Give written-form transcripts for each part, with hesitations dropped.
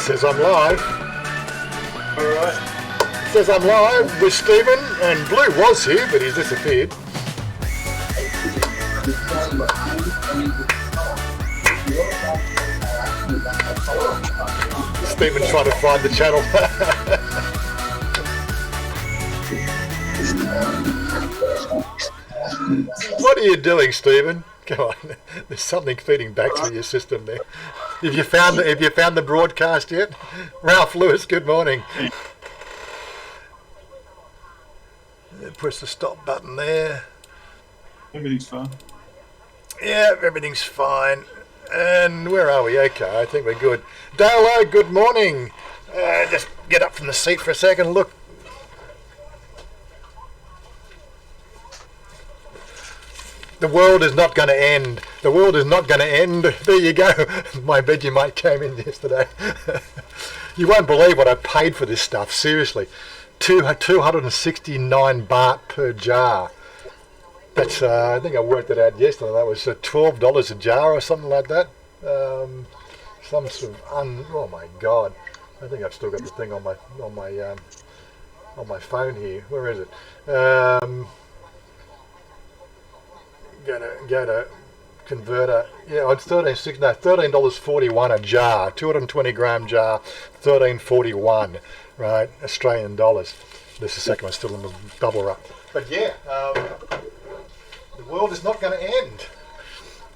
Says I'm live. Alright. Says I'm live with Stephen, and Blue was here, but he's disappeared. Stephen's trying to find the channel. What are you doing, Stephen? Come on, there's something feeding back through your system there. Have you found the broadcast yet? Ralph Lewis, good morning. Press the stop button there. Everything's fine. Yeah, everything's fine. And where are we? Okay, I think we're good. Dalo, good morning. Just get up from the seat for a second. Look. The world is not going to end. The world is not going to end. There you go. My Vegemite came in yesterday. You won't believe what I paid for this stuff. Seriously. 269 baht per jar. That's, I think I worked it out yesterday. That was $12 a jar or something like that. Some sort of oh my God. I think I've still got the thing on my phone here. Where is it? Go to converter. Yeah, it's $13.41 a jar, 220 gram jar, $13.41, right? Australian dollars. This is the second one, still in the bubble wrap. But yeah, the world is not going to end.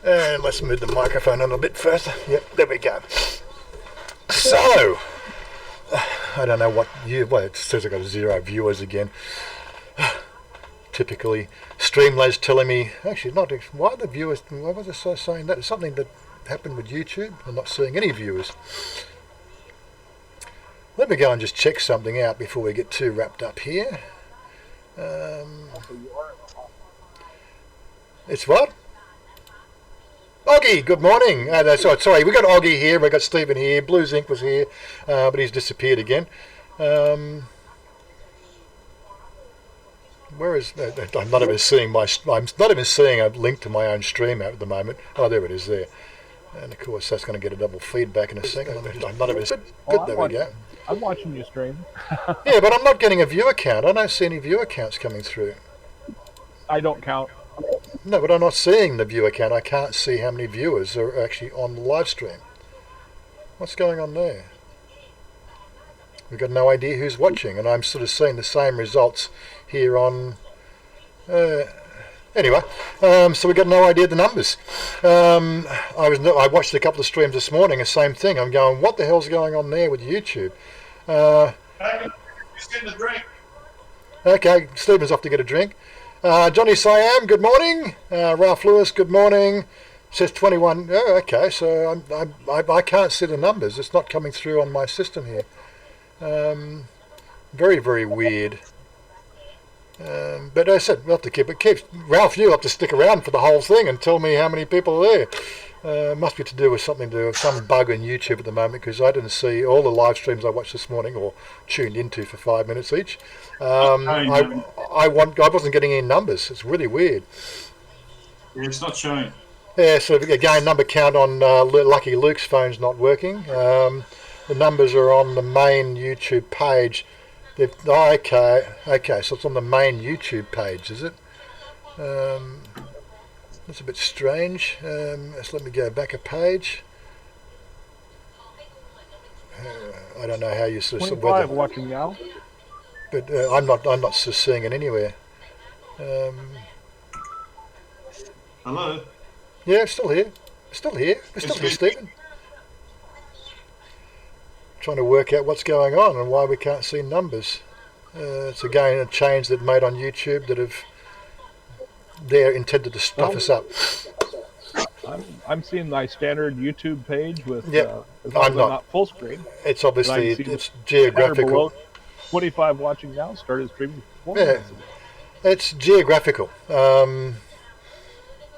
And let's move the microphone a little bit further. Yep, there we go. So, I don't know what well, it says I've got 0 viewers again. Typically, Streamlabs telling me, actually, not why the viewers, why was it saying that? It's something that happened with YouTube. I'm not seeing any viewers. Let me go and just check something out before we get too wrapped up here. It's what? Oggy, good morning. Sorry, we got Oggy here, we got Stephen here, Blues Inc was here, but he's disappeared again. Where is I'm not even seeing a link to my own stream out at the moment. Oh, there it is there. And of course that's going to get a double feedback in a second. I'm not even good. There we go. I'm watching you stream. Yeah, but I'm not getting a viewer count. I don't see any viewer counts coming through. I don't count. No, but I'm not seeing the viewer count. I can't see how many viewers are actually on the live stream. What's going on there? We've got no idea who's watching, and I'm sort of seeing the same results here on... anyway, so we got no idea the numbers. I watched a couple of streams this morning, the same thing. I'm going, what the hell's going on there with YouTube? Just getting a drink. Okay, Stephen's off to get a drink. Johnny Siam, good morning. Ralph Lewis, good morning. Says 21. Oh, okay, so I can't see the numbers. It's not coming through on my system here. Very, very weird. But as I said, we'll have to keep it. Ralph, you'll have to stick around for the whole thing and tell me how many people are there. Must be to do with some bug on YouTube at the moment, because I didn't see all the live streams I watched this morning or tuned into for 5 minutes each. I wasn't getting any numbers. It's really weird. Yeah, it's not showing. Yeah, so again, number count on Lucky Luke's phone's not working. The numbers are on the main YouTube page. Okay, so it's on the main YouTube page, is it? That's a bit strange. Just let me go back a page. I don't know how you sort of... 25 watching now. But I'm not seeing it anywhere. Hello? Yeah, still here. Still here, Stephen. Trying to work out what's going on and why we can't see numbers. It's again a change that made on YouTube that they're intended to stuff us up. I'm seeing my standard YouTube page with I'm not full screen. It's obviously it's geographical. 25 watching now, started streaming 4 yeah, minutes ago. It's geographical.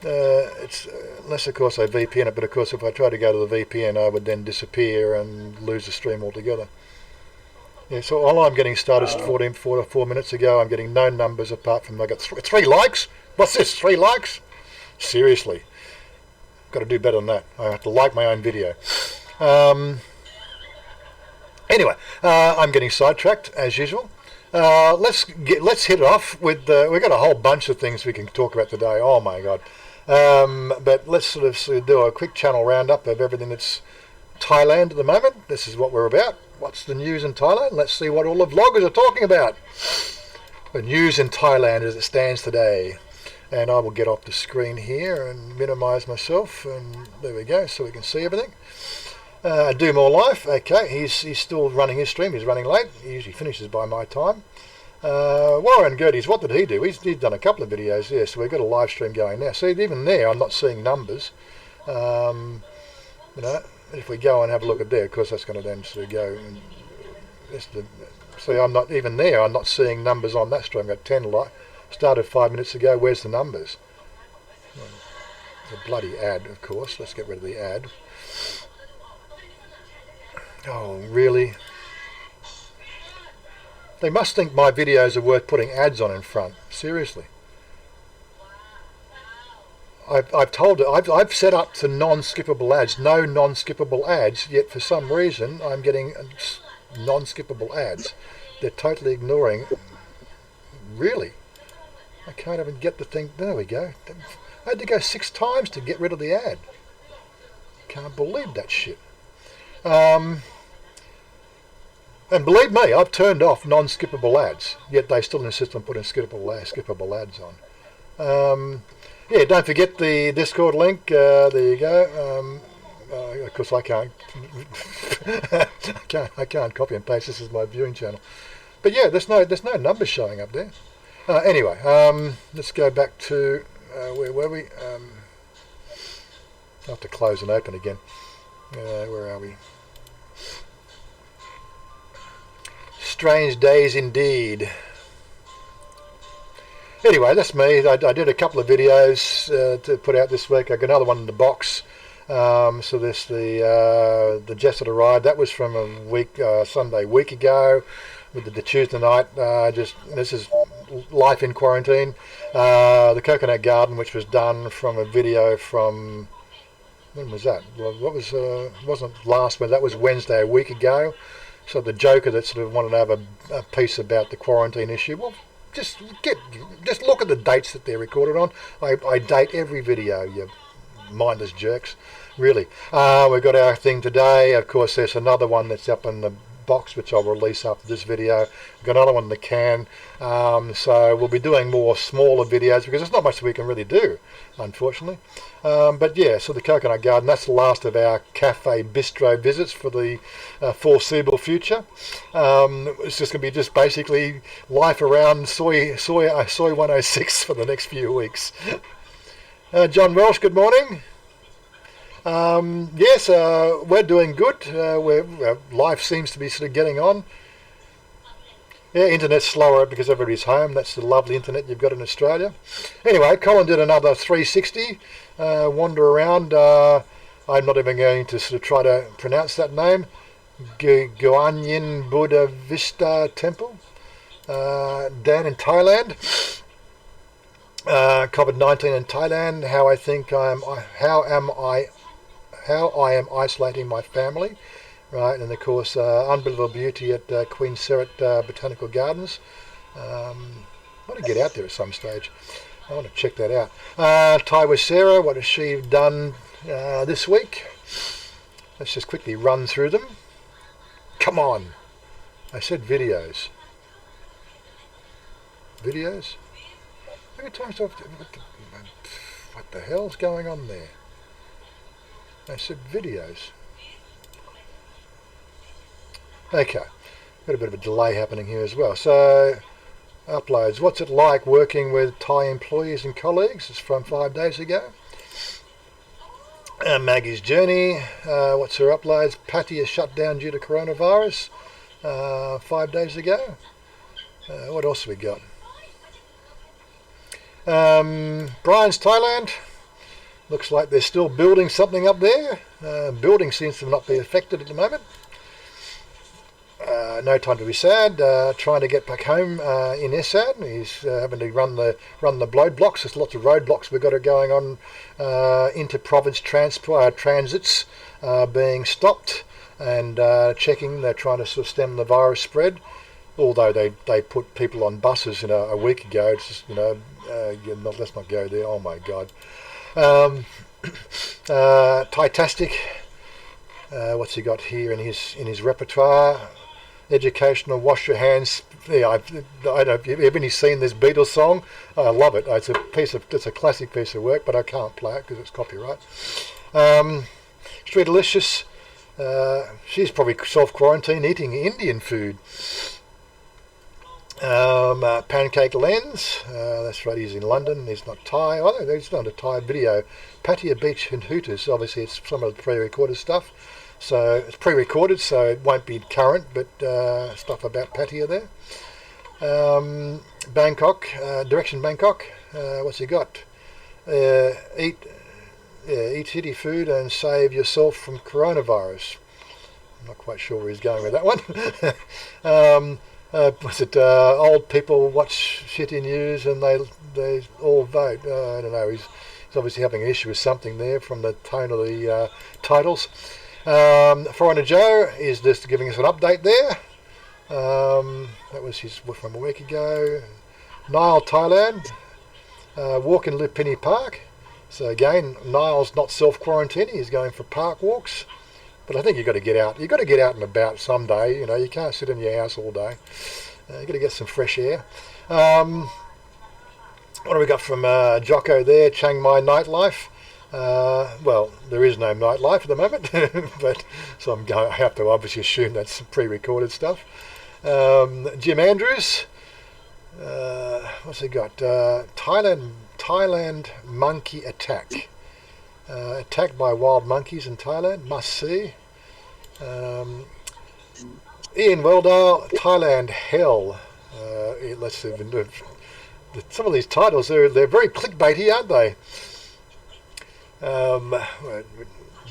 It's unless of course I VPN it, but of course if I try to go to the VPN I would then disappear and lose the stream altogether. Yeah, so all I'm getting started 4 minutes ago. I'm getting no numbers apart from I got 3 likes. What's this? 3 likes? Seriously, got to do better than that. I have to like my own video. Anyway, I'm getting sidetracked as usual. Let's hit it off with. We've got a whole bunch of things we can talk about today. Oh my god! But let's sort of do a quick channel roundup of everything that's Thailand at the moment. This is what we're about. What's the news in Thailand? Let's see what all the vloggers are talking about. The news in Thailand as it stands today. And I will get off the screen here and minimise myself. And there we go, so we can see everything. Do more life. Okay, he's still running his stream. He's running late. He usually finishes by my time. Warren Gertie's, what did he do? He's done a couple of videos there, so we've got a live stream going now. See, even there, I'm not seeing numbers. If we go and have a look at there, of course, that's going to then sort of go. See, I'm not even there. I'm not seeing numbers on that stream. I've got 10 started 5 minutes ago. Where's the numbers? The bloody ad, of course. Let's get rid of the ad. Oh, really? They must think my videos are worth putting ads on in front. Seriously. I've set up to non-skippable ads, no non-skippable ads, yet for some reason I'm getting non-skippable ads. They're totally ignoring. Really? I can't even get the thing. There we go. I had to go 6 times to get rid of the ad. Can't believe that shit. And believe me, I've turned off non-skippable ads, yet they still insist on putting skippable ads on. Yeah, don't forget the Discord link. There you go. Of course, I can't. I can't copy and paste. This is my viewing channel. But yeah, there's no numbers showing up there. Anyway, let's go back to where were we? I have to close and open again. Where are we? Strange days indeed. Anyway, that's me. I did a couple of videos to put out this week. I got another one in the box. So this the Jester Ride. That was from a Sunday week ago. With the Tuesday night. This is life in quarantine. The Coconut Garden, which was done from a video from. When was that? What was? Wasn't last Wednesday. That was Wednesday a week ago. So the Joker that sort of wanted to have a piece about the quarantine issue. Well. Just look at the dates that they're recorded on. I date every video, you mindless jerks. Really. We've got our thing today. Of course, there's another one that's up in the box, which I'll release after this video. We've got another one in the can. So we'll be doing more smaller videos because there's not much we can really do, unfortunately. But yeah, so the Coconut Garden, that's the last of our cafe bistro visits for the foreseeable future. It's just going to be just basically life around soy 106 for the next few weeks. John Welsh, good morning. Yes, we're doing good. Life seems to be sort of getting on. Yeah, internet's slower because everybody's home. That's the lovely internet you've got in Australia. Anyway, Colin did another 360 wander around. I'm not even going to sort of try to pronounce that name. Guanyin Buddha Vista Temple down in Thailand. COVID-19 in Thailand. How I am isolating my family, right? And of course, unbelievable beauty at Queen Seret Botanical Gardens. I want to get out there at some stage. I want to check that out. Thai with Sarah, what has she done this week? Let's just quickly run through them. Come on. I said videos. Videos? How many times do I have to... What the hell's going on there? I said videos. Okay, got a bit of a delay happening here as well. So, uploads. What's it like working with Thai employees and colleagues? It's from 5 days ago. Maggie's journey. What's her uploads? Patty is shut down due to coronavirus. 5 days ago. What else have we got? Brian's Thailand. Looks like they're still building something up there. Building seems to not be affected at the moment. No time to be sad. Trying to get back home in Essad. He's having to run the roadblocks. There's lots of roadblocks we've got going on. Inter-province transits being stopped. and checking. They're trying to sort of stem the virus spread. Although they put people on buses a week ago. It's just, let's not go there. Oh my God. Thai-tastic. What's he got here in his repertoire? Educational, wash your hands. Yeah, I don't know if you've ever seen this Beatles song. I love it. It's a classic piece of work, but I can't play it because it's copyright. Street Delicious. She's probably self-quarantined eating Indian food. Pancake Lens. That's right. He's in London. He's not Thai. Oh, no, he's done a Thai video. Pattaya Beach and Hooters. Obviously, it's some of the pre-recorded stuff. So it's pre-recorded, so it won't be current, but stuff about Pattaya there. Bangkok, Direction Bangkok. What's he got? Eat city food and save yourself from coronavirus. I'm not quite sure where he's going with that one. Was it old people watch shitty news and they all vote? I don't know. He's obviously having an issue with something there from the tone of the titles. Foreigner Joe is just giving us an update there. That was his from a week ago. Nile, Thailand. Walk in Lupini Park. So again, Nile's not self-quarantining. He's going for park walks. But I think you've got to get out. You've got to get out and about someday. You can't sit in your house all day. You've got to get some fresh air. What do we got from Jocko there? Chiang Mai nightlife. Well, there is no nightlife at the moment, but so I have to obviously assume that's pre-recorded stuff. Jim Andrews. What's he got? Thailand monkey attack. Attacked by wild monkeys in Thailand. Must see. Ian Weldale, Thailand hell. Let's see. Some of these titles they're very clickbaity, aren't they?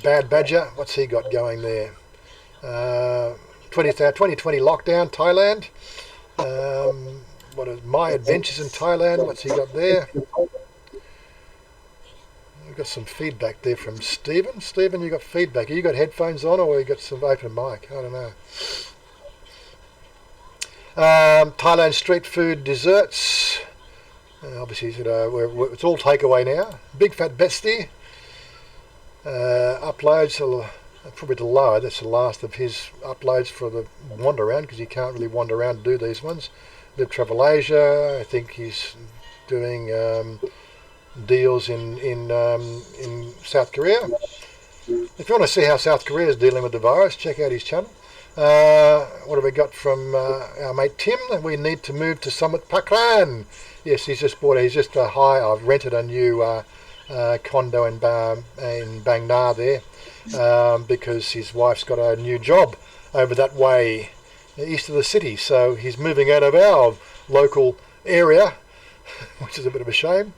Bad Badger. What's he got going there? 2020 lockdown Thailand. What is My Adventures in Thailand? What's he got there? We've got some feedback there from Stephen. Stephen, you got feedback. You got headphones on, or you got some open mic? I don't know. Thailand street food desserts. Obviously, it's all takeaway now. Big Fat Bestie. Uploads are probably the lower. That's the last of his uploads for the wander around, because he can't really wander around and do these ones. Live Travel Asia. I think he's doing deals in South Korea. If you want to see how South Korea is dealing with the virus, check out his channel. What have we got from our mate Tim? We need to move to Summit Pakran. Yes, he's just I've rented a new condo in Bang Na there because his wife's got a new job over that way east of the city, so he's moving out of our local area, which is a bit of a shame.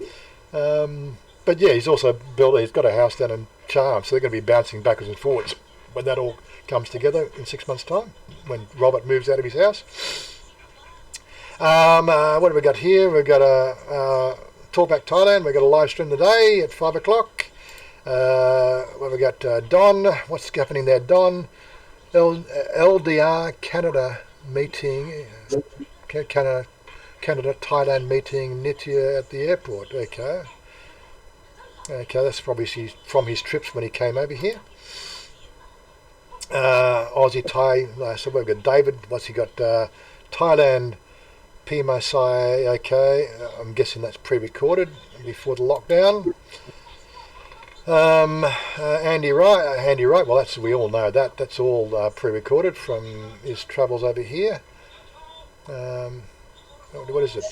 But yeah, he's got a house down in Charm, so they're going to be bouncing backwards and forwards when that all comes together in 6 months' time, when Robert moves out of his house. What have we got here? We've got a Talkback Thailand. We've got a live stream today at 5 o'clock. What have we got? Don. What's happening there, Don? LDR Canada meeting. Canada Thailand meeting Nitya at the airport. Okay, that's probably from his trips when he came over here. Aussie Thai. So we've got David. What's he got? Thailand P Masai. Okay, I'm guessing that's pre-recorded before the lockdown. Andy Wright. Well, we all know that. That's all pre-recorded from his travels over here. What is it?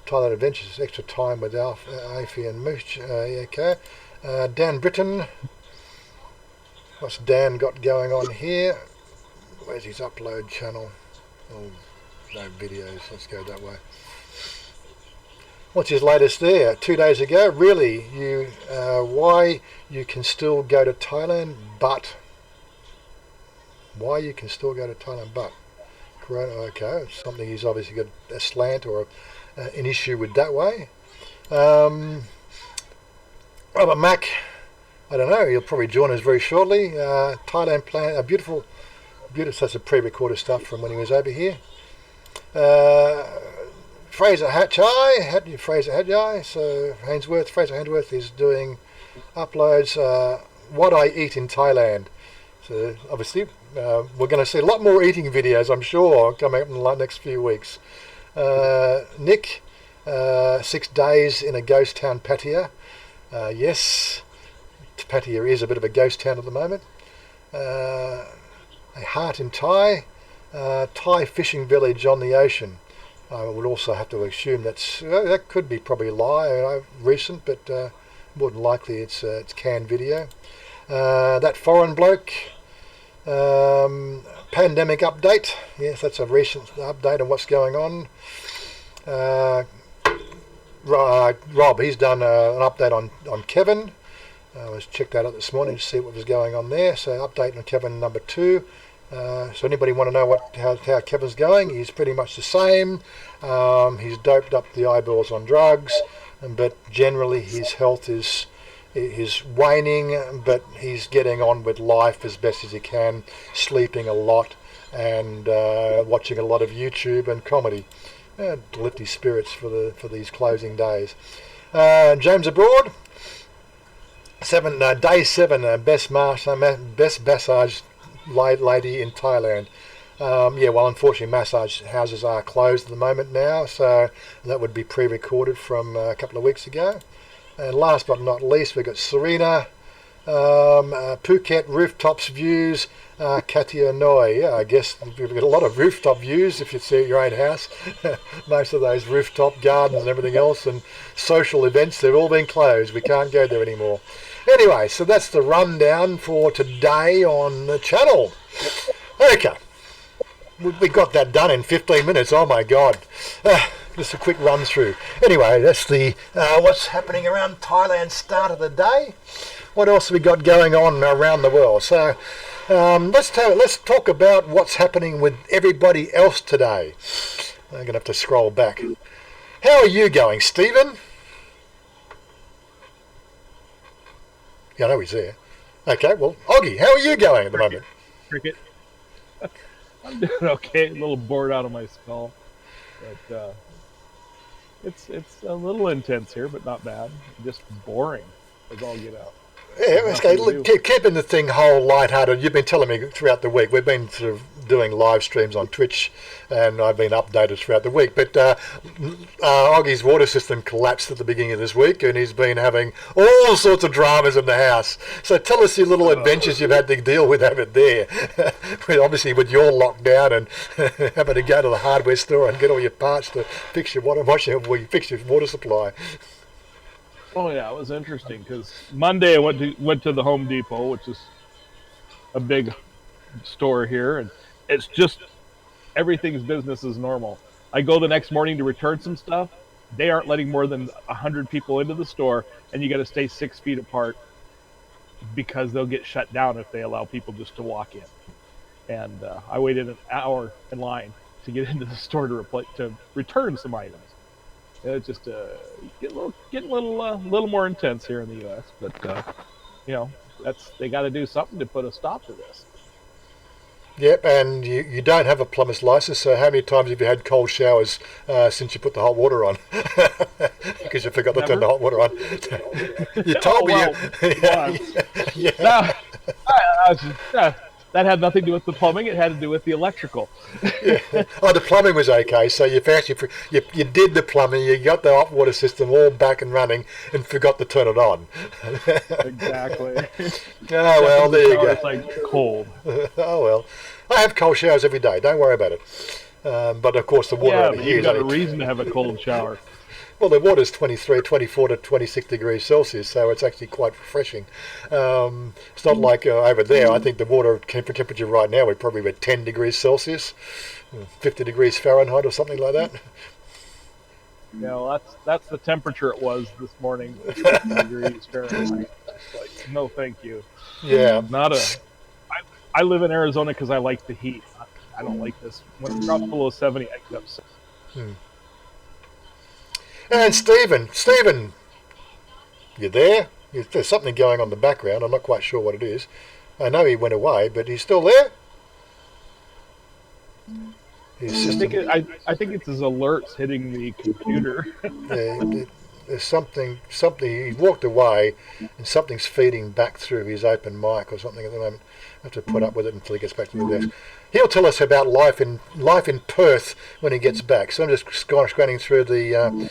Thailand Adventures, extra time with Alfie and Mooch. Okay. Dan Britton. What's Dan got going on here? Where's his upload channel? Oh, no videos. Let's go that way. What's his latest there? 2 days ago. Really? Why you can still go to Thailand, but? Why you can still go to Thailand, but? Corona, okay. Something he's obviously got a slant or an issue with that way. Robert Mack. I don't know. He'll probably join us very shortly. Thailand plan, a beautiful. That's a pre-recorded stuff from when he was over here. Fraser Hatchai, so Fraser Hainsworth is doing uploads. What I eat in Thailand. So obviously, we're going to see a lot more eating videos, I'm sure, coming up in the next few weeks. Nick, 6 days in a ghost town, Pattaya. Yes, Pattaya is a bit of a ghost town at the moment. A heart in Thai. Thai fishing village on the ocean. I would also have to assume that could be probably a lie, recent, but more than likely it's canned video. That foreign bloke. Pandemic update. Yes, that's a recent update on what's going on. Rob, he's done an update on Kevin. I was checked that out this morning to see what was going on there. So update on Kevin number 2. So anybody want to know how Kevin's going? He's pretty much the same. He's doped up the eyeballs on drugs, but generally his health is waning, but he's getting on with life as best as he can, sleeping a lot and watching a lot of YouTube and comedy. To lift his spirits for these closing days. James Abroad, day 7, best massage lady in Thailand. Well, unfortunately, massage houses are closed at the moment now, so that would be pre-recorded from a couple of weeks ago. And last but not least, we've got Serena, Phuket rooftops views, Katia Noi. I guess we've got a lot of rooftop views if you see at your own house. Most of those rooftop gardens and everything else and social events, they've all been closed. We can't go there anymore. Anyway, so that's the rundown for today on the channel. Okay, we got that done in 15 minutes. Oh my God. Just a quick run through. Anyway, that's the what's happening around Thailand start of the day. What else have we got going on around the world? So let's talk about what's happening with everybody else today. I'm going to have to scroll back. How are you going, Stephen? Yeah, I know he's there. Okay, well, Oggy, how are you going at the moment? Cricket. I'm doing okay. A little bored out of my skull, but it's a little intense here, but not bad. Just boring as all get out. Yeah, okay. Look, keeping the thing whole lighthearted. You've been telling me throughout the week. We've been sort of doing live streams on Twitch, and I've been updated throughout the week. But Oggy's water system collapsed at the beginning of this week, and he's been having all sorts of dramas in the house. So tell us your little adventures you've had to deal with over there. Obviously, with your lockdown and having to go to the hardware store and get all your parts to fix your fix your water supply. Oh yeah, it was interesting because Monday I went to the Home Depot, which is a big store here, and it's just everything's business as normal. I go the next morning to return some stuff. They aren't letting more than 100 people into the store, and you got to stay 6 feet apart because they'll get shut down if they allow people just to walk in. And I waited an hour in line to get into the store to return some items. It's just getting a little more intense here in the U.S. But they got to do something to put a stop to this. Yep, and you don't have a plumber's license, so how many times have you had cold showers since you put the hot water on? Because you forgot to turn the hot water on. You told me. Yeah. That had nothing to do with the plumbing. It had to do with the electrical. Yeah. Oh, the plumbing was okay. So you did the plumbing, you got the hot water system all back and running, and forgot to turn it on. Exactly. Oh well, there you go. It's like cold. Oh well, I have cold showers every day. Don't worry about it. But of course, the water over here is got a reason to have a cold shower. Well, the water's 24 to 26 degrees Celsius, so it's actually quite refreshing. It's not like over there. I think the water temperature right now would probably be 10 degrees Celsius, 50 degrees Fahrenheit or something like that. That's the temperature it was this morning, 50 degrees Fahrenheit. Like, no, thank you. Yeah. I live in Arizona because I like the heat. I don't like this. When it drops below 70, I get upset. And Stephen, you there? There's something going on in the background. I'm not quite sure what it is. I know he went away, but he's still there. His system. I think it's his alerts hitting the computer. There's something. He walked away, and something's feeding back through his open mic or something at the moment. I have to put up with it until he gets back to the desk. He'll tell us about life in Perth when he gets back. So I'm just scanning through the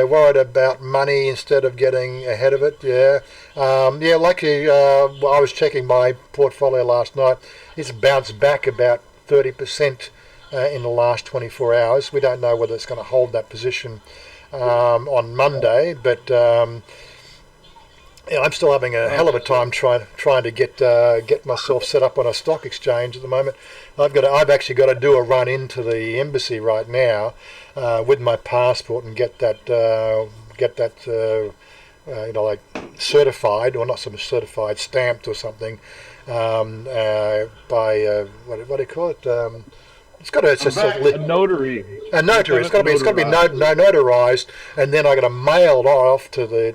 worried about money instead of getting ahead of it. Luckily, I was checking my portfolio last night. It's bounced back about 30% in the last 24 hours. We don't know whether it's going to hold that position on Monday, but I'm still having a hell of a time trying to get myself set up on a stock exchange at the moment. I've actually got to do a run into the embassy right now with my passport and get that like certified, or not so much certified, stamped or something by what do you call it? It's got a notary. A notary. It's got to be notarized, and then I got to mail it off to the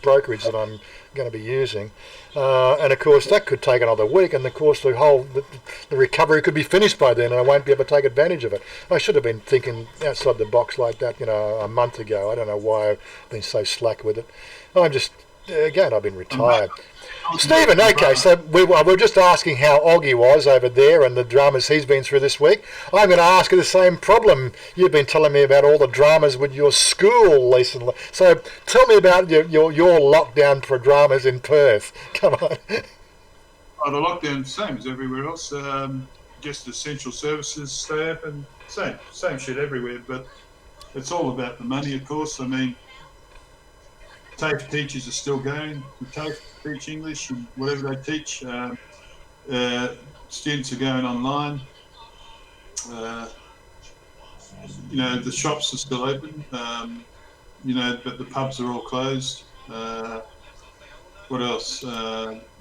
brokerage that I'm going to be using. And of course that could take another week, and of course the recovery could be finished by then, and I won't be able to take advantage of it. I should have been thinking outside the box like that, a month ago. I don't know why I've been so slack with it. I've been retired. Stephen, okay, so we're just asking how Oggy was over there and the dramas he's been through this week. I'm going to ask you the same problem. You've been telling me about all the dramas with your school recently. So tell me about your lockdown for dramas in Perth. Come on. The lockdown, same as everywhere else. Just essential services stay open. Same shit everywhere, but it's all about the money, of course. I mean, TAFE teachers are still going to TAFE, teach English and whatever they teach. Students are going online. The shops are still open, but the pubs are all closed. What else?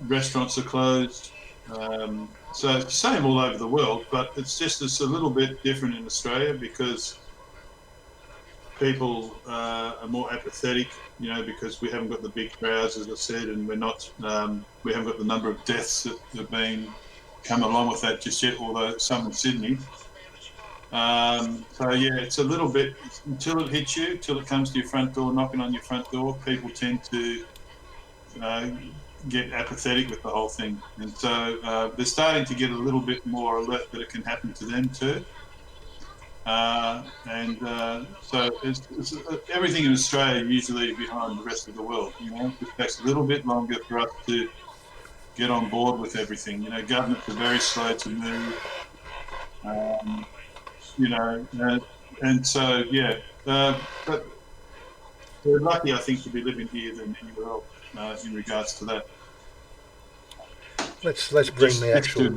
Restaurants are closed. So it's the same all over the world, but it's a little bit different in Australia because people are more apathetic, because we haven't got the big crowds, as I said, and we haven't got the number of deaths that have come along with that just yet, although some in Sydney. It's a little bit, until it hits you, till it comes to your front door, knocking on your front door, people tend to get apathetic with the whole thing. And so they're starting to get a little bit more alert that it can happen to them too. So it's everything in Australia usually behind the rest of the world. It takes a little bit longer for us to get on board with everything. Governments are very slow to move. But we're lucky, I think, to be living here than anywhere else in regards to that. Let's bring the actual.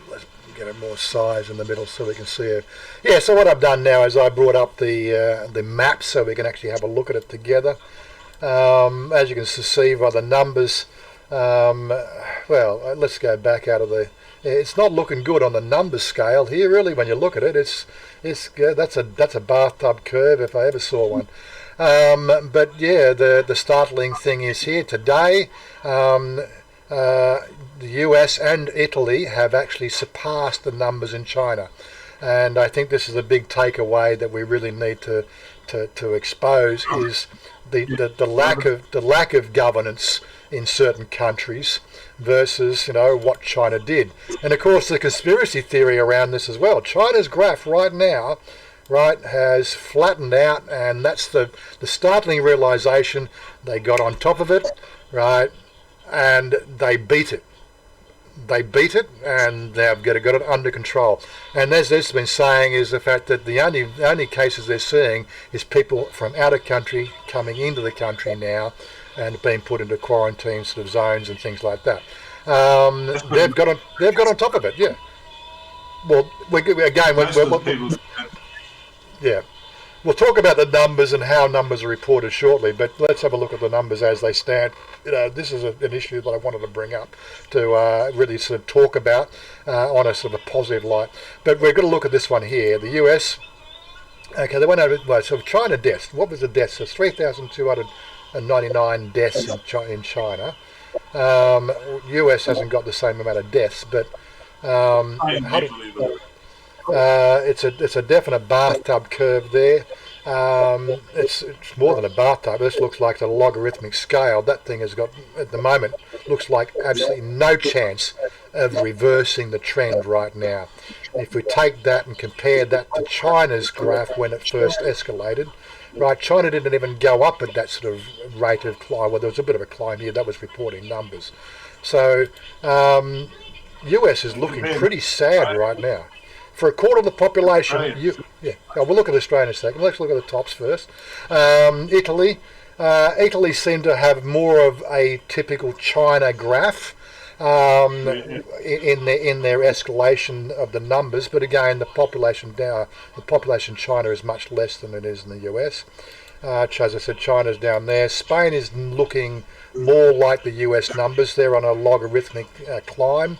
Let's get a more size in the middle so we can see it. Yeah. So what I've done now is I brought up the map so we can actually have a look at it together. As you can see by the numbers, let's go back out of the. It's not looking good on the numbers scale here, really. When you look at it, that's a bathtub curve if I ever saw one. But yeah, the startling thing is here today. The US and Italy have actually surpassed the numbers in China, and I think this is a big takeaway that we really need to expose is the lack of governance in certain countries versus what China did. And of course the conspiracy theory around this as well. China's graph right now has flattened out, and that's the startling realization. They got on top of it, and they beat it. And they've got it under control. And as they've been saying, is the fact that the only cases they're seeing is people from out of country coming into the country now and being put into quarantine sort of zones and things like that. They've got on top of it. Yeah. Well, we'll talk about the numbers and how numbers are reported shortly, but let's have a look at the numbers as they stand. This is an issue that I wanted to bring up to really sort of talk about on a sort of a positive light. But we're going to look at this one here. The US Okay, they went over. Well, so China deaths. What was the deaths? So 3,299 deaths in China. US hasn't got the same amount of deaths, but it's a definite bathtub curve there. It's more than a bathtub. This looks like a logarithmic scale. That thing has got, at the moment, looks like absolutely no chance of reversing the trend right now. If we take that and compare that to China's graph when it first escalated, right, China didn't even go up at that sort of rate of climb. Well, there was a bit of a climb here. That was reporting numbers. So US is looking pretty sad right now. For a quarter of the population, we'll look at Australia in a second. Let's look at the tops first. Italy seemed to have more of a typical China graph in their escalation of the numbers, but again, the population China is much less than it is in the US. As I said, China's down there. Spain is looking more like the US numbers. They're on a logarithmic climb.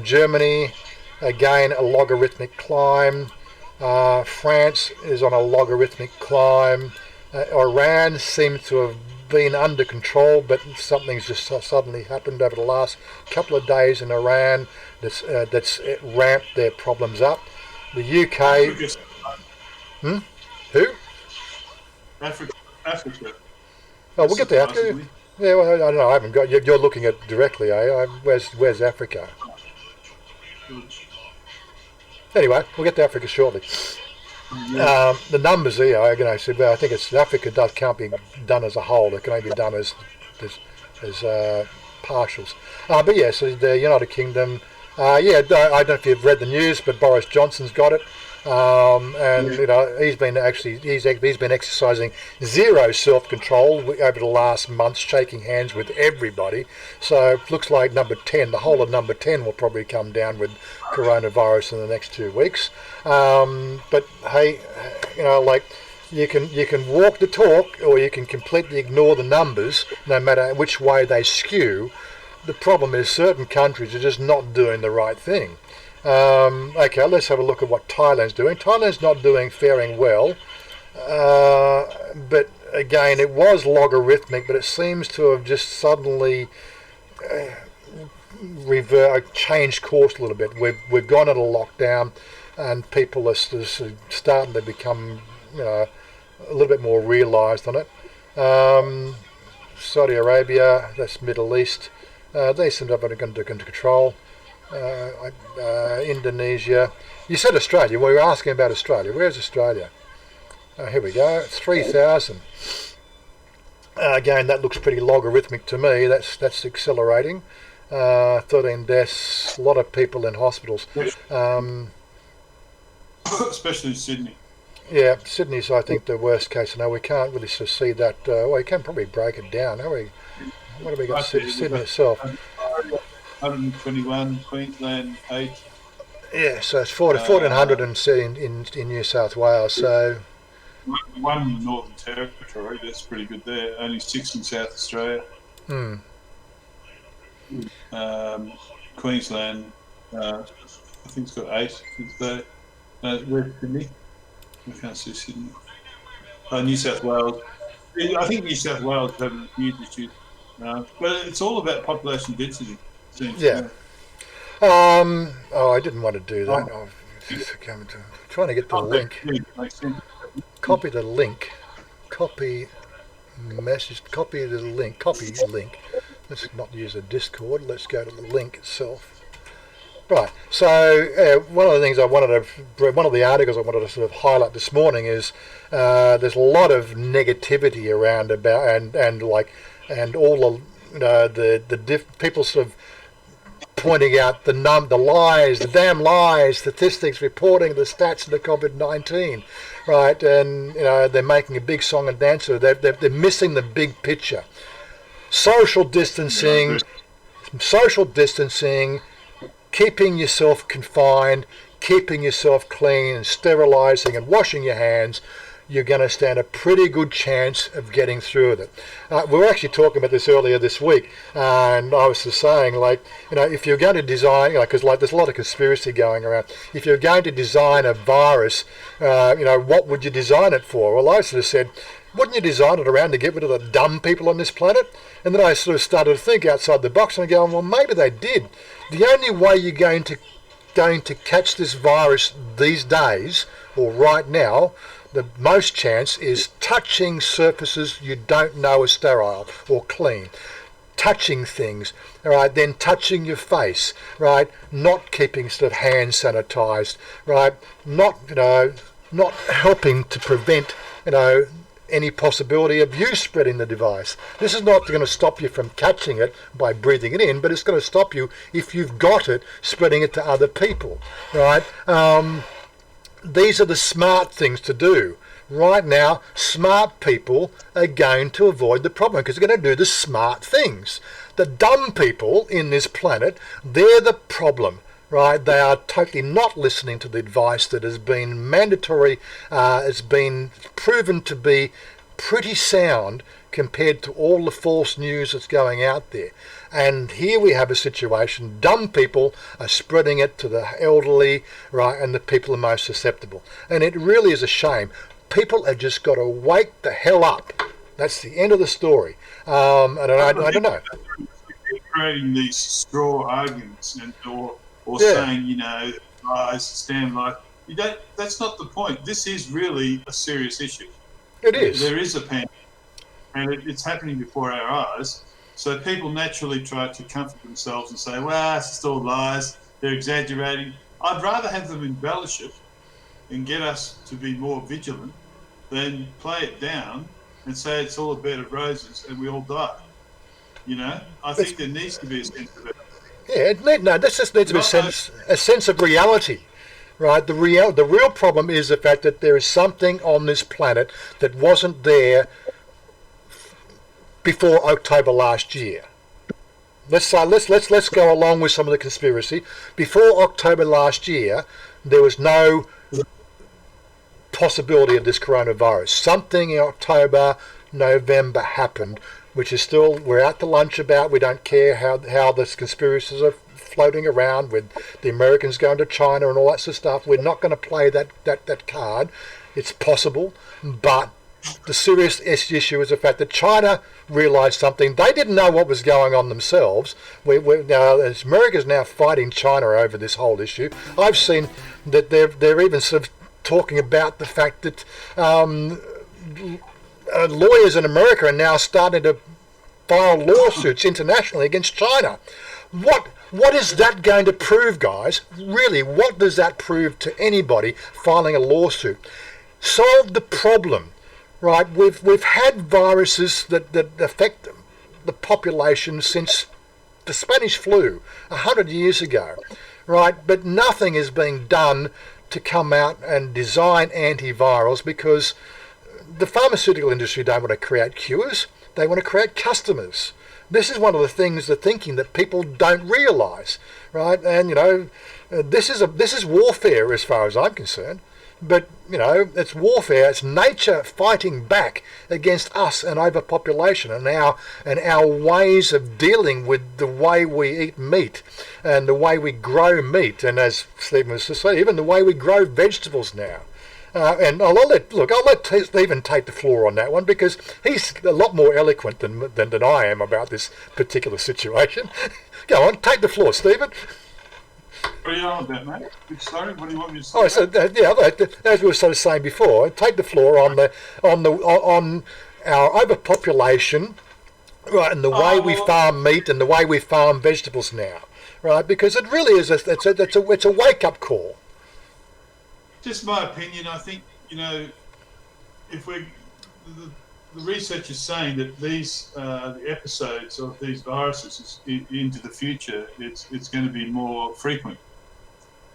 Germany, again, a logarithmic climb. France is on a logarithmic climb. Iran seems to have been under control, but something's just suddenly happened over the last couple of days in Iran that's ramped their problems up. The UK... Who? Africa. Oh, we'll get to Africa. Yeah, well, I don't know. I haven't got. You're looking at directly, eh? Where's Africa? Anyway, we'll get to Africa shortly. The numbers here, I think it's Africa can't be done as a whole. It can only be done as partials. But yeah, so the United Kingdom. I don't know if you've read the news, but Boris Johnson's got it. He's been exercising zero self-control over the last month, shaking hands with everybody. So it looks like number 10, the whole of number 10 will probably come down with coronavirus in the next 2 weeks. But hey, you can walk the talk, or you can completely ignore the numbers, no matter which way they skew. The problem is certain countries are just not doing the right thing. Okay, let's have a look at what Thailand's doing. Thailand's not faring well, but again, it was logarithmic, but it seems to have just suddenly changed course a little bit. We've gone into lockdown, and people are starting to become, a little bit more realised on it. Saudi Arabia, that's Middle East, they seem to have it under control. Indonesia. You said Australia. We were asking about Australia. Where's Australia? Here we go. It's 3,000. Again, that looks pretty logarithmic to me. That's accelerating. 13 deaths. A lot of people in hospitals. Especially Sydney. Yeah, Sydney's, I think, the worst case. Now we can't really see that. We can probably break it down. What have we got? Sydney itself. 121, Queensland 8. Yeah, so it's 1,400 in New South Wales. So one in the Northern Territory, that's pretty good there. Only 6 in South Australia. Queensland, I think it's got 8. Where's Sydney? I can't see Sydney. New South Wales. I think New South Wales is having huge issues. But it's all about population density. Yeah. I didn't want to do that. I'm trying to get the link. Copy the link. Copy message. Copy the link. Copy link. Let's not use a Discord. Let's go to the link itself. Right. So one of the things one of the articles I wanted to sort of highlight this morning is there's a lot of negativity around about and all the people sort of pointing out the lies, the damn lies, statistics, reporting the stats of the COVID-19, right? And they're making a big song and dance. They're missing the big picture. Social distancing, keeping yourself confined, keeping yourself clean, and sterilising and washing your hands. you're going to stand a pretty good chance of getting through with it. We were actually talking about this earlier this week, and I was just saying, like, if you're going to design, because there's a lot of conspiracy going around. If you're going to design a virus, what would you design it for? Well, I sort of said, wouldn't you design it around to get rid of the dumb people on this planet? And then I sort of started to think outside the box, and I go, well, maybe they did. The only way you're going to catch this virus these days, or right now, the most chance is touching surfaces you don't know are sterile or clean. Touching things, all right, then touching your face, right, not keeping sort of hands sanitized, right, not helping to prevent, any possibility of you spreading the device. This is not going to stop you from catching it by breathing it in, but it's going to stop you, if you've got it, spreading it to other people, right? These are the smart things to do. Right now, smart people are going to avoid the problem because they're going to do the smart things. The dumb people in this planet, they're the problem. Right, they are totally not listening to the advice that has been mandatory, has been proven to be pretty sound compared to all the false news that's going out there. And here we have a situation, dumb people are spreading it to the elderly, right, and the people are most susceptible. And it really is a shame. People have just got to wake the hell up. That's the end of the story. I don't know. Creating these straw arguments or saying, lies, stand like, that's not the point. This is really a serious issue. It is. There is a pandemic, and it's happening before our eyes. So people naturally try to comfort themselves and say, well, it's just all lies, they're exaggerating. I'd rather have them embellish it and get us to be more vigilant than play it down and say it's all a bed of roses and we all die. I think there needs to be a sense of it. Yeah, this just needs to be a sense of reality, right? The real problem is the fact that there is something on this planet that wasn't there before October last year. Let's go along with some of the conspiracy. Before October last year, there was no possibility of this coronavirus. Something in October, November happened, which is still, we're out to lunch about. We don't care how the conspiracies are floating around with the Americans going to China and all that sort of stuff. We're not going to play that card. It's possible, but the serious issue is the fact that China realised something. They didn't know what was going on themselves. America's now fighting China over this whole issue. I've seen that they're even sort of talking about the fact that lawyers in America are now starting to file lawsuits internationally against China. What is that going to prove, guys? Really, what does that prove to anybody filing a lawsuit? Solve the problem, right? We've had viruses that affect the population since the Spanish flu 100 years ago, right? But nothing is being done to come out and design antivirals because the pharmaceutical industry don't want to create cures. They want to create customers. This is one of the things, the thinking that people don't realise, right? And this is warfare as far as I'm concerned. But it's warfare. It's nature fighting back against us and overpopulation and our ways of dealing with the way we eat meat and the way we grow meat. And as Stephen was just saying, even the way we grow vegetables now. And I'll let Stephen take the floor on that one because he's a lot more eloquent than I am about this particular situation. Go on, take the floor, Stephen. What are you on about, mate? Sorry, what do you want me to say? Oh, so as we were sort of saying before, take the floor on our overpopulation, right, and the way we farm meat and the way we farm vegetables now, right? Because it really is it's a wake up call. Just my opinion, I think, if the research is saying that these the episodes of these viruses into the future, it's going to be more frequent.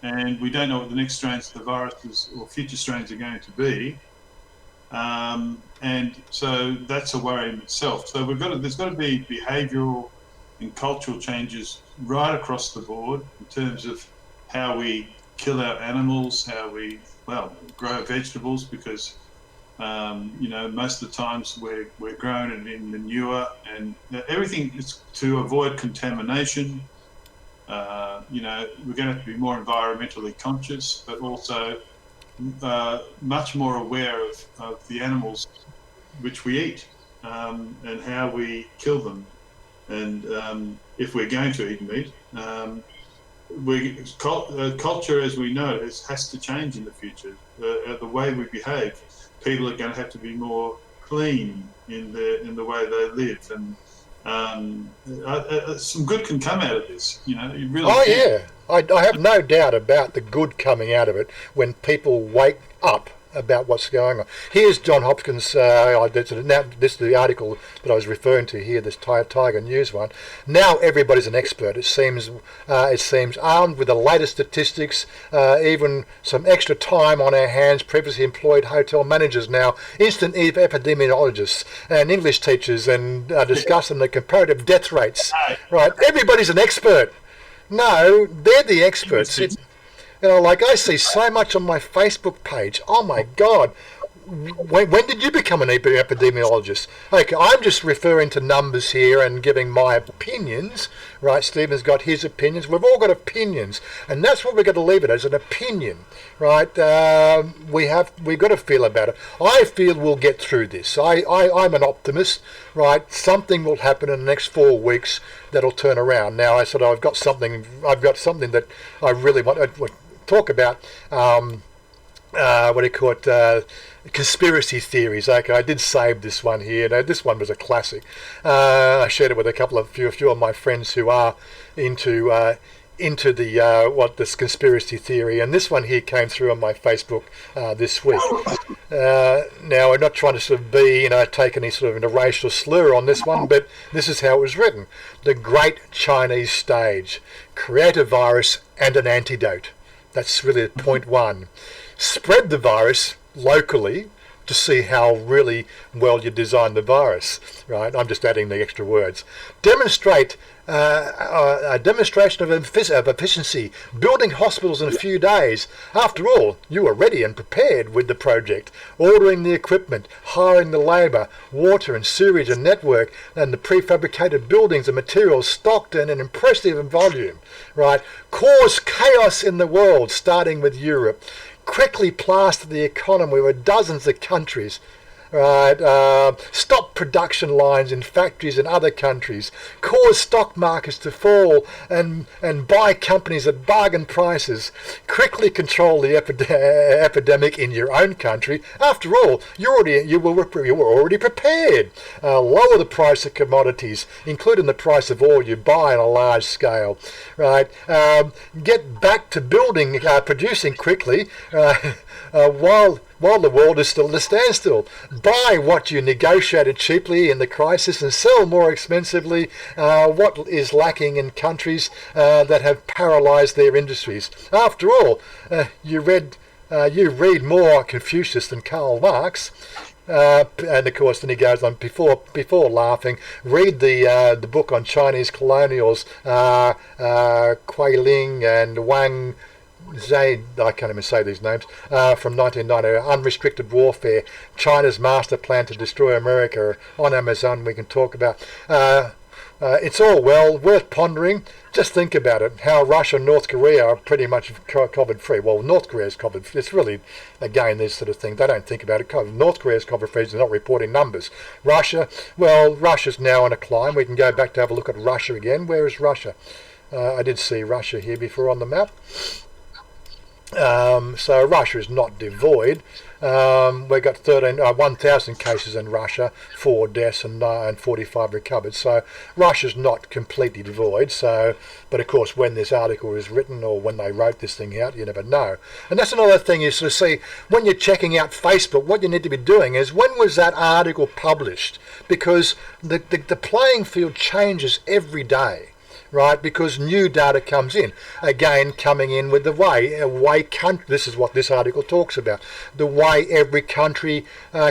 And we don't know what the next strains of the viruses or future strains are going to be. And so that's a worry in itself. So there's got to be behavioural and cultural changes right across the board in terms of how we kill our animals, how we grow vegetables, because Most of the times we're growing it in manure, and everything is to avoid contamination. We're going to have to be more environmentally conscious, but also much more aware of the animals which we eat, and how we kill them. And if we're going to eat meat, culture, as we know, has to change in the future. The way we behave, people are going to have to be more clean in the way they live, and some good can come out of this. You really. Oh can. yeah, I have no doubt about the good coming out of it when people wake up about what's going on. Here's John Hopkins. This is the article that I was referring to here. This Tiger News one. Now everybody's an expert. It seems armed with the latest statistics, even some extra time on our hands. Previously employed hotel managers now instant epidemiologists and English teachers, and discussing the comparative death rates. Right, everybody's an expert. No, they're the experts. Like I see so much on my Facebook page. Oh my God. When did you become an epidemiologist? Okay, I'm just referring to numbers here and giving my opinions, right? Stephen's got his opinions. We've all got opinions, and that's what we've got to leave it as, an opinion, right? We've got to feel about it. I feel we'll get through this. I'm an optimist, right? Something will happen in the next 4 weeks that'll turn around. Now, I said I've got something that I really want to talk about. What do you call it? Conspiracy theories. Okay, I did save this one here. Now, this one was a classic. I shared it with a few of my friends who are into this conspiracy theory, and this one here came through on my Facebook this week. Now, I'm not trying to sort of be, take any sort of a racial slur on this one, but this is how it was written: the Great Chinese Stage, create a virus and an antidote. That's really point one. Spread the virus locally to see how really well you design the virus, right? I'm just adding the extra words. Demonstrate a demonstration of efficiency, building hospitals in a few days. After all, you were ready and prepared with the project, ordering the equipment, hiring the labour, water and sewage and network, and the prefabricated buildings and materials stocked in an impressive volume, right? Cause chaos in the world, starting with Europe. Quickly plaster the economy with dozens of countries, right? Stop production lines in factories in other countries, cause stock markets to fall and buy companies at bargain prices, quickly control the epidemic in your own country. After all, you were already prepared. Lower the price of commodities, including the price of oil you buy on a large scale, right? Get back to producing quickly, while the world is still at a standstill. Buy what you negotiated cheaply in the crisis and sell more expensively what is lacking in countries that have paralysed their industries. After all, you read more Confucius than Karl Marx. And of course, then he goes on before laughing. Read the book on Chinese colonials, Kuai Ling and Wang Zhai, I can't even say these names, from 1990, Unrestricted Warfare, China's Master Plan to Destroy America. On Amazon we can talk about. It's all worth pondering. Just think about it, how Russia and North Korea are pretty much COVID-free. Well, North Korea's COVID-free. It's really, again, this sort of thing. They don't think about it. North Korea's COVID-free. They're not reporting numbers. Russia's now on a climb. We can go back to have a look at Russia again. Where is Russia? I did see Russia here before on the map. So Russia is not devoid. We've got 1,000 cases in Russia, 4 deaths and 45 recovered. So Russia's not completely devoid. So, but of course, when this article is written or when they wrote this thing out, you never know. And that's another thing you sort of see when you're checking out Facebook. What you need to be doing is, when was that article published? Because the playing field changes every day. right? Because new data comes in. Again, coming in with the way country. This is what this article talks about. The way every country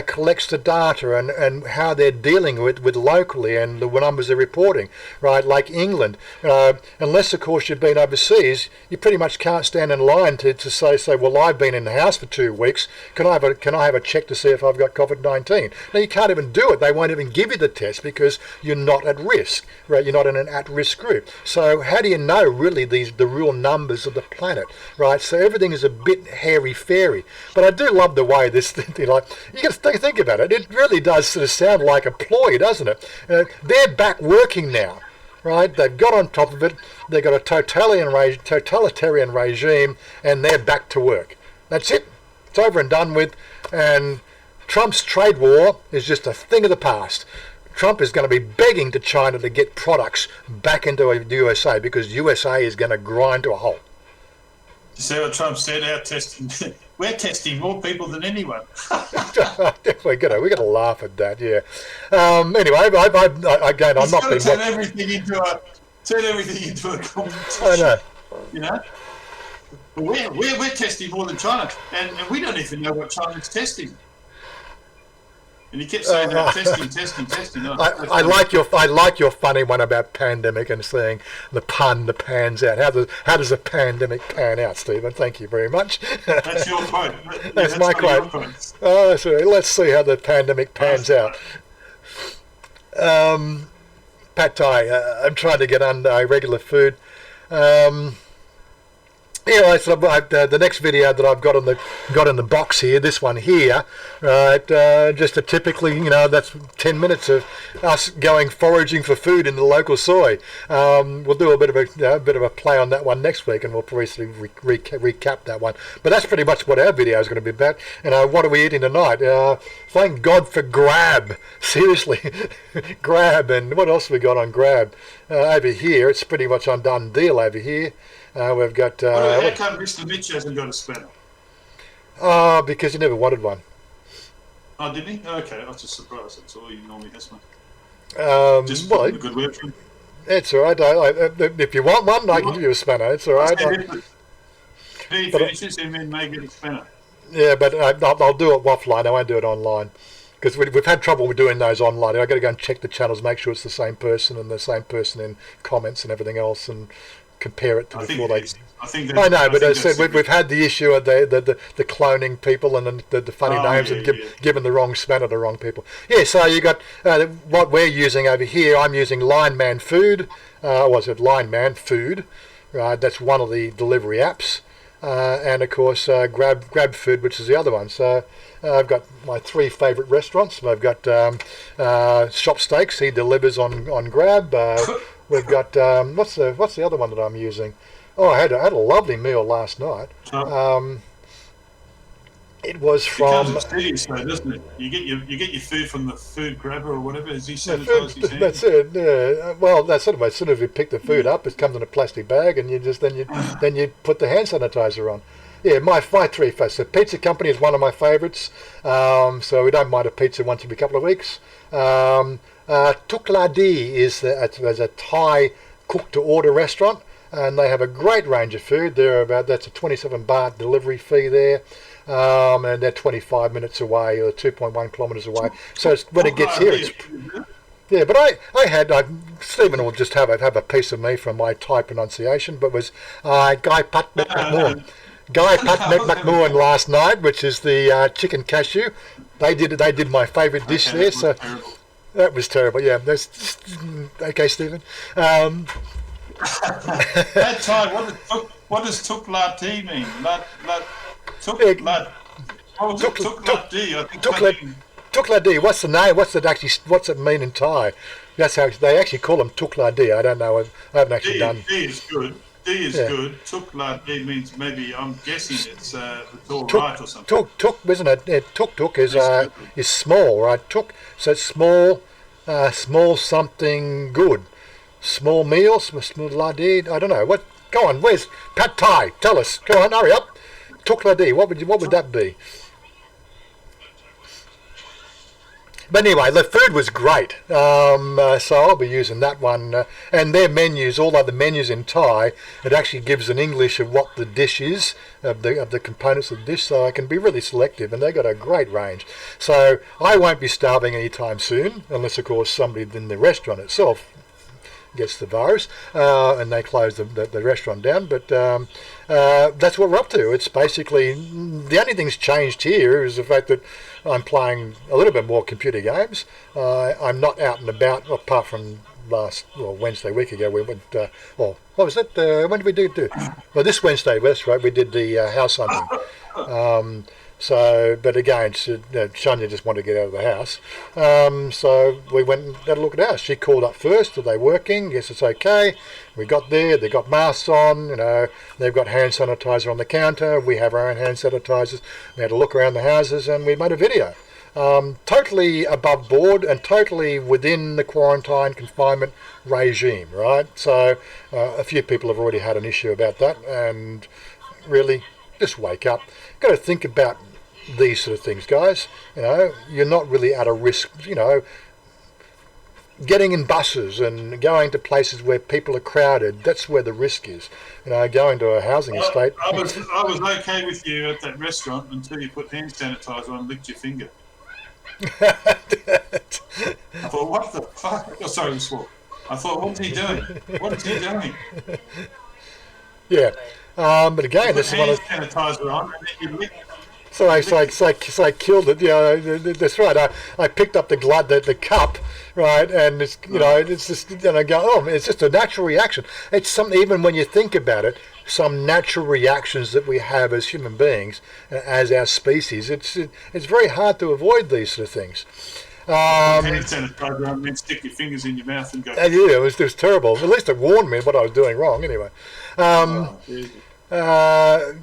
collects the data and how they're dealing with locally and the numbers they're reporting, right? Like England, unless of course you've been overseas, you pretty much can't stand in line to say, well, I've been in the house for 2 weeks. Can I have a check to see if I've got COVID-19? No, you can't even do it. They won't even give you the test because you're not at risk, right? You're not in an at-risk group. So how do you know really the real numbers of the planet, right? So everything is a bit hairy-fairy. But I do love the way this, you got to think about it. It really does sort of sound like a ploy, doesn't it? They're back working now, right? They've got on top of it. They've got a totalitarian regime, and they're back to work. That's it. It's over and done with. And Trump's trade war is just a thing of the past. Trump is going to be begging to China to get products back into the USA because USA is going to grind to a halt. You see what Trump said? Our testing, we're testing more people than anyone. we got to laugh at that. Yeah. Anyway, I'm not being turn everything into a competition. I know. You know, we're testing more than China, and we don't even know what China's testing. And he kept saying testing. No, I like your funny one about pandemic and saying the pans out. How does a pandemic pan out, Stephen? Thank you very much. That's your quote. That's my quote. Oh, sorry. Let's see how the pandemic pans out. Pad Thai. I'm trying to get under regular food. Anyway, so the next video that I've got in the box here, this one here, right? Just a typically, that's 10 minutes of us going foraging for food in the local soy. We'll do a bit of a play on that one next week, and we'll probably recap that one. But that's pretty much what our video is going to be about. What are we eating tonight? Thank God for Grab. Seriously, Grab. And what else have we got on Grab? Over here, it's pretty much on done deal over here. We've got. How come Mr. Mitch hasn't got a spinner? Because he never wanted one. Oh, did he? Okay, I was just surprised. That's all he normally has one. Just well, a good word for him. It's all right. If you want one, I can give you a spanner. It's all right. He finishes, he may get a spinner. Yeah, but I'll do it offline. I won't do it online. Because we've had trouble with doing those online. I've got to go and check the channels, make sure it's the same person and the same person in comments and everything else, and compare it to before they. I know, but as I said, we've had the issue of the cloning people and the funny names and giving the wrong spanner to the wrong people. Yeah, so you got what we're using over here. I'm using Lineman Food. Lineman Food? Right, that's one of the delivery apps, and of course Grab Food, which is the other one. So I've got my 3 favourite restaurants. I've got Shop Steaks. He delivers on Grab. We've got what's the other one that I'm using? Oh, I had a lovely meal last night. It was from. It becomes tedious, though, doesn't it? You get your food from the food grabber or whatever. Is he sanitised his hands? That's it. Yeah. Well, that's sort of as soon as you pick the food up, it comes in a plastic bag, and you put the hand sanitizer on. Yeah, my 3 first. The pizza company is one of my favourites. So we don't mind a pizza once every couple of weeks. Tuk La Di is a Thai cook-to-order restaurant, and they have a great range of food. That's a 27 baht delivery fee there, and they're 25 minutes away or 2.1 kilometres away. So when it gets here, it's yeah. But Stephen will just have a piece of me from my Thai pronunciation, but it was Gai Pat Met Macmoon. Guy Pat Met Macmoon last night, which is the chicken cashew. They did my favourite dish there. So. That was terrible. Yeah, that's okay, Stephen. That time, what does Tuk La Ti mean? Tuk La Di. What's the name? What's it mean in Thai? That's how they actually call them Tuk La Di. I don't know. I haven't actually done. D is good. D is good. Tuk La Di means maybe I'm guessing it's all right or something. Tuk, isn't it? Tuk is small, right? Tuk, so it's small, small something good. Small meals, small La Di. I don't know. What? Go on. Where's Pad Thai? Tell us. Go on. Hurry up. Tuk La Di. What would that be? But anyway, the food was great, so I'll be using that one. And their menus, all other menus in Thai, it actually gives an English of what the dish is, of the components of the dish, so I can be really selective. And they've got a great range. So I won't be starving anytime soon, unless of course somebody in the restaurant itself gets the virus, and they close the restaurant down. But that's what we're up to. It's basically, the only thing's changed here is the fact that I'm playing a little bit more computer games. I'm not out and about, apart from Wednesday, week ago, we went, what was it? When did we do? Well, this Wednesday, that's right, we did the house hunting. But again, Chanya just wanted to get out of the house. So we went and had a look at the house. She called up first, are they working? Yes, it's okay. We got there, they got masks on, they've got hand sanitizer on the counter. We have our own hand sanitizers. We had a look around the houses and we made a video. Totally above board and totally within the quarantine confinement regime, right? So a few people have already had an issue about that, and really, just wake up. Got to think about these sort of things, guys. You're not really at a risk, getting in buses and going to places where people are crowded, that's where the risk is. Going to a housing estate. I was okay with you at that restaurant until you put hand sanitizer on and licked your finger. I thought, what the fuck? Oh, sorry, I thought, what's he doing? What is he doing? Yeah. But again, this is one of sanitizer on, and then you lick. So I killed it. That's right. I picked up the cup, right, and it's it's just I go, oh, it's just a natural reaction. It's something, even when you think about it, some natural reactions that we have as human beings, as our species. It's very hard to avoid these sort of things. Hand sanitizer on, then stick your fingers in your mouth and go. Yeah, it was terrible. At least it warned me what I was doing wrong. Anyway.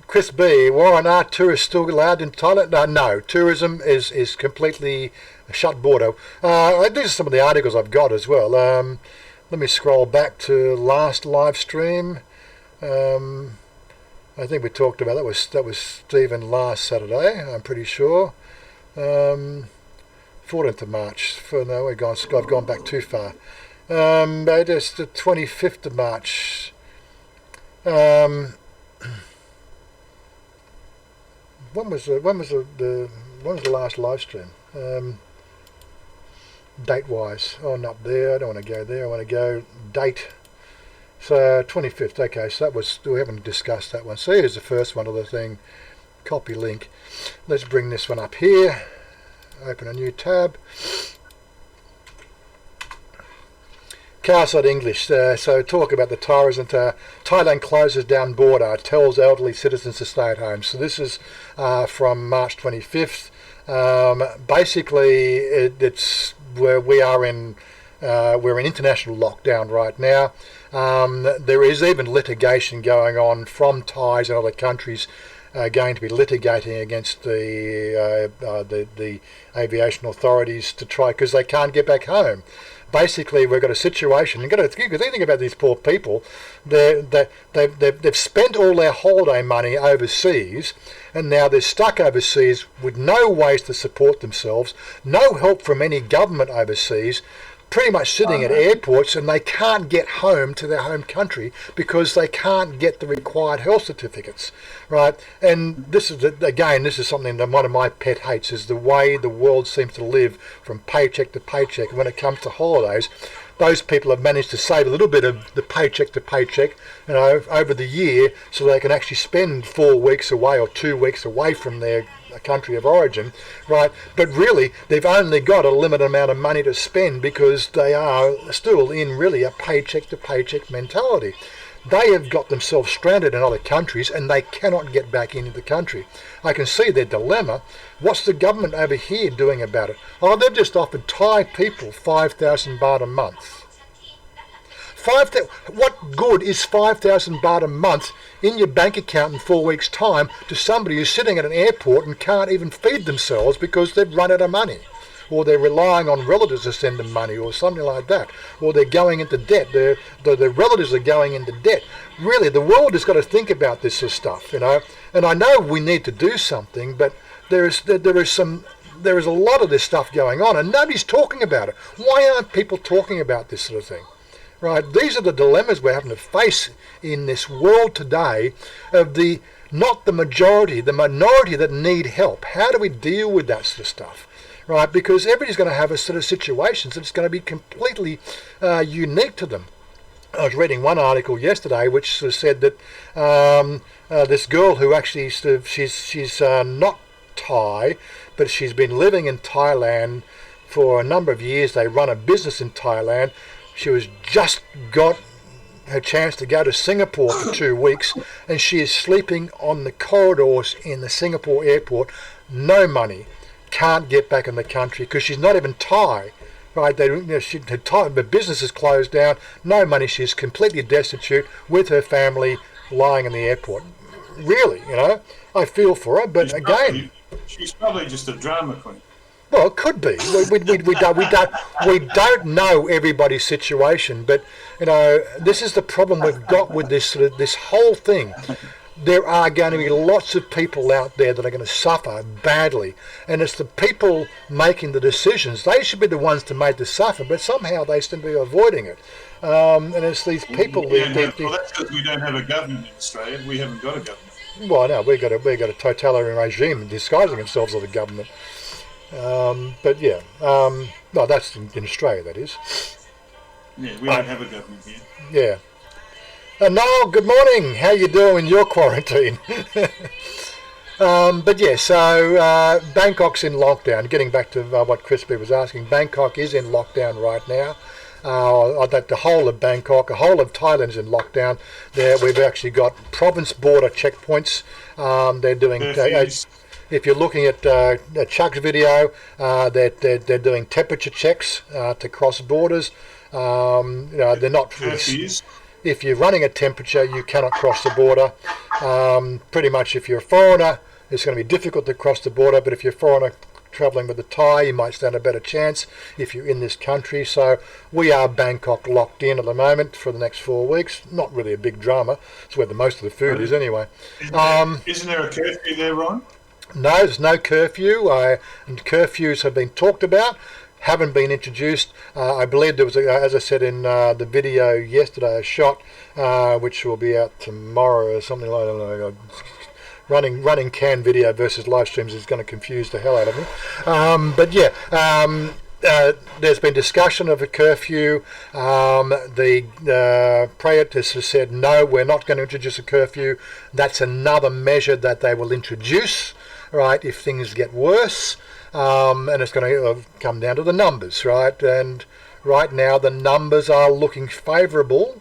Chris B, Warren, are tourists still allowed in Thailand? No, tourism is completely a shut border. These are some of the articles I've got as well. Let me scroll back to last live stream. I think we talked about that was Stephen last Saturday, I'm pretty sure. 14th of March. I've gone back too far. But it's the 25th of March. When was the last live stream? Date wise, not there. I don't want to go there. I want to go date. So 25th. Okay, so we haven't discussed that one. So here's the first one of the thing. Copy link. Let's bring this one up here. Open a new tab. Chaos English. So talk about the tourism. Thailand closes down border, tells elderly citizens to stay at home. So this is from March 25th. Basically, it's where we are in. We're in international lockdown right now. There is even litigation going on from Thais and other countries going to be litigating against the aviation authorities to try, because they can't get back home. Basically, we've got a situation. You've got to think about these poor people. They've spent all their holiday money overseas, and now they're stuck overseas with no ways to support themselves, no help from any government overseas, pretty much sitting at airports, and they can't get home to their home country because they can't get the required health certificates, right? And this is something that one of my pet hates, is the way the world seems to live from paycheck to paycheck. When it comes to holidays, those people have managed to save a little bit of the paycheck to paycheck, over the year, so they can actually spend 4 weeks away or 2 weeks away from their country of origin, right? But really, they've only got a limited amount of money to spend because they are still in really a paycheck to paycheck mentality. They have got themselves stranded in other countries and they cannot get back into the country. I can see their dilemma. What's the government over here doing about it? Oh, they've just offered Thai people 5,000 baht a month. What good is 5,000 baht a month in your bank account in 4 weeks' time to somebody who's sitting at an airport and can't even feed themselves because they've run out of money, or they're relying on relatives to send them money, or something like that, or they're going into debt? Their relatives are going into debt. Really, the world has got to think about this sort of stuff, And I know we need to do something, but there is some there is a lot of this stuff going on, and nobody's talking about it. Why aren't people talking about this sort of thing? Right? These are the dilemmas we're having to face in this world today of not the majority, the minority that need help. How do we deal with that sort of stuff? Right? Because everybody's going to have a sort of situations that's going to be completely unique to them. I was reading one article yesterday which sort of said that this girl who actually she's not Thai, but she's been living in Thailand for a number of years. They run a business in Thailand. She was just got her chance to go to Singapore for 2 weeks, and she is sleeping on the corridors in the Singapore airport. No money, can't get back in the country because she's not even Thai. Right, the business is closed down. No money. She's completely destitute with her family, lying in the airport. Really, I feel for her, but she's probably just a drama queen. Well, it could be. We don't know everybody's situation, but this is the problem we've got with this whole thing. There are going to be lots of people out there that are going to suffer badly, and it's the people making the decisions. They should be the ones to make the suffer, but somehow they seem to be avoiding it. And it's these people. Well, that's because we don't have a government in Australia. We haven't got a government. Well, no, we've got a totalitarian regime disguising themselves as a government. But yeah, no, that's in Australia. That is. Yeah, we don't have a government here. Yeah. Noel, good morning. How you doing in your quarantine? But yeah, so Bangkok's in lockdown. Getting back to what Crispy was asking, Bangkok is in lockdown right now. The whole of Bangkok, the whole of Thailand is in lockdown. We've actually got province border checkpoints. They're doing. If you're looking at Chuck's video, they're doing temperature checks to cross borders. They're not really. If you're running a temperature, you cannot cross the border. Pretty much if you're a foreigner, it's going to be difficult to cross the border, but if you're a foreigner travelling with the Thai, you might stand a better chance if you're in this country. So we are Bangkok locked in at the moment for the next 4 weeks. Not really a big drama. It's where most of the food is anyway. Isn't there a curfew there, Ron? No, there's no curfew, and curfews have been talked about. Haven't been introduced. I believe there was, as I said in the video yesterday, a shot which will be out tomorrow or something like that. Running canned video versus live streams is going to confuse the hell out of me. But yeah, there's been discussion of a curfew. The Prayat has said, no, we're not going to introduce a curfew. That's another measure that they will introduce, right, if things get worse. And it's going to come down to the numbers, right? And right now the numbers are looking favourable.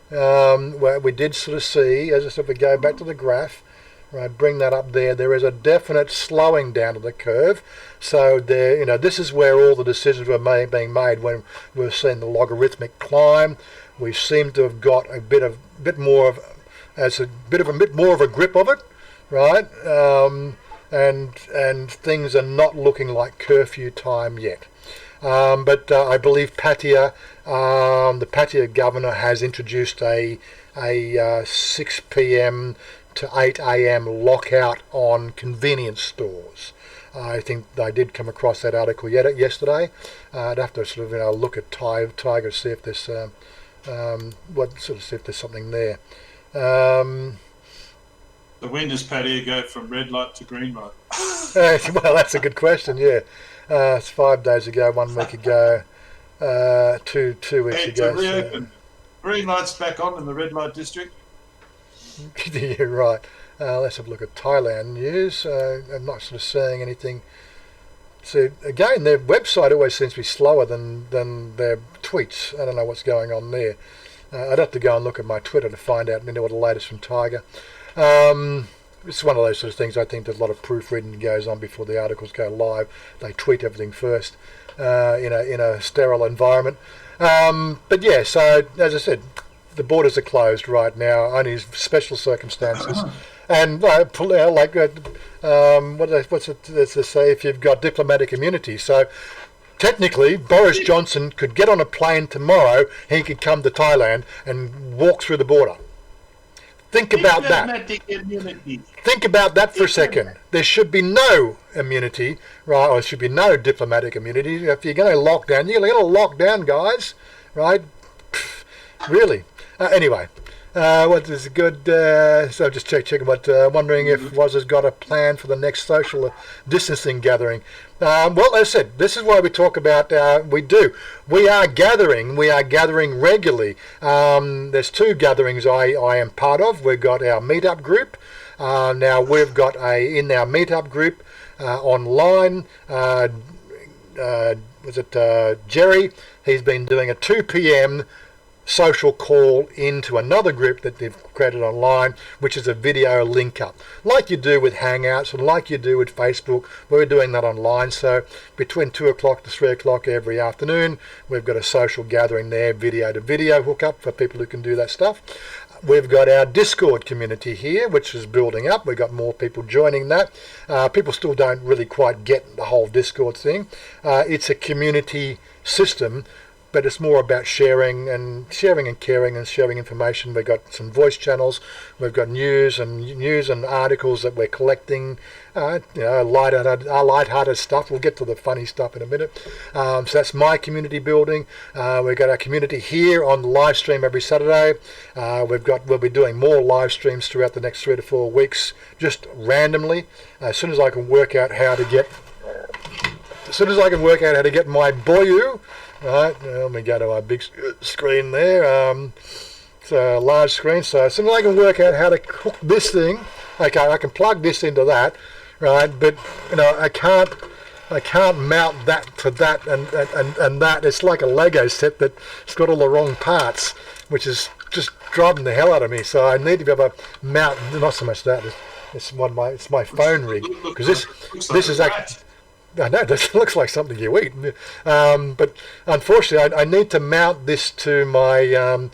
Where we did sort of see, as I said, if we go back to the graph, right, bring that up there, there is a definite slowing down of the curve. So there, this is where all the decisions were being made when we were seeing the logarithmic climb. We seem to have got a bit more of a grip of it, right? And things are not looking like curfew time yet. But I believe Pattaya, the Pattaya governor has introduced a 6 p.m. to 8 a.m. lockout on convenience stores. I think I did come across that article yesterday. I'd have to sort of look at Tiger, see if there's see if there's something there. So when does Pattaya go from red light to green light? Well, that's a good question. Yeah, it's 5 days ago, 1 week ago, 2 weeks ago. To reopen. Green light's back on in the red light district. You're right. Let's have a look at Thailand news. I'm not sort of seeing anything. So again, their website always seems to be slower than their tweets. I don't know what's going on there. I'd have to go and look at my Twitter to find out what the latest from Tiger. It's one of those sort of things. I think there's a lot of proofreading goes on before the articles go live. They tweet everything first in a sterile environment. But yeah, so as I said, the borders are closed right now, only special circumstances. And what's it to say, if you've got diplomatic immunity. So technically, Boris Johnson could get on a plane tomorrow, he could come to Thailand and walk through the border. Think about that. Think about that for a second. There should be no immunity, right? Or there should be no diplomatic immunity. If you're going to lock down, you're going to lock down, guys, right? Really. Anyway, what is good? So just checking what. Wondering if Wazza's got a plan for the next social distancing gathering. Well, as I said, this is why we talk about. We are gathering. We are gathering regularly. There's 2 gatherings I am part of. We've got our meetup group. Now we've got in our meetup group online. Was it Jerry? He's been doing a 2 p.m. social call into another group that they've created online, which is a video link up, like you do with Hangouts and like you do with Facebook. We're doing that online. So between 2 o'clock to 3 o'clock every afternoon, we've got a social gathering there, video to video hookup for people who can do that stuff. We've got our Discord community here, which is building up. We've got more people joining that. People still don't really quite get the whole Discord thing. It's a community system, but it's more about sharing and caring and sharing information. We've got some voice channels. We've got news and articles that we're collecting. Light-hearted stuff. We'll get to the funny stuff in a minute. So that's my community building. We've got our community here on the live stream every Saturday. We'll be doing more live streams throughout the next 3 to 4 weeks, just randomly. As soon as I can work out how to get my boyu. Right, let me go to our big screen there. It's a large screen, so as soon as I can work out how to hook this thing, okay, I can plug this into that, right? But I can't mount that to that and that. It's like a Lego set that it's got all the wrong parts, which is just driving the hell out of me. So I need to be able to mount. Not so much that. It's my phone rig, because this is actually. I know, this looks like something you eat. But unfortunately, I need to mount this to my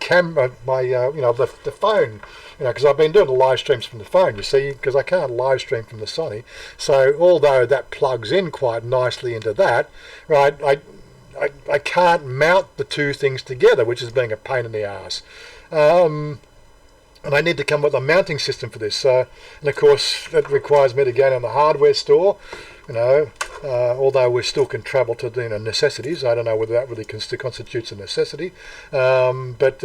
camera, the phone, because I've been doing the live streams from the phone, you see, because I can't live stream from the Sony. So although that plugs in quite nicely into that, right, I can't mount the 2 things together, which is being a pain in the ass. And I need to come up with a mounting system for this. And of course, that requires me to go down the hardware store. Although we still can travel to necessities. I don't know whether that really constitutes a necessity, but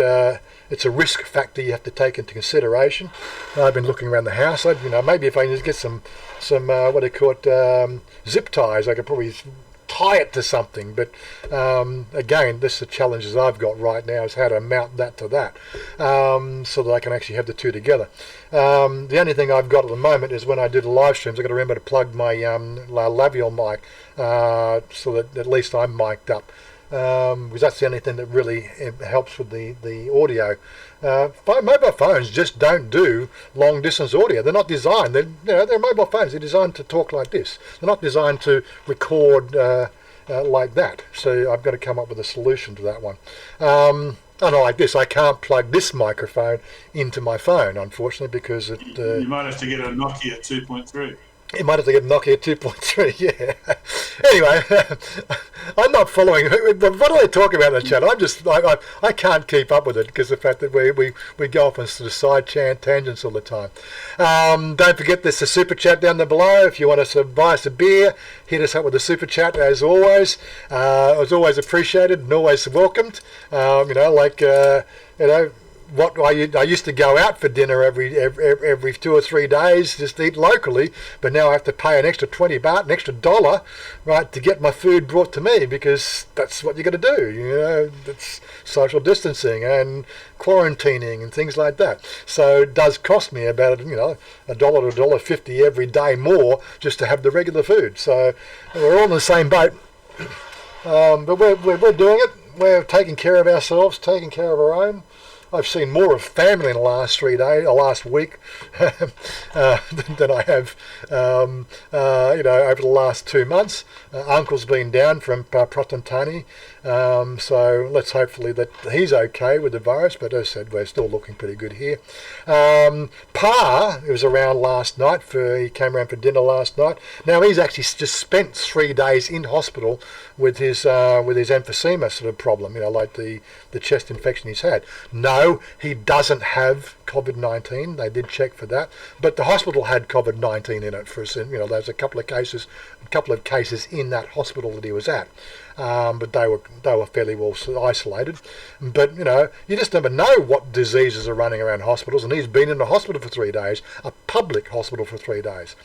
it's a risk factor you have to take into consideration. I've been looking around the house. Maybe if I just get some what do you call it, zip ties, I could probably tie it to something. But again, this is the challenges I've got right now, is how to mount that to that, so that I can actually have the 2 together. The only thing I've got at the moment is when I do the live streams, I've got to remember to plug my labial mic, so that at least I'm mic'd up, because that's the only thing that really helps with the audio. Mobile phones just don't do long distance audio. They're not designed. They're mobile phones. They're designed to talk like this. They're not designed to record like that. So I've got to come up with a solution to that one. Like this, I can't plug this microphone into my phone, unfortunately, because you might have to get a Nokia 2.3. You might have to get Nokia 2.3, yeah. Anyway, I'm not following. What are they talking about in the chat? I can't keep up with it, because the fact that we go off on sort of side tangents all the time. Don't forget, there's a super chat down there below. If you want to buy us a beer, hit us up with a super chat, as always. It's always appreciated and always welcomed. What I used to go out for dinner every 2 or 3 days, just eat locally, but now I have to pay an extra 20 baht, an extra $1, right, to get my food brought to me, because that's what you got to do. It's social distancing and quarantining and things like that. So it does cost me about $1 to $1.50 every day more just to have the regular food. So we're all in the same boat, but we're doing it. We're taking care of ourselves, taking care of our own. I've seen more of family in the last last week, than I have, over the last 2 months. Uncle's been down from Protantani, So let's hopefully that he's okay with the virus, but as I said, we're still looking pretty good here. Pa, who was around last night, he came around for dinner last night. Now he's actually just spent 3 days in hospital with his emphysema sort of problem, like the chest infection he's had. No, he doesn't have COVID-19. They did check for that, but the hospital had COVID-19 in it for us. There's a couple of cases in that hospital that he was at, but they were fairly well isolated. But you just never know what diseases are running around hospitals, and he's been in a hospital for 3 days, a public hospital for 3 days,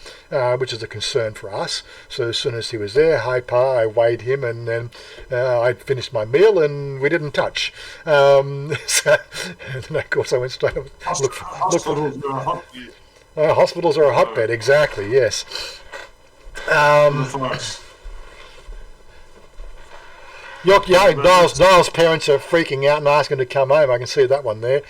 which is a concern for us. So as soon as he was there, hi Pa, I weighed him, and then I finished my meal, and we didn't touch. And then of course I went straight up. Hospitals are a hotbed. Hospitals are a hotbed, exactly. Yes. Niall's parents are freaking out and asking to come home. I can see that one there.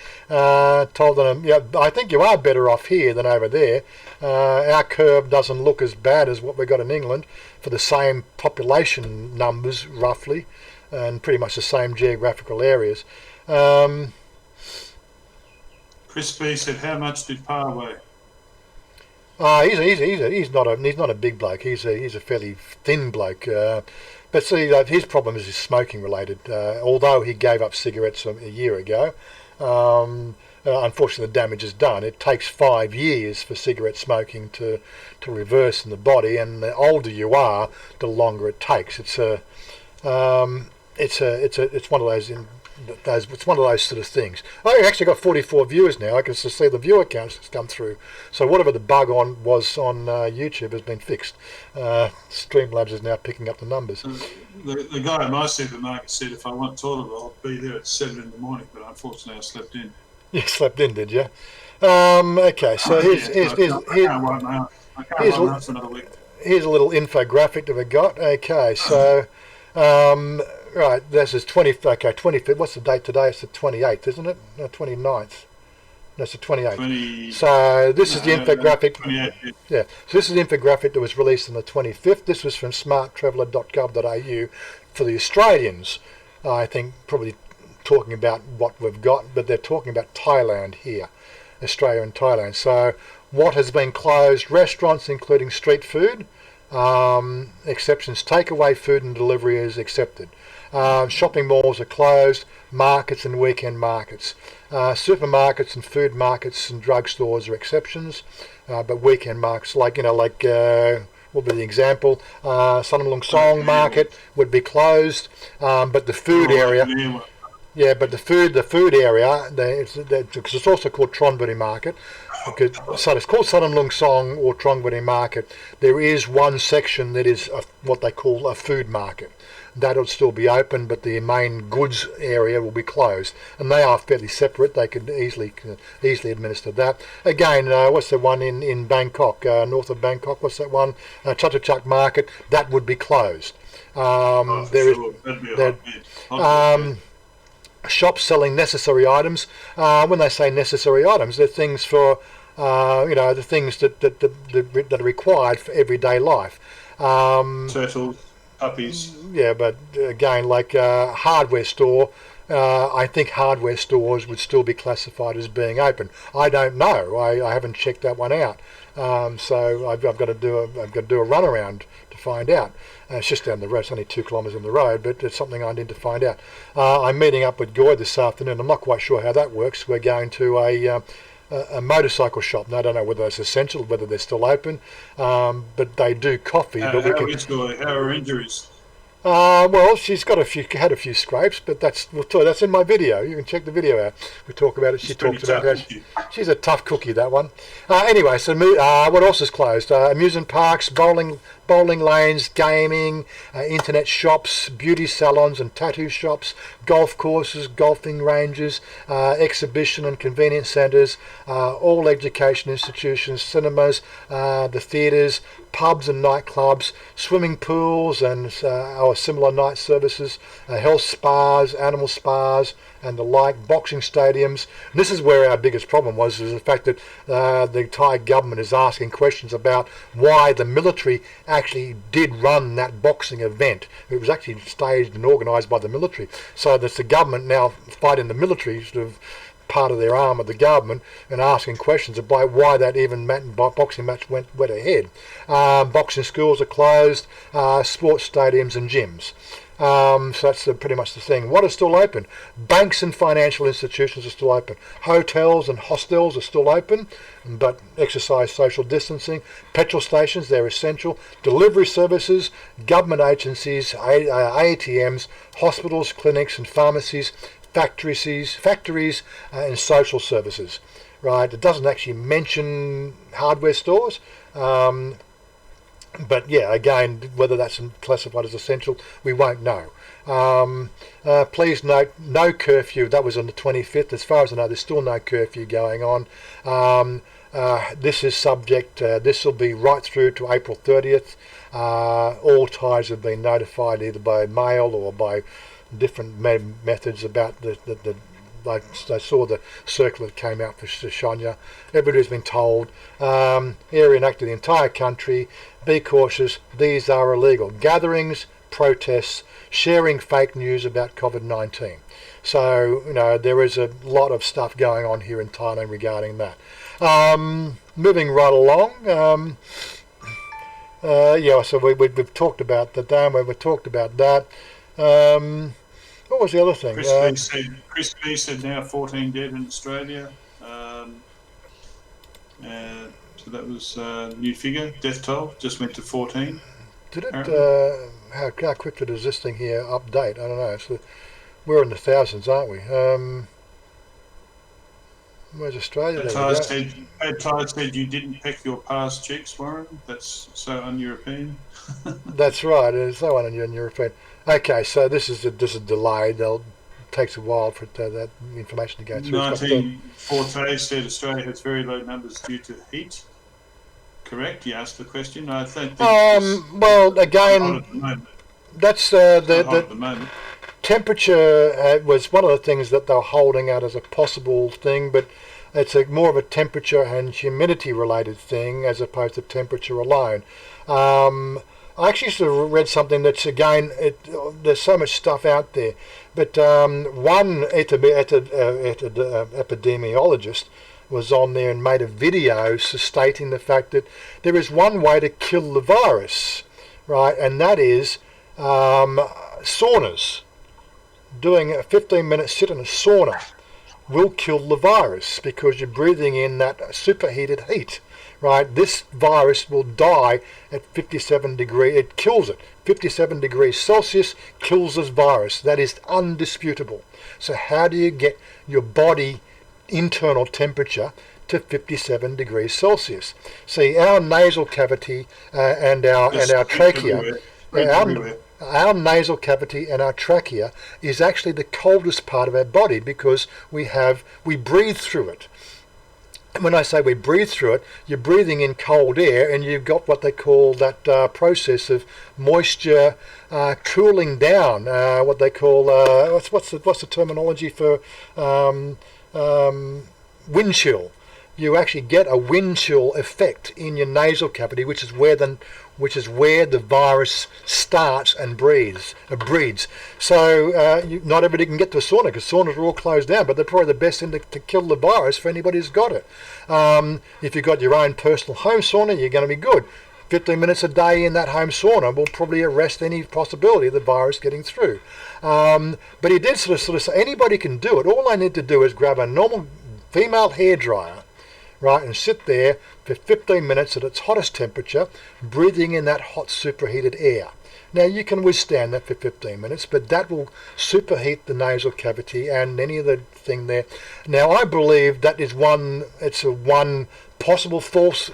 Told them, I think you are better off here than over there. Our curve doesn't look as bad as what we got in England for the same population numbers, roughly, and pretty much the same geographical areas. Chris B said, "How much did Pa weigh?" He's not a big bloke. He's a fairly thin bloke. But see, his problem is smoking related. Although he gave up cigarettes a year ago, unfortunately the damage is done. It takes 5 years for cigarette smoking to reverse in the body, and the older you are, the longer it takes. It's one of those. It's one of those sort of things. I actually got 44 viewers now. I can just see the viewer counts that's come through. So whatever the bug was on YouTube has been fixed. Streamlabs is now picking up the numbers. The guy at my supermarket said if I want toilet roll, I'll be there at 7 in the morning, but unfortunately I slept in. You slept in, did you? Okay, so here's a little infographic that we got. Okay, so right, this is 25th. What's the date today? It's the 28th, isn't it? No, 29th. No, it's the 28th. So this is the infographic. 28, yeah. So this is the infographic that was released on the 25th. This was from smarttraveller.gov.au for the Australians. I think probably talking about what we've got, but they're talking about Thailand here, Australia and Thailand. So what has been closed? Restaurants, including street food. Exceptions: takeaway food and delivery is accepted. Shopping malls are closed. Markets and weekend markets. Supermarkets and food markets and drugstores are exceptions, but weekend markets, what would be the example? Sanam Song Market would be closed, but the food area. Yeah, but the food area, because it's also called Tronburi Market, so it's called Sanam Lung Song or Tronburi Market. There is one section that is what they call a food market. That'll still be open, but the main goods area will be closed, and they are fairly separate. They could easily administer that. Again, what's the one in Bangkok, north of Bangkok? What's that one? Chatuchak Market. That would be closed. Shops selling necessary items. When they say necessary items, they're things for the things that are required for everyday life. Turtles. Puppies. Yeah, but again, like hardware store, I think hardware stores would still be classified as being open. I don't know. I haven't checked that one out. So I've got to do a run around to find out. It's just down the road. It's only 2 kilometres on the road, but it's something I need to find out. I'm meeting up with Goy this afternoon. I'm not quite sure how that works. We're going to a motorcycle shop. Now, I don't know whether it's essential, whether they're still open, but they do coffee. How are injuries? Well, she's got had a few scrapes, but that's in my video. You can check the video out. We talk about it. She talks about how she's a tough cookie, that one. Anyway, so what else is closed? Amusement parks, bowling lanes, gaming, internet shops, beauty salons and tattoo shops, golf courses, golfing ranges, exhibition and convenience centres, all education institutions, cinemas, the theatres, pubs and nightclubs, swimming pools and or similar night services, health spas, animal spas and the like, boxing stadiums. And this is where our biggest problem was, is the fact that the Thai government is asking questions about why the military actually did run that boxing event. It was actually staged and organised by the military. So that's the government now fighting the military, sort of part of their arm of the government, and asking questions about why that even boxing match went ahead. Boxing schools are closed, sports stadiums and gyms. So that's pretty much the thing. What is still open? Banks and financial institutions are still open. Hotels and hostels are still open, but exercise social distancing. Petrol stations, they're essential. Delivery services, government agencies, ATMs, hospitals, clinics and pharmacies, factories and social services. Right? It doesn't actually mention hardware stores. But yeah, again, whether that's classified as essential, we won't know. Please note, no curfew. That was on the 25th. As far as I know, there's still no curfew going on. This is subject, this will be right through to April 30th. All Thais have been notified either by mail or by different methods about I saw the circular that came out for Chanya. Everybody's been told, area enacted the entire country, be cautious, these are illegal. Gatherings, protests, sharing fake news about COVID-19. So, there is a lot of stuff going on here in Thailand regarding that. Moving right along, so we've talked about the dam, we've talked about that. What was the other thing? Chris B said now 14 dead in Australia. So that was a new figure. Death toll just went to 14. Did it? How quickly does this thing here update? I don't know. So we're in the thousands, aren't we? Where's Australia? Thai said you didn't peck your past cheeks, Warren. That's so un-European. That's right. It's so un-European. Okay, so this is delayed. It takes a while for that information to go through. 19 Forte said Australia has very low numbers due to heat. Correct? You asked the question. I think. Well, again, that's the temperature was one of the things that they were holding out as a possible thing, but it's more of a temperature and humidity related thing as opposed to temperature alone. I actually sort of read something that's, again, there's so much stuff out there, but one epidemiologist was on there and made a video stating the fact that there is one way to kill the virus, right, and that is saunas. Doing a 15-minute sit in a sauna will kill the virus because you're breathing in that superheated heat. Right, this virus will die at 57 degrees. It kills it. 57 degrees Celsius kills this virus. That is undisputable. So how do you get your body internal temperature to 57 degrees Celsius? See, our nasal cavity and our trachea, our nasal cavity and our trachea is actually the coldest part of our body because we breathe through it. When I say we breathe through it, you're breathing in cold air, and you've got what they call that process of moisture cooling down. What they call what's the terminology for wind chill? You actually get a wind chill effect in your nasal cavity, which is where the virus starts and breeds. So not everybody can get to a sauna because saunas are all closed down, but they're probably the best thing to kill the virus for anybody who's got it. If you've got your own personal home sauna, you're going to be good. 15 minutes a day in that home sauna will probably arrest any possibility of the virus getting through. But he did sort of say anybody can do it. All I need to do is grab a normal female hairdryer, right, and sit there for 15 minutes at its hottest temperature, breathing in that hot superheated air. Now you can withstand that for 15 minutes, but that will superheat the nasal cavity and any of the thing there. Now I believe that is one possible false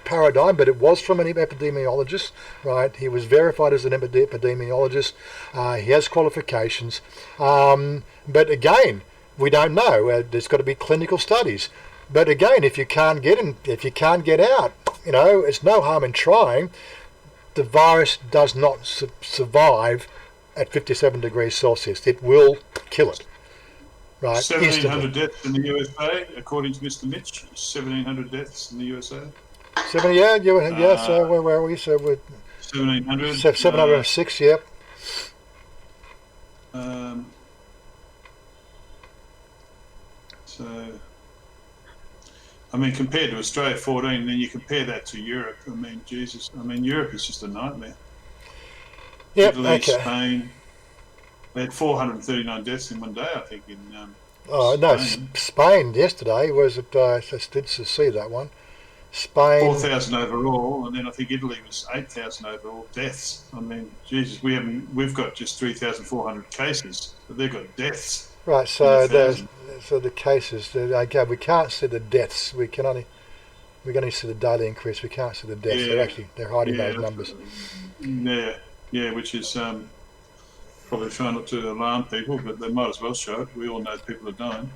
paradigm, but it was from an epidemiologist, right? He was verified as an epidemiologist. He has qualifications, but again, we don't know. There's got to be clinical studies. But again, if you can't get in, if you can't get out, it's no harm in trying. The virus does not survive at 57 degrees Celsius. It will kill it. Right, 1,700 deaths in the USA, according to Mr. Mitch. 1,700 deaths in the USA. 70, yeah. So where are we? So we're 1,700. 706. Yep. So, I mean, compared to Australia, 14, and then you compare that to Europe. I mean, Jesus. I mean, Europe is just a nightmare. Yep. Italy, Okay. Spain. They had 439 deaths in one day, I think, in Spain yesterday was it? I did see that one. Spain 4,000 overall, and then I think Italy was 8,000 overall deaths. I mean, Jesus, we've got just 3,400 cases, but they've got deaths. Right. So the cases. Okay, we can't see the deaths. We can only see the daily increase. We can't see the deaths. Yeah. They're hiding those numbers. Yeah, which is probably trying not to alarm people, but they might as well show it. We all know people are dying.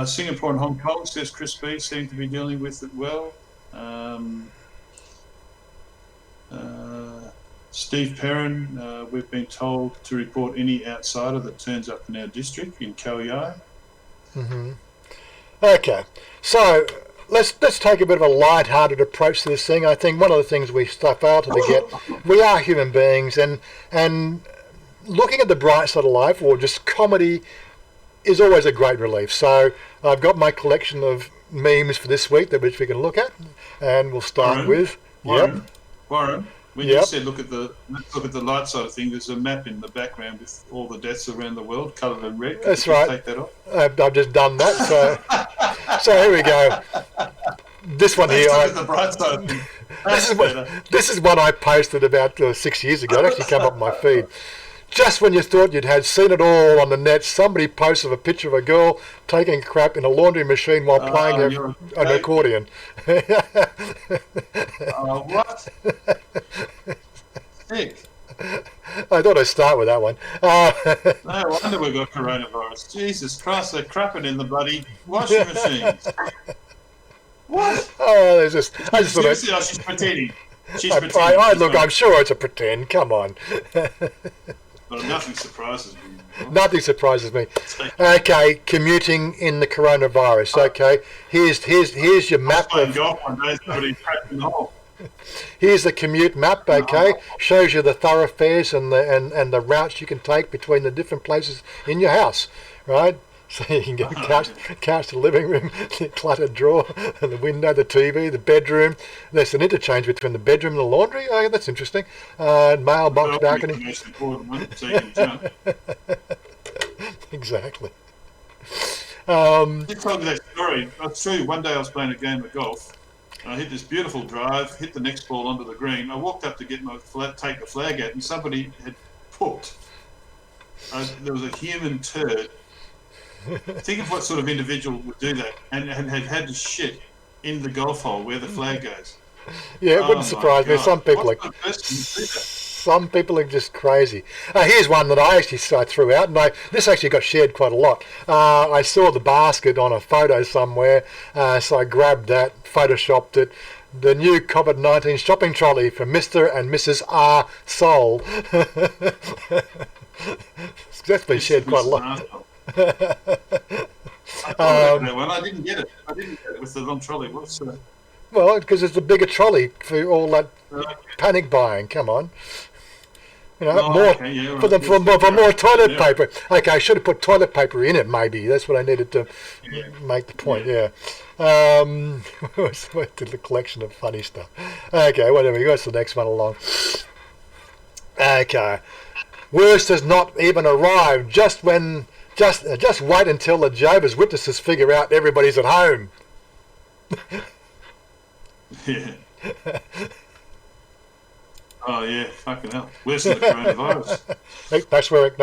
Singapore and Hong Kong, says Chris B, seem to be dealing with it well. Steve Perrin, we've been told to report any outsider that turns up in our district in Khao Yai. Mm-hmm. Okay, so let's take a bit of a light-hearted approach to this thing. I think one of the things we fail to forget, we are human beings, and looking at the bright side of life, or just comedy, is always a great relief. So I've got my collection of memes for this week which we can look at, and we'll start with Warren. When you said let's look at the light side of things, there's a map in the background with all the deaths around the world, coloured in red. That's right. Take that off. I've just done that. So here we go. This one here. Look at the bright side of things. This is one I posted about 6 years ago. It actually came up on my feed. Just when you thought you'd had seen it all on the net, somebody posted a picture of a girl taking a crap in a laundry machine while playing an accordion. What? Sick. I thought I'd start with that one. No wonder we got coronavirus. Jesus Christ, they're crapping in the bloody washing machines. What? Oh, I just thought she's pretending. Look, I'm sure it's a pretend. Come on. Well, nothing surprises me. Nothing surprises me. Okay, commuting in the coronavirus. Okay, here's your map. Golf one day, somebody cracked in the hole. Here's the commute map. Okay, shows you the thoroughfares and the routes you can take between the different places in your house. Right. So you can get the couch to the living room, the cluttered drawer, the window, the TV, the bedroom. There's an interchange between the bedroom and the laundry. Oh, that's interesting. Mailbox, balcony. The most important one, so you can jump. Exactly. Just told me that story. That's true. One day I was playing a game of golf. I hit this beautiful drive, hit the next ball onto the green. I walked up to get take the flag out, and somebody had put. There was a human turd. Think of what sort of individual would do that and had to shit in the golf hole where the flag goes. Yeah, it wouldn't surprise me. Some people are just crazy. Here's one that I actually threw out, and this actually got shared quite a lot. I saw the basket on a photo somewhere, so I grabbed that, photoshopped it. The new COVID-19 shopping trolley for Mr. and Mrs. R. Soul. That's been shared quite a lot. I didn't get it. With the long trolley. Well, because it's a bigger trolley for all that panic buying. Come on, for more toilet paper. Okay, I should have put toilet paper in it. Maybe that's what I needed to make the point. Yeah. The collection of funny stuff. Okay, whatever. What's the next one along? Okay, worst has not even arrived. Just wait until the Jehovah's Witnesses figure out everybody's at home. Yeah. Oh yeah, fucking hell. Worse than the coronavirus. Hey, no swearing.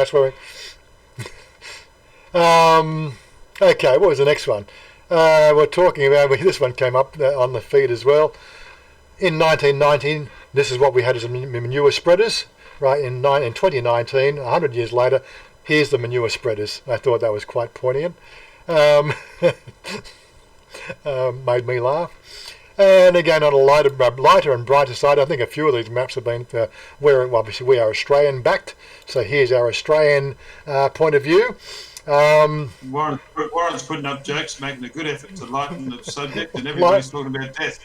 Okay, what was the next one? We're talking about, this one came up on the feed as well. In 1919, this is what we had as manure spreaders, right? In 2019, 100 years later, here's the manure spreaders. I thought that was quite poignant. Made me laugh. And again, on a lighter and brighter side, I think a few of these maps have been obviously we are Australian backed, so here's our Australian point of view. Warren's putting up jokes, making a good effort to lighten the subject, and everybody's talking about death.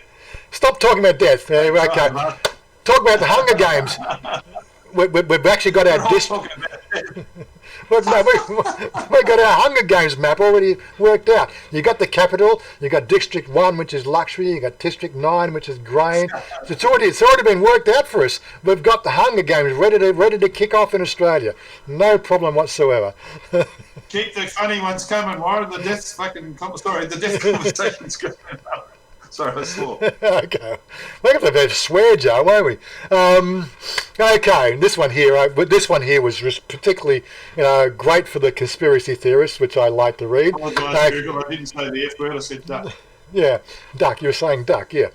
Stop talking about death. Okay. Talk about the Hunger Games. We've actually got our district. We've got our Hunger Games map already worked out. You got the capital. You got District 1, which is luxury. You got District 9, which is grain. It's already been worked out for us. We've got the Hunger Games ready to kick off in Australia. No problem whatsoever. Keep the funny ones coming, Warren. The death conversation's going up. Sorry, I swore. Okay. We're going to have a swear jar, won't we? Okay, this one here was just particularly, great for the conspiracy theorists, which I like to read. I didn't say the F word, I said duck. Yeah, duck. You were saying duck, yeah.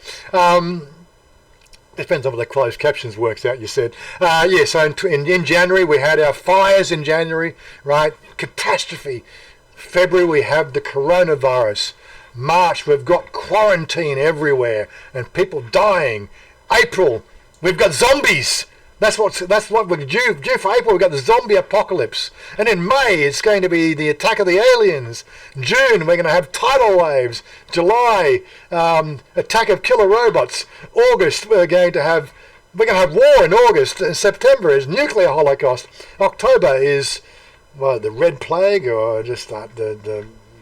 Depends on what the closed captions works out, you said. So in January, we had our fires in January, right? Catastrophe. February, we have the coronavirus. March, we've got quarantine everywhere and people dying. April, we've got zombies. That's what we're due for April. We've got the zombie apocalypse. And in May, it's going to be the attack of the aliens. June, we're going to have tidal waves. July, attack of killer robots. August, we're going to have war in August. And September is nuclear holocaust. October is, the Red Plague, or just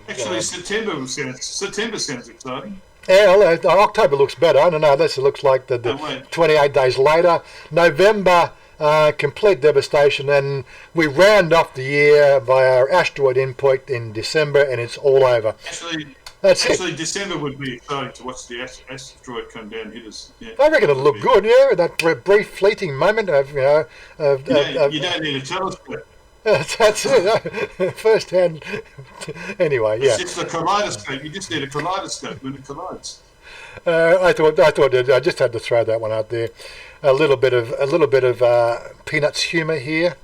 Actually, September sounds exciting. Yeah, October looks better. I don't know. This looks like the 28 days later. November, complete devastation, and we round off the year by our asteroid impact in December, and it's all over. Actually, December would be exciting to watch the asteroid come down and hit us. Yeah, I reckon it'll look good. Yeah, that brief fleeting moment of you don't need a telescope. That's it. First hand. Anyway, yeah. It's just a kaleidoscope. You just need a kaleidoscope when it collides. I thought I just had to throw that one out there. A little bit of Peanuts humour here.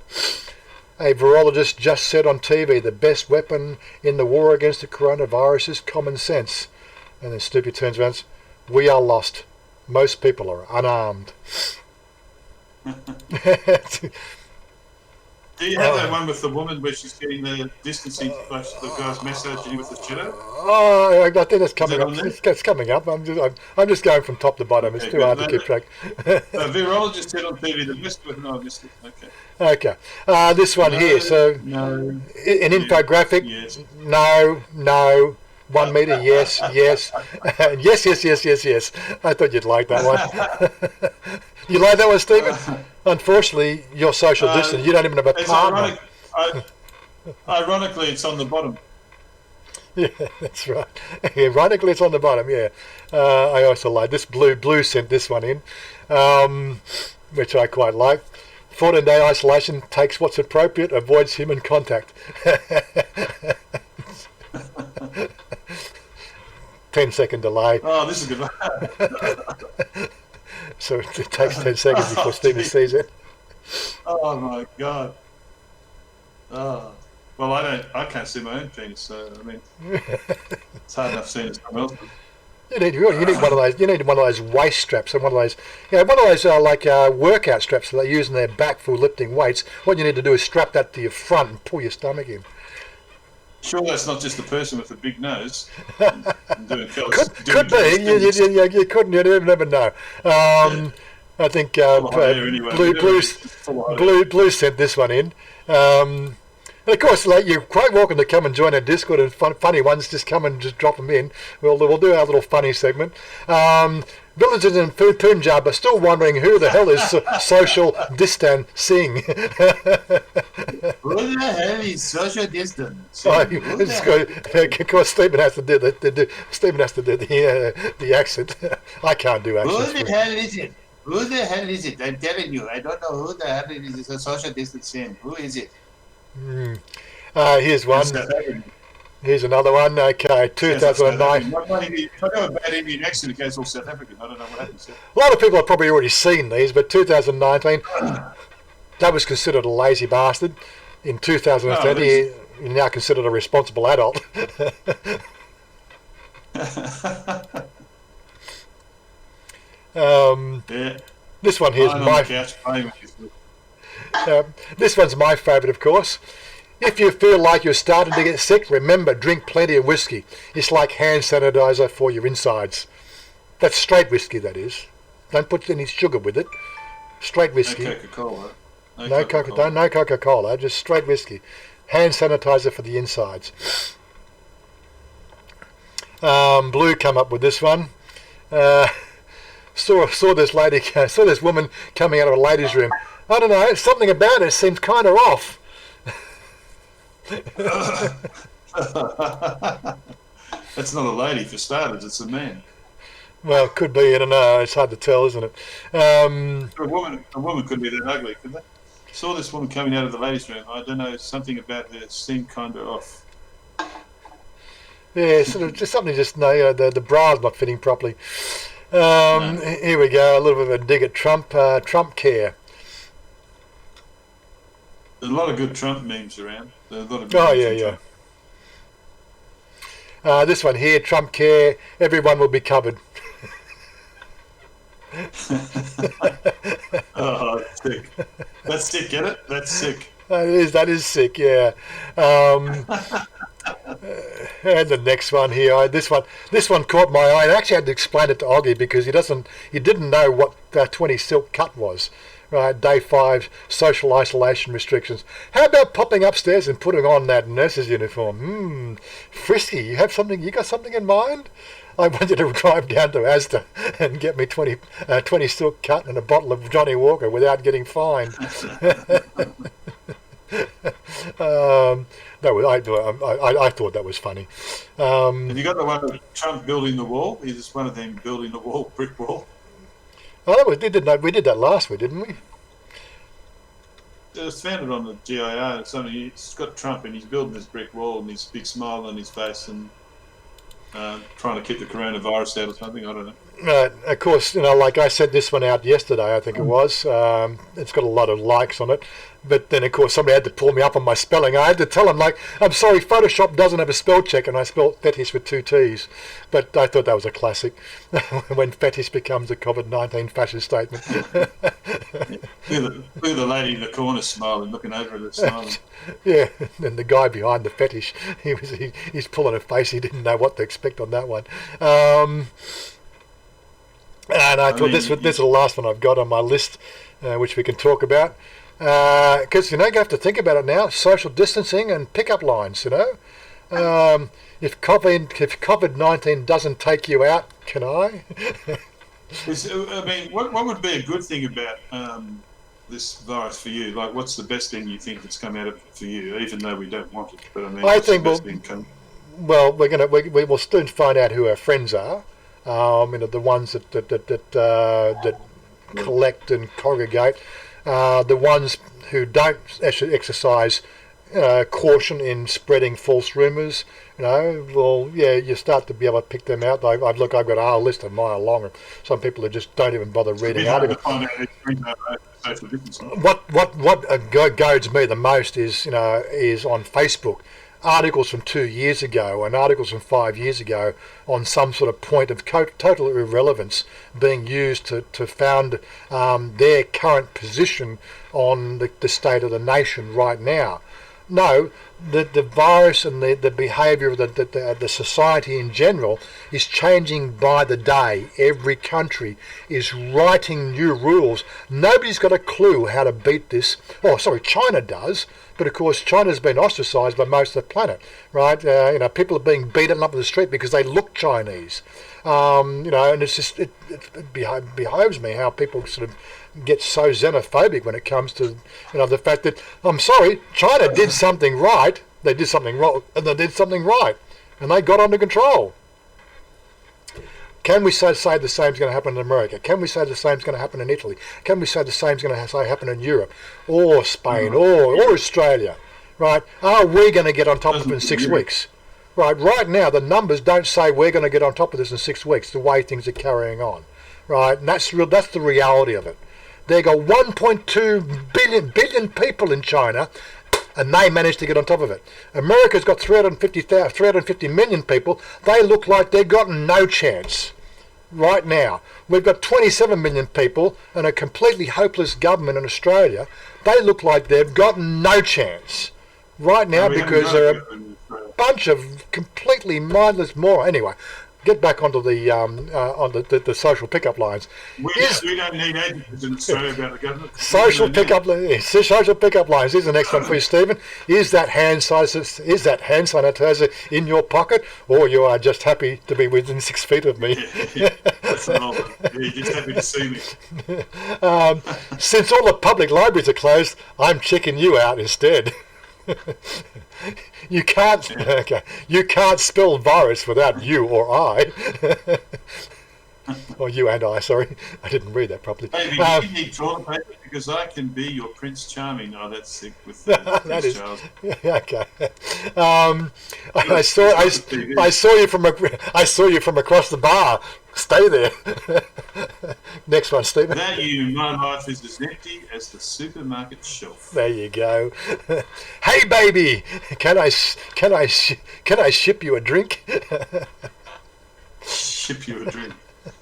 A virologist just said on TV the best weapon in the war against the coronavirus is common sense. And then Snoopy turns around and says, "We are lost. Most people are unarmed." Do you have that one with the woman where she's getting the distancing, the guy's massaging with the shadow? Oh, I think that's coming up. It's coming up. I'm just going from top to bottom. It's too hard to keep track. The virologist said on TV the best weapon. I missed it. Okay. This one here. So an infographic. Yes. No. 1 meter. Yes. Yes. Yes. I thought you'd like that one. You like that one, Stephen? Unfortunately, you're social distance. You don't even have a partner. Ironically, it's on the bottom. Yeah, that's right. Ironically, it's on the bottom. Yeah. I also like this. Blue sent this one in, which I quite like. 14-day isolation takes what's appropriate, avoids human contact. 10-second delay. Oh, this is a good one. So it takes 10 seconds before Stephen sees it. Oh my God. Oh. Well, I can't see my own penis, so I mean, it's hard enough seeing someone else's. You need one of those. You need one of those waist straps, and one of those workout straps that they use in their back for lifting weights. What you need to do is strap that to your front and pull your stomach in. Sure, that's not just the person with the big nose. Could be. You couldn't. You never know. I think Blue sent this one in. And of course, you're quite welcome to come and join our Discord, and funny ones, just come and just drop them in. We'll do our little funny segment. Villagers in Punjab are still wondering who the hell is social distancing. Who the hell is social distancing? Of course, Stephen has to do the accent. I can't do accents. Who the hell is it? Who the hell is it? I'm telling you, I don't know who the hell it is. It's social distancing. Who is it? Here's one. Here's another one. Okay, 2009. I know a bad Indian accent against all South African. I don't know what happens there. A lot of people have probably already seen these, but 2019, that was considered a lazy bastard. In 2030, you're now considered a responsible adult. Yeah. This one here's Lying on my the couch playing with his this one's my favourite, of course. If you feel like you're starting to get sick, remember, drink plenty of whiskey. It's like hand sanitizer for your insides. That's straight whiskey, that is. Don't put any sugar with it. Straight whiskey. no Coca-Cola. No Coca-Cola, just straight whiskey. Hand sanitizer for the insides. Blue come up with this one. Saw this woman coming out of a ladies' room. I don't know, something about it seems kind of off. That's not a lady for starters, it's a man. Well, it could be, I don't know, it's hard to tell, isn't it? A woman couldn't be that ugly, could they? Saw this woman coming out of the ladies' room. I don't know, something about her seemed kind of off. Yeah, sort of just something, the bra's not fitting properly. No. Here we go, a little bit of a dig at Trump. Trump care. There's a lot of good Trump memes around. There's a lot of good this one here, Trump care, everyone will be covered. Oh, that's sick. That's sick, get it? That's sick. That is sick, yeah. And the next one here, this one caught my eye. I actually had to explain it to Oggy because he didn't know what 20 silk cut was. Right, day 5, social isolation restrictions. How about popping upstairs and putting on that nurse's uniform? Frisky, you got something in mind? I want you to drive down to Asda and get me 20 silk cut and a bottle of Johnny Walker without getting fined. I thought that was funny. Have you got the one of Trump building the wall? Is this one of them building the wall, brick wall? Oh, we did that last week, didn't we? It was founded on the GIR. It's got Trump and he's building this brick wall and his big smile on his face and trying to keep the coronavirus out or something. I don't know. Of course, like I sent this one out yesterday, I think it was. It's got a lot of likes on it. But then, of course, somebody had to pull me up on my spelling. I had to tell them, I'm sorry, Photoshop doesn't have a spell check, and I spelled fetish with 2 T's. But I thought that was a classic, when fetish becomes a COVID-19 fascist statement. Look at the lady in the corner smiling, looking over at her smiling. Yeah, and the guy behind the fetish, he's pulling a face. He didn't know what to expect on that one. And I thought this is the last one I've got on my list, which we can talk about. Because, you have to think about it now, social distancing and pickup lines, If COVID-19 doesn't take you out, can I? What would be a good thing about this virus for you? Like, what's the best thing you think that's come out of it for you, even though we don't want it? But we will soon find out who our friends are. The ones that collect and congregate. The ones who don't actually exercise caution in spreading false rumours, you start to be able to pick them out. I've got a whole list a mile long of some people who just don't even bother reading articles. What goads me the most is on Facebook. Articles from 2 years ago and articles from 5 years ago on some sort of point of total irrelevance being used to found their current position on the state of the nation right now. No, the virus and the behaviour of the society in general is changing by the day. Every country is writing new rules. Nobody's got a clue how to beat this. Oh, sorry, China does. But of course, China's been ostracised by most of the planet, right? People are being beaten up in the street because they look Chinese. And it's just it behoves me how people sort of get so xenophobic when it comes to the fact that I'm sorry, China did something right, they did something wrong, and they did something right, and they got under control. Can we say the same is going to happen in America? Can we say the same is going to happen in Italy? Can we say the same is going to happen in Europe, or Spain, or Australia? Right? Are we going to get on top of it in 6 weeks? Right now, the numbers don't say we're going to get on top of this in 6 weeks. The way things are carrying on, right? And that's the reality of it. They got 1.2 billion people in China. and they managed to get on top of it. America's got 350 million people. They look like they've got no chance right now. We've got 27 million people and a completely hopeless government in Australia. They look like they've got no chance right now because they're a bunch of completely mindless morons. Anyway, get back onto the social pickup lines. We don't need agencies in Australia about the government. Social pickup lines. Here's the next one for you, Stephen. Is that hand sanitizer in your pocket, or you are just happy to be within 6 feet of me? That's an old one. Yeah, you're just happy to see me. Since all the public libraries are closed, I'm checking you out instead. You can't spell virus without you or I. Or you and I, sorry. I didn't read that properly. Maybe you need toilet paper because I can be your Prince Charming. Oh, that's sick with Prince Charles. Okay. I saw you from across the bar. Stay there. Next one, Stephen. That my life is as empty as the supermarket shelf. There you go. Hey, baby, can I ship you a drink? Ship you a drink.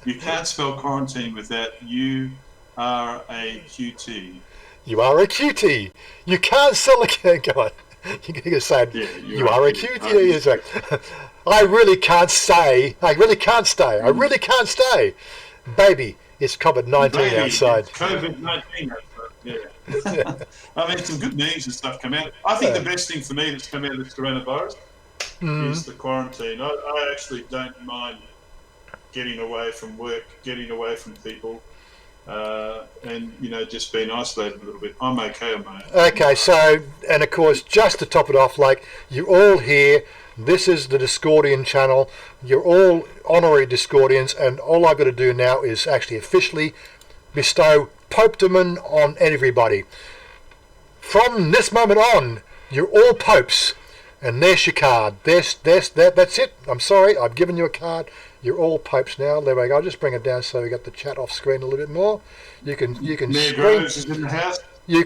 You can't spell quarantine without you are a QT. You are a cutie. You can't sell a Go on. You're going to say, yeah, you are a cutie. I really can't stay. I really can't stay. Baby, it's COVID-19 outside. COVID-19 outside, yeah. I mean, some good memes and stuff come out. I think the best thing for me that's come out of this coronavirus is the quarantine. I actually don't mind getting away from work, getting away from people, and, just being isolated a little bit. I'm okay on my own. Okay, so, and of course, just to top it off, like, you're all here. This is the Discordian channel. You're all honorary Discordians, and all I've got to do now is actually officially bestow Popedom on everybody. From this moment on, you're all popes, and there's your card. That's it. I'm sorry, I've given you a card. You're all popes now. There we go. I'll just bring it down so we got the chat off screen a little bit more. You can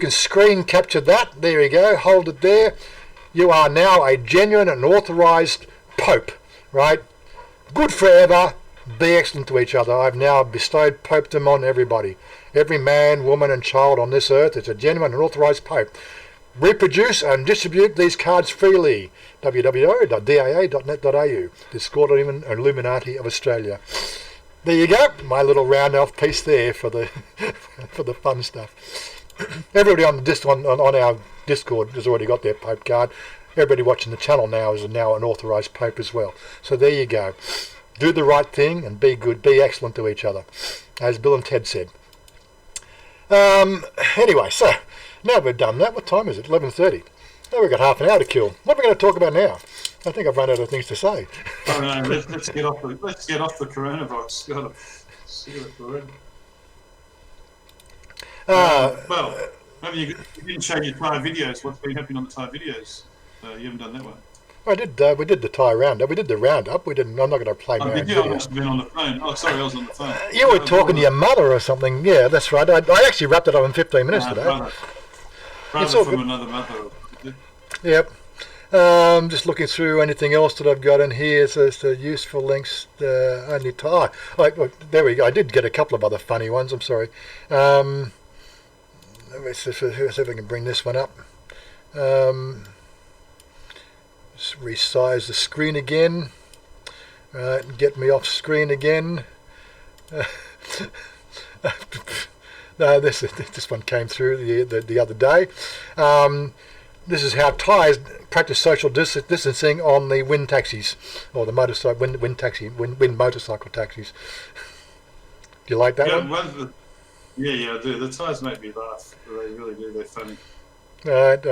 screen capture that. There you go. Hold it there. You are now a genuine and authorised Pope, right? Good forever. Be excellent to each other. I've now bestowed Popedom on everybody. Every man, woman and child on this earth is a genuine and authorised Pope. Reproduce and distribute these cards freely. www.daa.net.au. Discord Illuminati of Australia. There you go. My little round off piece there for the for the fun stuff. Everybody on our Discord has already got their Pope card. Everybody watching the channel now is now an authorised Pope as well. So there you go. Do the right thing and be good. Be excellent to each other, as Bill and Ted said. Anyway, so now we've done that. What time is it? 11:30. Now we've got half an hour to kill. What are we going to talk about now? I think I've run out of things to say. Oh no, let's get off the coronavirus. Well, you didn't show your Thai videos. What's been happening on the Thai videos? You haven't done that one. I did. We did the Thai roundup. We did the roundup. We didn't. I'm not going to play my own video. I must have been on the phone. Oh, sorry, I was on the phone. You were talking to your mother or something. Yeah, that's right. I actually wrapped it up in 15 minutes today. Brother it's all from good. Another mother. Yep. Just looking through anything else that I've got in here. So it's the useful links. Only Thai. There we go. I did get a couple of other funny ones. I'm sorry. Let me see if I can bring this one up. Just resize the screen again. Right, get me off screen again. No, this one came through the other day. This is how Thais practice social distancing on the wind taxis, or the motorcycle wind motorcycle taxis. Do you like that one? Yeah, I do. The Thais make me laugh. They really do. They're funny. Right.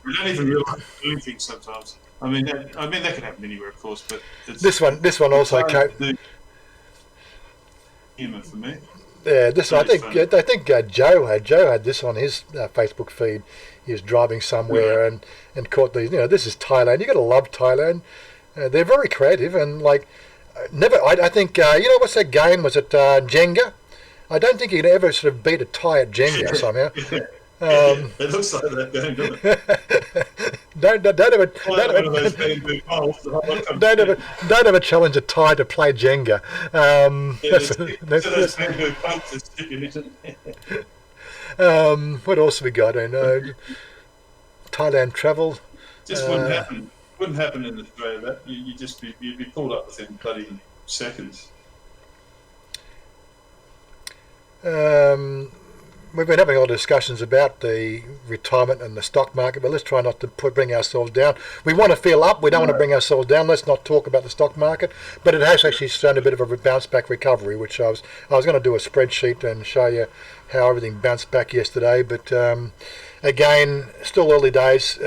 We don't even realise doing things sometimes. I mean, that could happen anywhere, of course, but this one also came. Humour for me. Yeah, this one, I think Joe had this on his Facebook feed. He was driving somewhere and caught these. This is Thailand. You got to love Thailand. They're very creative and never. I think what's that game? Was it Jenga? I don't think you could ever sort of beat a Thai at Jenga somehow. It looks like that game, doesn't it? Don't One of those bamboo poles. don't ever challenge a Thai to play Jenga. Those bamboo poles are sticking, isn't it? What else have we got? I know Thailand travel. Just wouldn't happen. Wouldn't happen in Australia. That you'd be pulled up within bloody seconds. We've been having a lot of discussions about the retirement and the stock market, but let's try not to bring ourselves down. We want to feel up. We don't want to bring ourselves down. Let's not talk about the stock market. But it has actually shown a bit of a bounce back recovery, which I was going to do a spreadsheet and show you how everything bounced back yesterday. But again, still early days.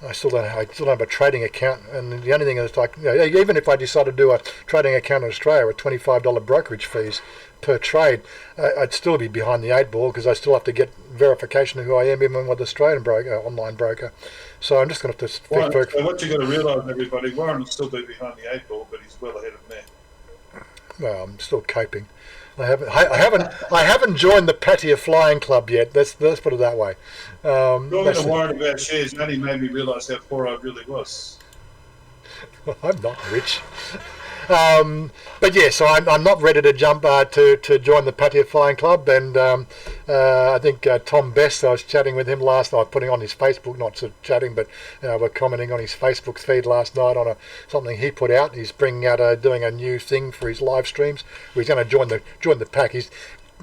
I still don't have a trading account, and the only thing is, like, even if I decide to do a trading account in Australia at $25 brokerage fees per trade, I'd still be behind the 8 ball, because I still have to get verification of who I am, even with the Australian online broker. So I'm just going to have to. Warren, so what you've got to realise, everybody, Warren will still be behind the 8 ball, but he's well ahead of me. Well, I'm still coping. I haven't joined the Patia Flying Club yet. Let's put it that way. Talking to Warren about shares only made me realise how poor I really was. I'm not rich. But yeah, so I'm not ready to jump to join the Patia Flying Club, and I think Tom Best, I was chatting with him last night, putting on his Facebook, not sort of chatting, but we're commenting on his Facebook feed last night on something he put out. He's bringing out doing a new thing for his live streams. He's going to join the pack.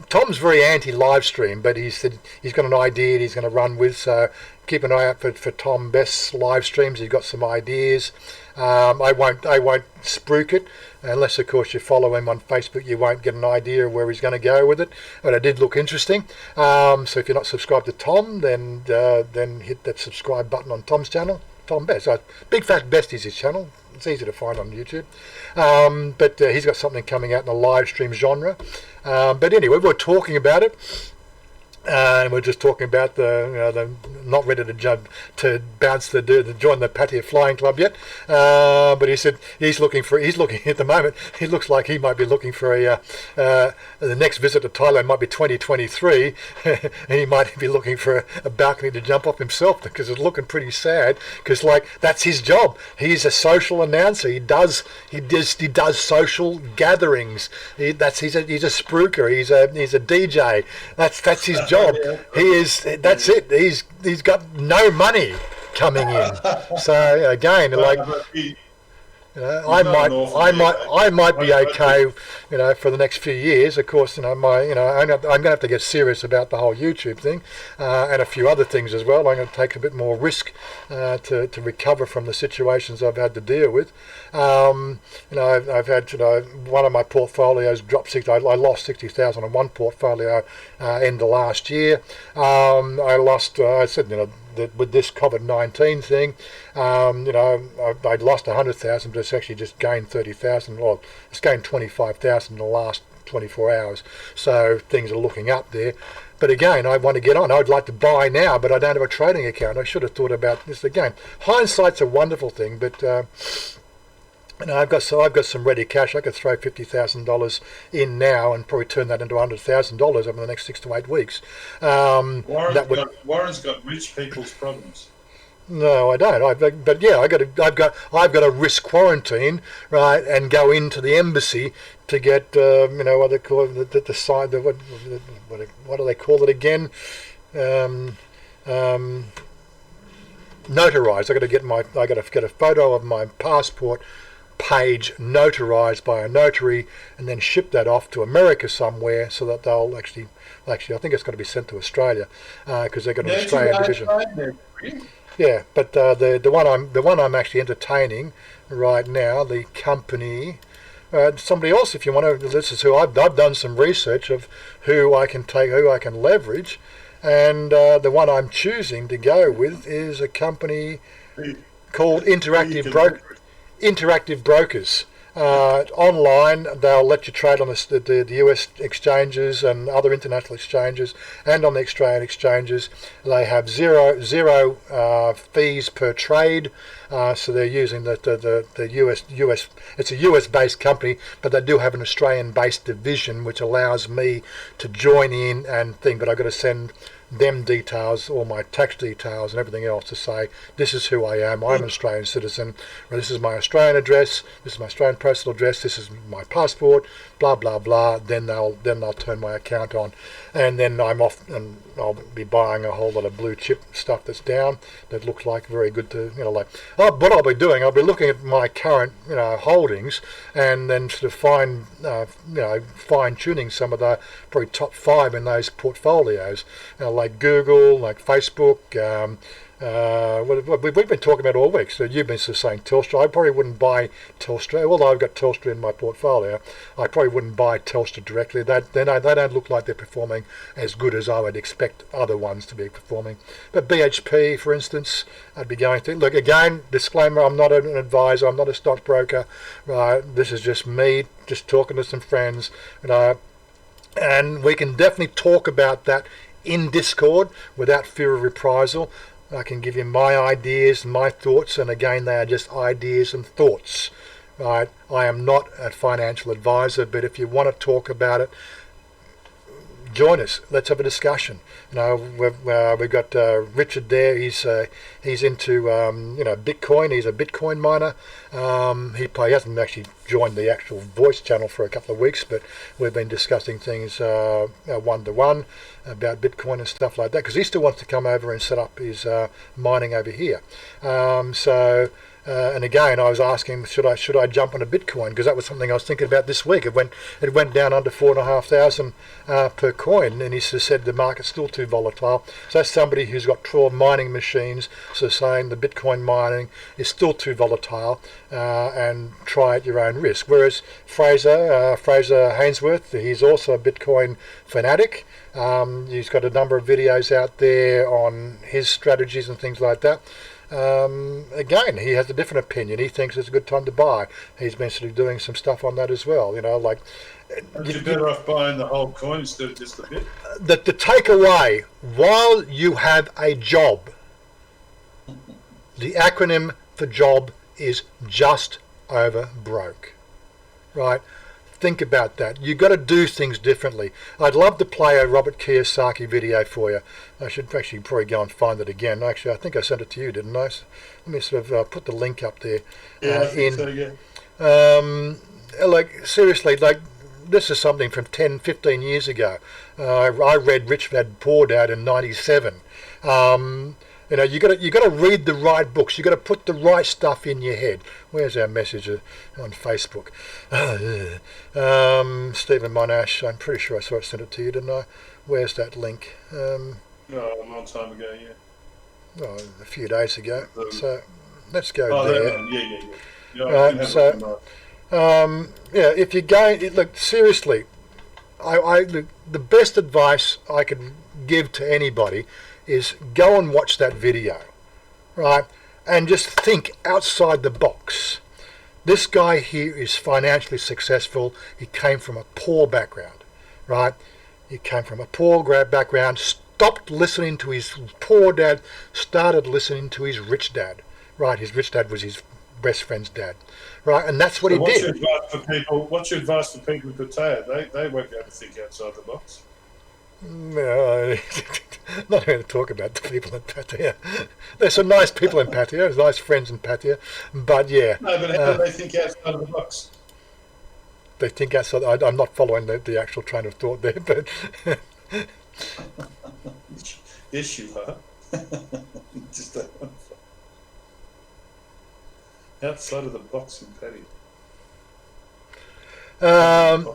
Tom's very anti-live stream, but he said he's got an idea that he's going to run with, so keep an eye out for Tom Best's live streams. He's got some ideas. I won't spruik it, unless of course you follow him on Facebook. You won't get an idea of where he's going to go with it, but it did look interesting. So if you're not subscribed to Tom, then hit that subscribe button on Tom's channel, Tom Best. So Big Fat Best is his channel. It's easy to find on YouTube, but he's got something coming out in the live stream genre. But anyway, we're talking about it. And we're just talking about the not ready to join the Patia Flying Club yet. But he said he's looking at the moment. He looks like he might be looking for the next visit to Thailand might be 2023, and he might be looking for a balcony to jump off himself, because it's looking pretty sad. Because that's his job. He's a social announcer. He does social gatherings. He's a spruiker. He's a DJ. That's his job. He is. That's it. He's got no money coming in. So again, I might be okay, for the next few years. Of course, I'm going to have to get serious about the whole YouTube thing, and a few other things as well. I'm going to take a bit more risk to recover from the situations I've had to deal with. I've had one of my portfolios drop 60. I lost 60,000 on one portfolio end of last year. I lost. I said that with this COVID-19 thing, I'd lost 100,000, but it's actually just gained 30,000. Well, it's gained 25,000 in the last 24 hours. So things are looking up there. But again, I want to get on. I'd like to buy now, but I don't have a trading account. I should have thought about this again. Hindsight's a wonderful thing, but I've got some ready cash. I could throw $50,000 in now and probably turn that into $100,000 over the next 6 to 8 weeks. Warren's got rich people's problems. No, I don't. I've got a risk quarantine, right, and go into the embassy to get what they call the side. What do they call it again? Notarized. I got to get a photo of my passport page notarized by a notary, and then ship that off to America somewhere, so that they'll actually I think it's got to be sent to Australia, because they've got an Australian division. Yeah, but the one I'm actually entertaining right now, the company, somebody else, if you want to, this is who I've done some research of who I can leverage, and the one I'm choosing to go with is a company called Interactive Brokers. Online, they'll let you trade on the US exchanges and other international exchanges, and on the Australian exchanges. They have zero fees per trade. So they're using the US. It's a US-based company, but they do have an Australian-based division, which allows me to join in and think. But I've got to send them details, all my tax details and everything else to say, this is who I am, I'm an Australian citizen, or this is my Australian address, this is my Australian postal address, this is my passport, blah, blah, blah, then they'll turn my account on. And then I'm off and I'll be buying a whole lot of blue chip stuff that's down that looks like very good to, what I'll be doing, I'll be looking at my current, holdings and then sort of fine-tuning some of the probably top 5 in those portfolios, like Google, like Facebook, what we've been talking about all week. So you've been sort of saying Telstra. I probably wouldn't buy Telstra, although I've got Telstra in my portfolio. I probably wouldn't buy Telstra directly. They don't look like they're performing as good as I would expect other ones to be performing. But BHP, for instance, I'd be going to look again. Disclaimer: I'm not an advisor. I'm not a stockbroker. Right? This is just me, just talking to some friends. And we can definitely talk about that in Discord without fear of reprisal. I can give you my ideas and my thoughts, and again, they are just ideas and thoughts. Right? I am not a financial advisor, but if you want to talk about it, join us. Let's have a discussion. We've got Richard there. He's into Bitcoin. He's a Bitcoin miner. He hasn't actually joined the actual voice channel for a couple of weeks, but we've been discussing things one-to-one about Bitcoin and stuff like that, because he still wants to come over and set up his mining over here. And again, I was asking, should I jump on a Bitcoin? Because that was something I was thinking about this week. It went down under 4,500 per coin, and he said the market's still too volatile. So that's somebody who's got 12 mining machines, so saying the Bitcoin mining is still too volatile, and try at your own risk. Whereas Fraser Hainsworth, he's also a Bitcoin fanatic. He's got a number of videos out there on his strategies and things like that. Again, he has a different opinion. He thinks it's a good time to buy. He's been sort of doing some stuff on that as well. Aren't you better off buying the whole coin instead of just a bit? The takeaway, while you have a job, the acronym for job is just over broke. Right? Think about that. You've got to do things differently. I'd love to play a Robert Kiyosaki video for you. I should actually probably go and find it again. Actually, I think I sent it to you, didn't I? Let me sort of put the link up there. Yeah, I think so, yeah. Seriously, this is something from 10, 15 years ago. I read Rich Dad Poor Dad in '97. You got to read the right books. You got to put the right stuff in your head. Where's our message on Facebook? Stephen Monash. I'm pretty sure I sent it to you, didn't I? Where's that link? A long time ago, yeah. A few days ago. So let's go there. Yeah. If you're going, look, seriously, the best advice I could give to anybody is go and watch that video, right? And just think outside the box. This guy here is financially successful. He came from a poor background, right? He came from a poor background, stopped listening to his poor dad, started listening to his rich dad, right? His rich dad was his best friend's dad, right? And that's what he did. What's your advice for people in Pattaya? They won't be able to think outside the box. No, not going to talk about the people in Pattaya. There's some nice people in Pattaya, there's nice friends in Pattaya, but yeah. No, but how do they think outside of the box? They think outside. I'm not following the actual train of thought there, but yes, you are. Just outside of the box in Pattaya.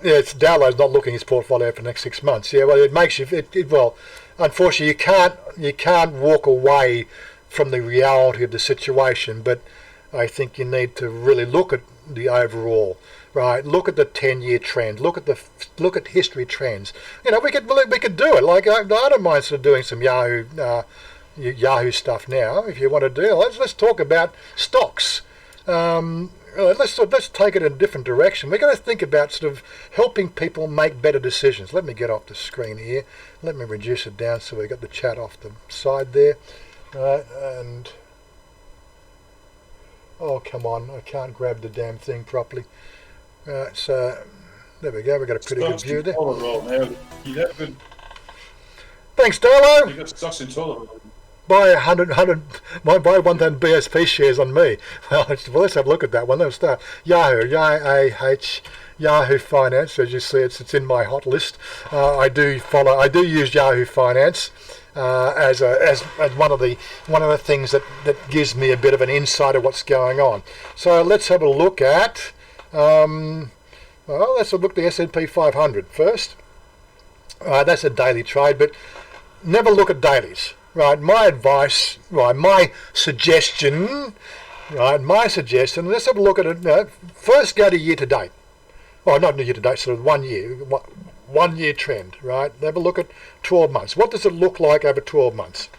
It's Dowlow's not looking at his portfolio for the next 6 months. Yeah, well, it makes you. Well, unfortunately, you can't walk away from the reality of the situation. But I think you need to really look at the overall. Right, look at the 10-year trend. Look at history trends. We could do it. Like I don't mind sort of doing some Yahoo stuff now. If you want to do it, let's talk about stocks. Let's take it in a different direction. We're going to think about sort of helping people make better decisions. Let me get off the screen here. Let me reduce it down so we got the chat off the side there. Right, and oh, come on, I can't grab the damn thing properly. Right, so there we go. We've got a pretty good view there. Thanks, Darlo. You got stocks in toilet. Buy 1,000 BSP shares on me. Well, let's have a look at that one. Let's start. Yahoo, Yahoo Finance. As you see, it's in my hot list. I do use Yahoo Finance as one of the things that gives me a bit of an insight of what's going on. So let's have a look at. Let's have a look at the S&P 500 first. That's a daily trade, but never look at dailies. Right, my advice, right, my suggestion, let's have a look at it. First go to year to date. Well, not year to date, sort of 1 year, 1 year trend, right? Have a look at 12 months. What does it look like over 12 months?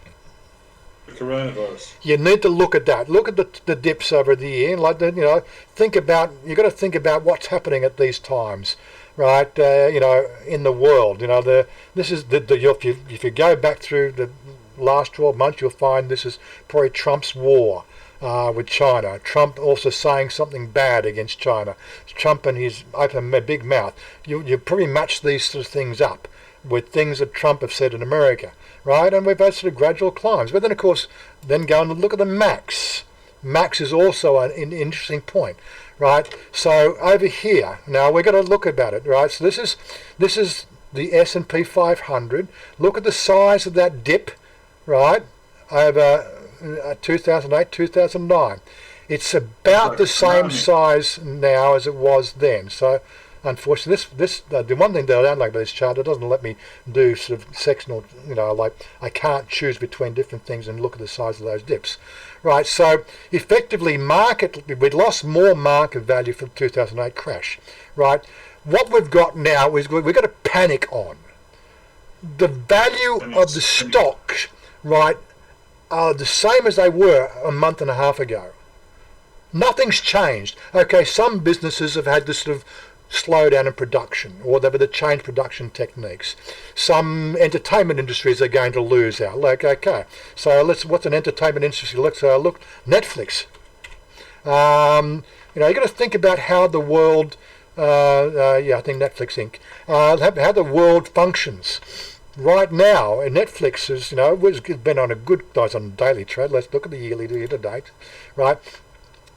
The coronavirus. You need to look at that. Look at the dips over the year. Like, you've got to think about what's happening at these times. Right, in the world, if you go back through the last 12 months, you'll find this is probably Trump's war with China. Trump also saying something bad against China. Trump and his open big mouth. You probably match these sort of things up with things that Trump have said in America, right? And we've had sort of gradual climbs. But then, of course, go and look at the max. Max is also an interesting point. Right, so over here now we're going to look about it. Right, so this is the S&P 500. Look at the size of that dip, right, over 2008, 2009. It's about the same size now as it was then. So, unfortunately, the one thing that I don't like about this chart, it doesn't let me do sort of sectional. Like I can't choose between different things and look at the size of those dips. Right, so effectively we lost more market value from the 2008 crash. Right, what we've got now is we've got to panic on. The value of the stocks, right, are the same as they were a month and a half ago. Nothing's changed. Okay, some businesses have had this sort of slowdown in production, or they've had to change production techniques. Some entertainment industries are going to lose out. Like, okay, so what's an entertainment industry? Look, Netflix. You've got to think about how the world, I think Netflix Inc., how the world functions. Right now, Netflix is, has been on a good, on a daily trade. Let's look at the year to date, right?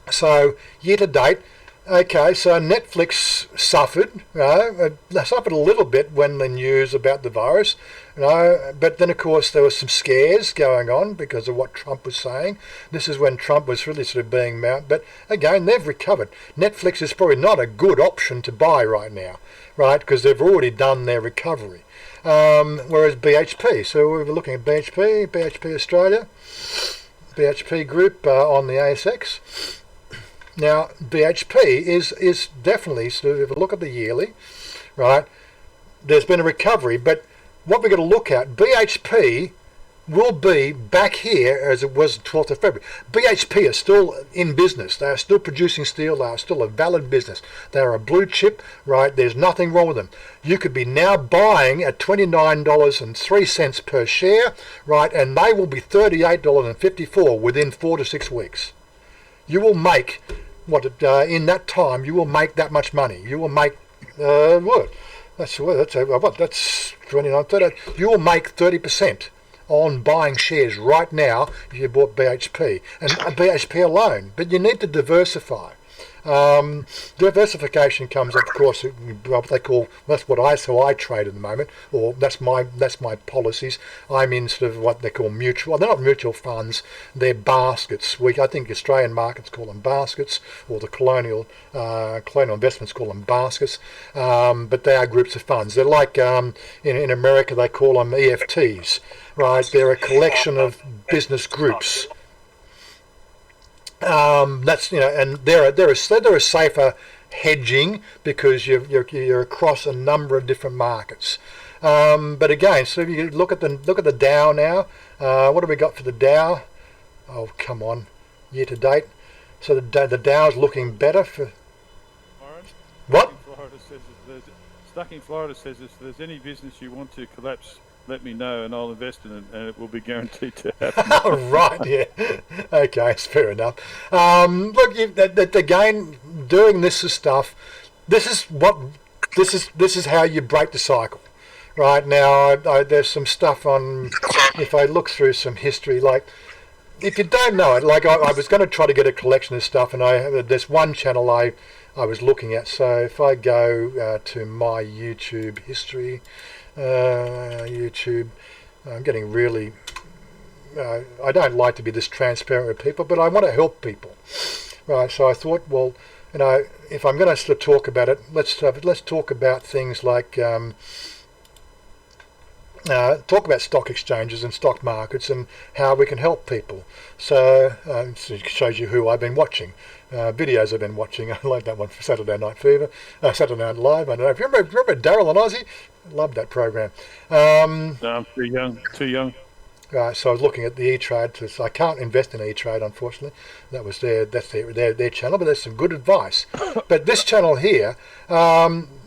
So, year to date, okay, so Netflix suffered, they suffered a little bit when the news about the virus, but then of course there were some scares going on because of what Trump was saying. This is when Trump was really sort of being mounted, but again, they've recovered. Netflix is probably not a good option to buy right now, right, because they've already done their recovery. Whereas BHP, so we were looking at BHP Australia, BHP Group on the ASX. Now, BHP is definitely, so if you look at the yearly, right, there's been a recovery, but what we've got to look at, BHP will be back here as it was the 12th of February. BHP are still in business. They are still producing steel. They are still a valid business. They are a blue chip, right? There's nothing wrong with them. You could be now buying at $29.03 per share, right, and they will be $38.54 within 4 to 6 weeks. You will make in that time. You will make that much money. You will make That's 29, 30. You will make 30% on buying shares right now if you bought BHP and BHP alone. But you need to diversify. Diversification comes, of course, what they call, so I trade at the moment, or that's my policies. I'm in sort of what they call mutual. They're not mutual funds. They're baskets. I think Australian markets call them baskets, or the colonial investments call them baskets. But they are groups of funds. They're like in America they call them EFTs. Right? They're a collection of business groups. That's and they're a safer hedging because you're across a number of different markets. But again, so if you look at the Dow now, what have we got for the Dow? Oh, come on, year to date. So the Dow is looking better for. Warren, What? Stuck in Florida says if there's any business you want to collapse, let me know and I'll invest in it, and it will be guaranteed to happen. Oh, right, yeah. Okay, it's fair enough. Look, again, doing this stuff, this is how you break the cycle, right now. There's some stuff on. If I look through some history, like if you don't know it, like I was going to try to get a collection of stuff, and there's one channel I was looking at. So if I go to my YouTube history, YouTube, I'm getting really. I don't like to be this transparent with people, but I want to help people, right? So I thought, well, if I'm going to sort of talk about it, let's talk about things like talk about stock exchanges and stock markets and how we can help people. So it shows you who I've been watching, videos I've been watching. I like that one for Saturday Night Fever, Saturday Night Live. I don't know if you remember Daryl and Ozzy. Loved that program. No, I'm too young. Too young. So I was looking at the E-Trade. So I can't invest in E-Trade, unfortunately. That's their channel, but there's some good advice. But this channel here,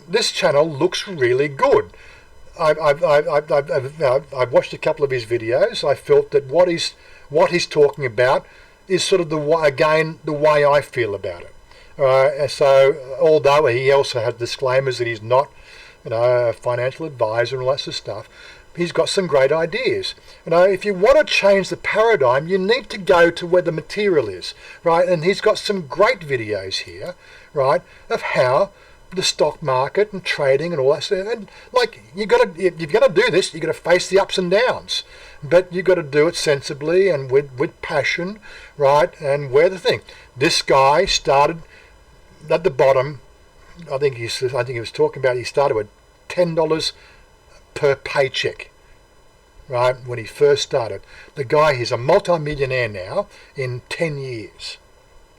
this channel looks really good. I've watched a couple of his videos. I felt that what he's talking about is sort of the way I feel about it. And so although he also has disclaimers that he's not, a financial advisor and all that sort of stuff, he's got some great ideas. If you want to change the paradigm, you need to go to where the material is, right? And he's got some great videos here, right, of how the stock market and trading and all that stuff. And like if you're going to do this, you've got to face the ups and downs, but you've got to do it sensibly and with passion, right? And where the thing, this guy started at the bottom. I think he was talking about he started with $10 per paycheck, right? When he first started, the guy is a multi-millionaire now in 10 years,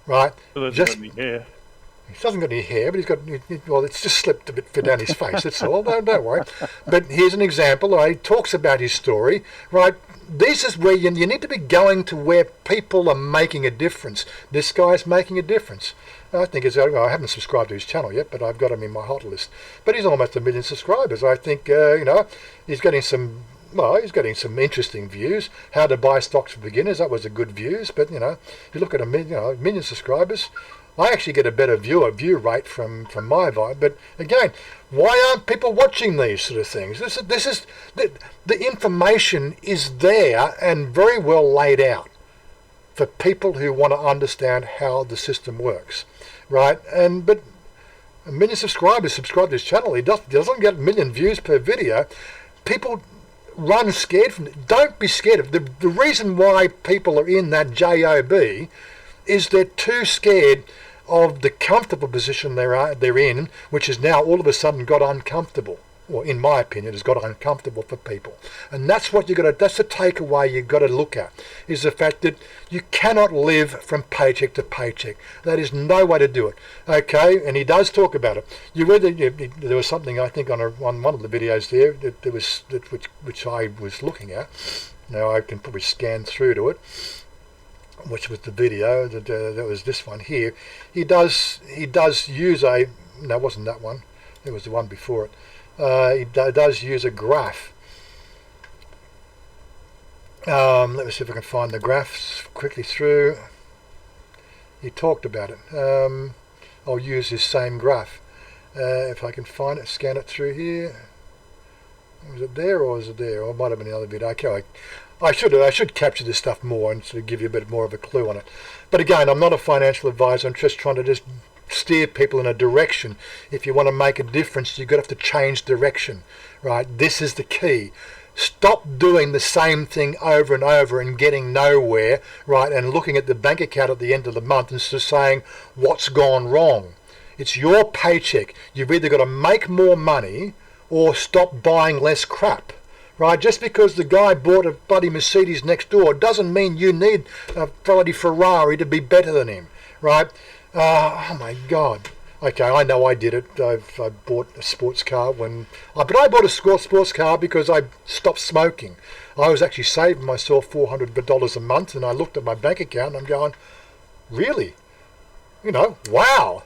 right? Well, got any hair. He hasn't got any hair, but he's got, well, it's just slipped a bit down his face, that's all. Don't worry. But here's an example. He talks about his story, right? This is where you need to be going to where people are making a difference. This guy's making a difference. I think I haven't subscribed to his channel yet, but I've got him in my hot list. But he's almost 1 million subscribers. I think, he's getting some interesting views. How to buy stocks for beginners, that was a good views. But, if you look at a million subscribers, I actually get a better view rate from my vibe. But again, why aren't people watching these sort of things? This is the information is there and very well laid out for people who want to understand how the system works, right? But 1 million subscribers subscribe to this channel. He doesn't get 1 million views per video. People run scared from it. Don't be scared of it. The reason why people are in that job is they're too scared of the comfortable position they're in, which has now all of a sudden got uncomfortable. Or in my opinion, has got uncomfortable for people. And that's what that's the takeaway you've got to look at, is the fact that you cannot live from paycheck to paycheck. That is no way to do it. Okay, and he does talk about it. There was something, I think, on one of the videos there, which I was looking at. Now I can probably scan through to it, which was the video, that was this one here. He does use no, it wasn't that one. It was the one before it. He does use a graph. Let me see if I can find the graphs quickly through. He talked about it. I'll use this same graph. If I can find it, scan it through here. Was it there or was it there? Or it might have been another video. Okay, I should capture this stuff more and sort of give you a bit more of a clue on it. But again, I'm not a financial advisor. I'm just trying to steer people in a direction. If you want to make a difference, you've got to have to change direction, right? This is the key. Stop doing the same thing over and over and getting nowhere, right? And looking at the bank account at the end of the month and just saying, what's gone wrong? It's your paycheck. You've either got to make more money or stop buying less crap, right? Just because the guy bought a bloody Mercedes next door doesn't mean you need a bloody Ferrari to be better than him, right? Oh my God. Okay, I know I did it. I bought a sports car but I bought a sports car because I stopped smoking. I was actually saving myself $400 a month, and I looked at my bank account and I'm going, really? Wow.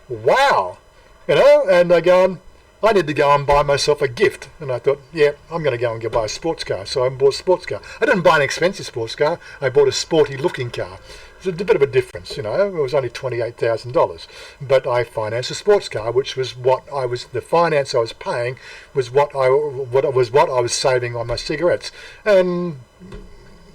And I'm going, I need to go and buy myself a gift. And I thought, yeah, I'm going to go and buy a sports car. So I bought a sports car. I didn't buy an expensive sports car. I bought a sporty looking car. It's a bit of a difference, you know. It was only $28,000. But I financed a sports car, which was the finance I was paying was what I was saving on my cigarettes. And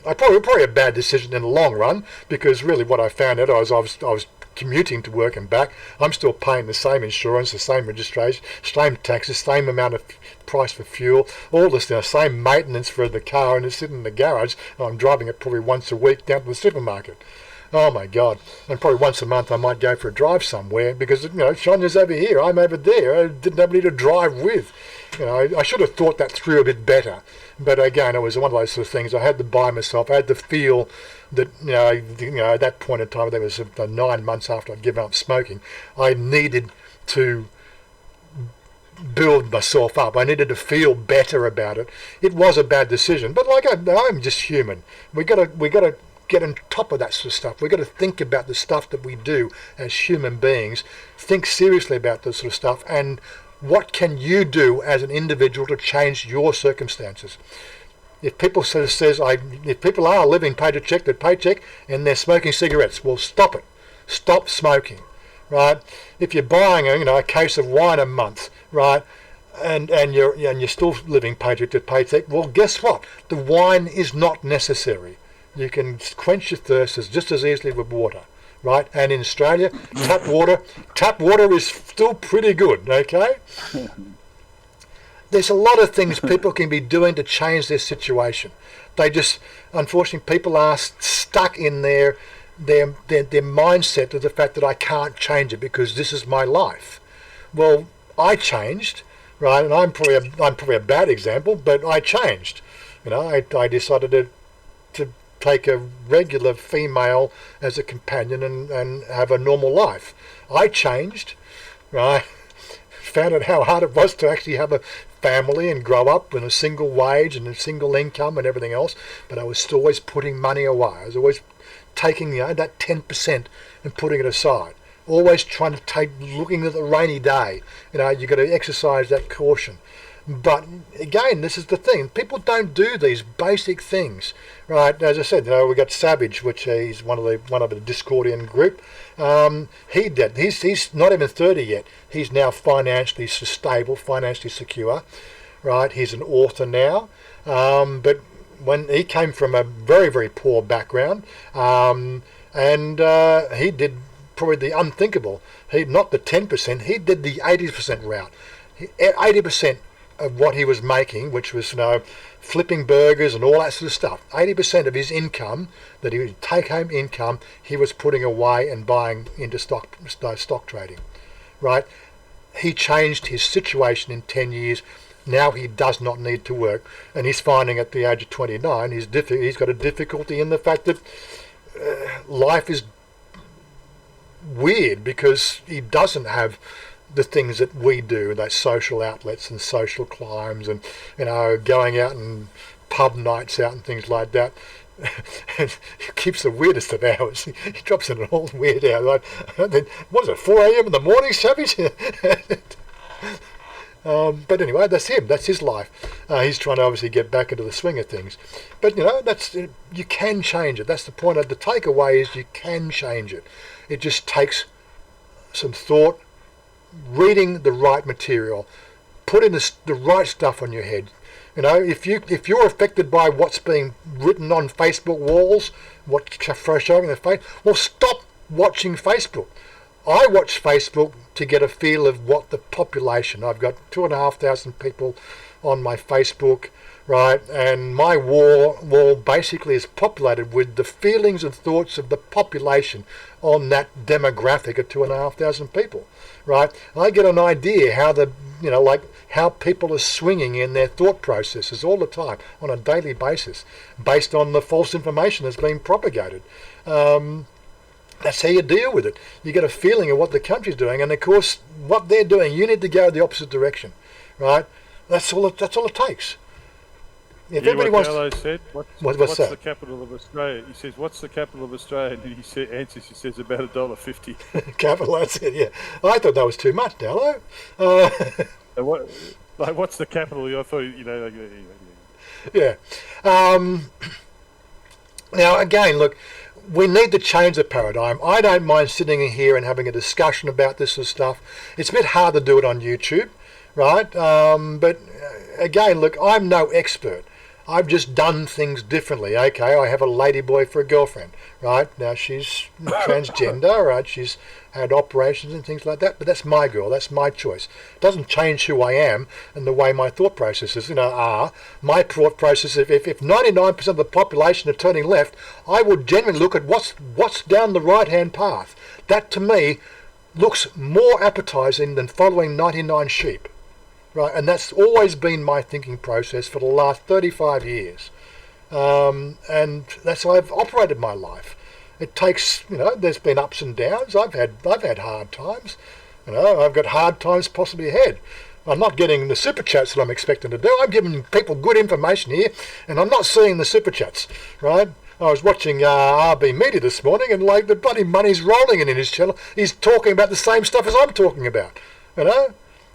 probably a bad decision in the long run, because really what I found out, I was commuting to work and back. I'm still paying the same insurance, the same registration, same taxes, same amount of price for fuel, all this, same maintenance for the car, and it's sitting in the garage, and I'm driving it probably once a week down to the supermarket. Oh my God. And probably once a month I might go for a drive somewhere, because, Chanya's over here, I'm over there. I didn't have anybody to drive with. I should have thought that through a bit better. But again, it was one of those sort of things. I had to buy myself. I had to feel that, at that point in time, that was 9 months after I'd given up smoking, I needed to build myself up. I needed to feel better about it. It was a bad decision, but I'm just human. We gotta get on top of that sort of stuff. We've got to think about the stuff that we do as human beings, think seriously about this sort of stuff, and what can you do as an individual to change your circumstances. If people if people are living paycheck to paycheck and they're smoking cigarettes, well, stop it. Stop smoking, right? If you're buying a case of wine a month, right, and you're still living paycheck to paycheck, well, guess what? The wine is not necessary. You can quench your thirst just as easily with water, right? And in Australia, tap water is still pretty good, okay? There's a lot of things people can be doing to change their situation. Unfortunately, people are stuck in their mindset of the fact that I can't change it because this is my life. Well, I changed, right? And I'm probably a bad example, but I changed. I decided to take a regular female as a companion and have a normal life. I changed, right? Found out how hard it was to actually have a family and grow up with a single wage and a single income and everything else, but I was still always putting money away. I was always taking that 10% and putting it aside. Always trying to looking at the rainy day. You've got to exercise that caution. But again, this is the thing. People don't do these basic things, right? As I said, we got Savage, which he's one of the Discordian group. He did. He's not even 30 yet. He's now financially stable, financially secure, right? He's an author now, but when he came from a very, very poor background, and he did probably the unthinkable. Not the 10%. He did the 80% route. 80% of what he was making, which was flipping burgers and all that sort of stuff. 80% of his income, that he would take home income, he was putting away and buying into stock trading, right? He changed his situation in 10 years. Now he does not need to work, and he's finding at the age of 29 he's got a difficulty in the fact that life is weird because he doesn't have the things that we do, those social outlets and social climbs and going out and pub nights out and things like that. And he keeps the weirdest of hours. He drops in an old weird hour. Like, what is it, 4 a.m. in the morning, Savage? But anyway, that's him. That's his life. He's trying to obviously get back into the swing of things. But you can change it. That's the point. The takeaway is you can change it. It just takes some thought, reading the right material, putting the right stuff on your head. If you're affected by what's being written on Facebook walls, what's showing in the face, well, stop watching Facebook. I watch Facebook to get a feel of what the population. I've got 2,500 people on my Facebook, right? And my wall basically is populated with the feelings and thoughts of the population on that demographic of 2,500 people, right? I get an idea how how people are swinging in their thought processes all the time on a daily basis, based on the false information that's being propagated. That's how you deal with it. You get a feeling of what the country's doing, and of course, what they're doing, you need to go the opposite direction, right? That's all it takes. if You everybody what wants, Dallo said? what's that? The capital of Australia? He says, "What's the capital of Australia?" And he answers. He says, "About $1.50." capital, that's it. Yeah, I thought that was too much, Dallo. And what? Like, what's the capital? I thought, Like, Yeah. Now, again, look, we need to change the paradigm. I don't mind sitting in here and having a discussion about this and stuff. It's a bit hard to do it on YouTube, right? But again, look, I'm no expert. I've just done things differently. Okay, I have a ladyboy for a girlfriend, right? Now she's transgender, right? She's had operations and things like that, but that's my girl, that's my choice. It doesn't change who I am and the way my thought processes, are. My thought process, if 99% of the population are turning left, I would generally look at what's down the right-hand path. That, to me, looks more appetizing than following 99 sheep. Right, and that's always been my thinking process for the last 35 years. And that's how I've operated my life. It takes, there's been ups and downs. I've had hard times. I've got hard times possibly ahead. I'm not getting the super chats that I'm expecting to do. I'm giving people good information here, and I'm not seeing the super chats, right? I was watching RB Media this morning, and like the bloody money's rolling in his channel. He's talking about the same stuff as I'm talking about,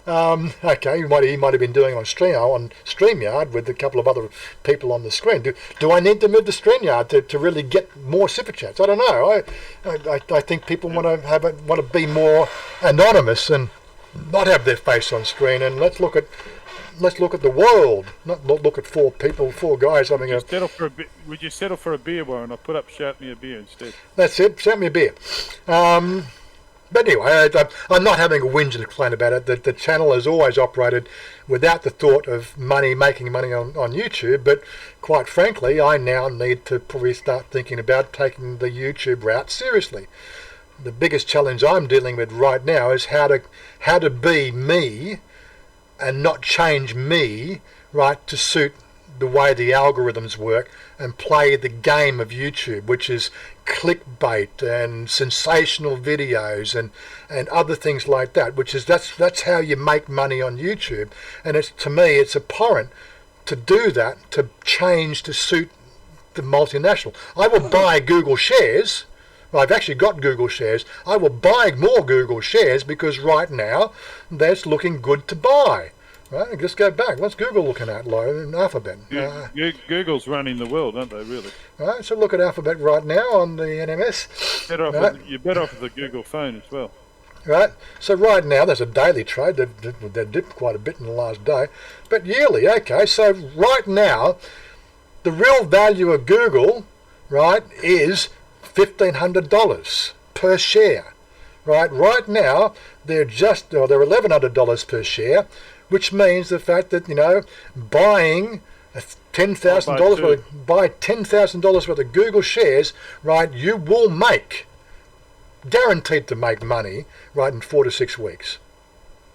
Okay, he might have been doing it on StreamYard with a couple of other people on the screen. Do I need to move to StreamYard to really get more super chats? I don't know. I think people want to be more anonymous and not have their face on screen. And let's look at the world, not look at four guys having a. Would you settle for a beer, Warren? I'll put up shout me a beer instead. That's it. Shout me a beer. But anyway, I'm not having a whinge and complain about it. The channel has always operated without the thought of making money on YouTube. But quite frankly, I now need to probably start thinking about taking the YouTube route seriously. The biggest challenge I'm dealing with right now is how to be me and not change me, right, to suit the way the algorithms work and play the game of YouTube, which is clickbait and sensational videos and other things like that, that's how you make money on YouTube. And to me it's abhorrent to do that, to change to suit the multinational. I will buy Google shares. I've actually got Google shares. I will buy more Google shares because right now that's looking good to buy. Right, just go back. What's Google looking at, in Alphabet? Google's running the world, aren't they, really? Right, so look at Alphabet right now on the NMS. You're better off with the Google phone as well. Right, so right now there's a daily trade. They've dipped quite a bit in the last day. But yearly, okay, so right now the real value of Google, right, is $1,500 per share. Right now they're $1,100 per share, which means the fact that buying $10,000 worth of Google shares, right, you will guaranteed to make money, right, in 4 to 6 weeks,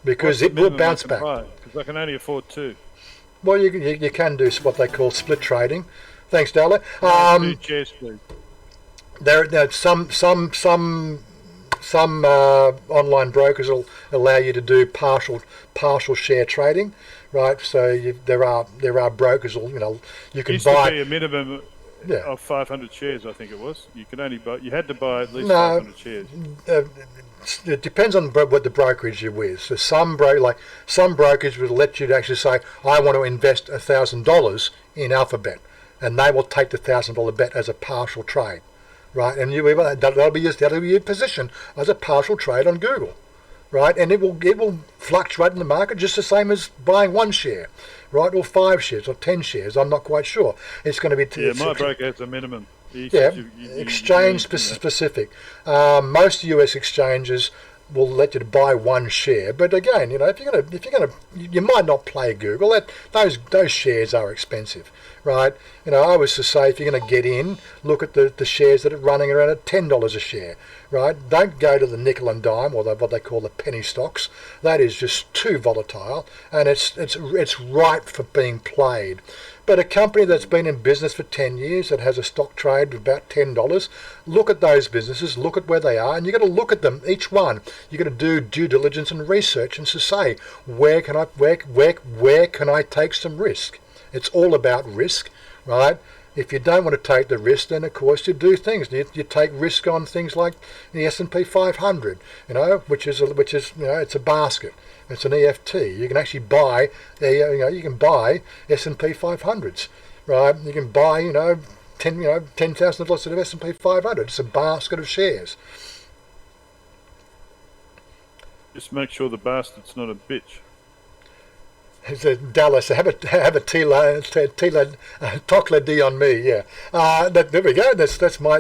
because it will bounce back. Because I can only afford 2. Well, you can do what they call split trading. Thanks, Darla. 2 shares, please. There some online brokers will allow you to do partial share trading, right? So there are brokers, you can buy. Used to be a minimum of 500 shares, I think it was. You had to buy at least 500 shares. It depends on what the brokerage you're with. So some brokers will let you to actually say, I want to invest $1,000 in Alphabet, and they will take the $1,000 bet as a partial trade. Right, and that'll be your position as a partial trade on Google, right? And it will fluctuate in the market just the same as buying 1 share, right, or 5 shares or 10 shares. I'm not quite sure. It's going to be. My broker has a minimum. Exchange specific. Most US exchanges will let you to buy 1 share, but again, you might not play Google. Those shares are expensive, right? I was to say, if you're going to get in, look at the shares that are running around at $10 a share, right? Don't go to the nickel and dime or what they call the penny stocks. That is just too volatile, and it's ripe for being played. But a company that's been in business for 10 years that has a stock trade of about $10, look at those businesses, look at where they are, and you've got to look at them, each one. You've got to do due diligence and research and to say, where can I take some risk? It's all about risk, right? If you don't want to take the risk, then of course you do things. You take risk on things like the S&P 500, which is it's a basket. It's an EFT. You can actually buy you can buy S&P 500s, right? You can buy $10,000 of S&P 500. It's a basket of shares. Just make sure the bastard's not a bitch. It's a Dallas. Have a Tokla D on me. Yeah. There we go. That's my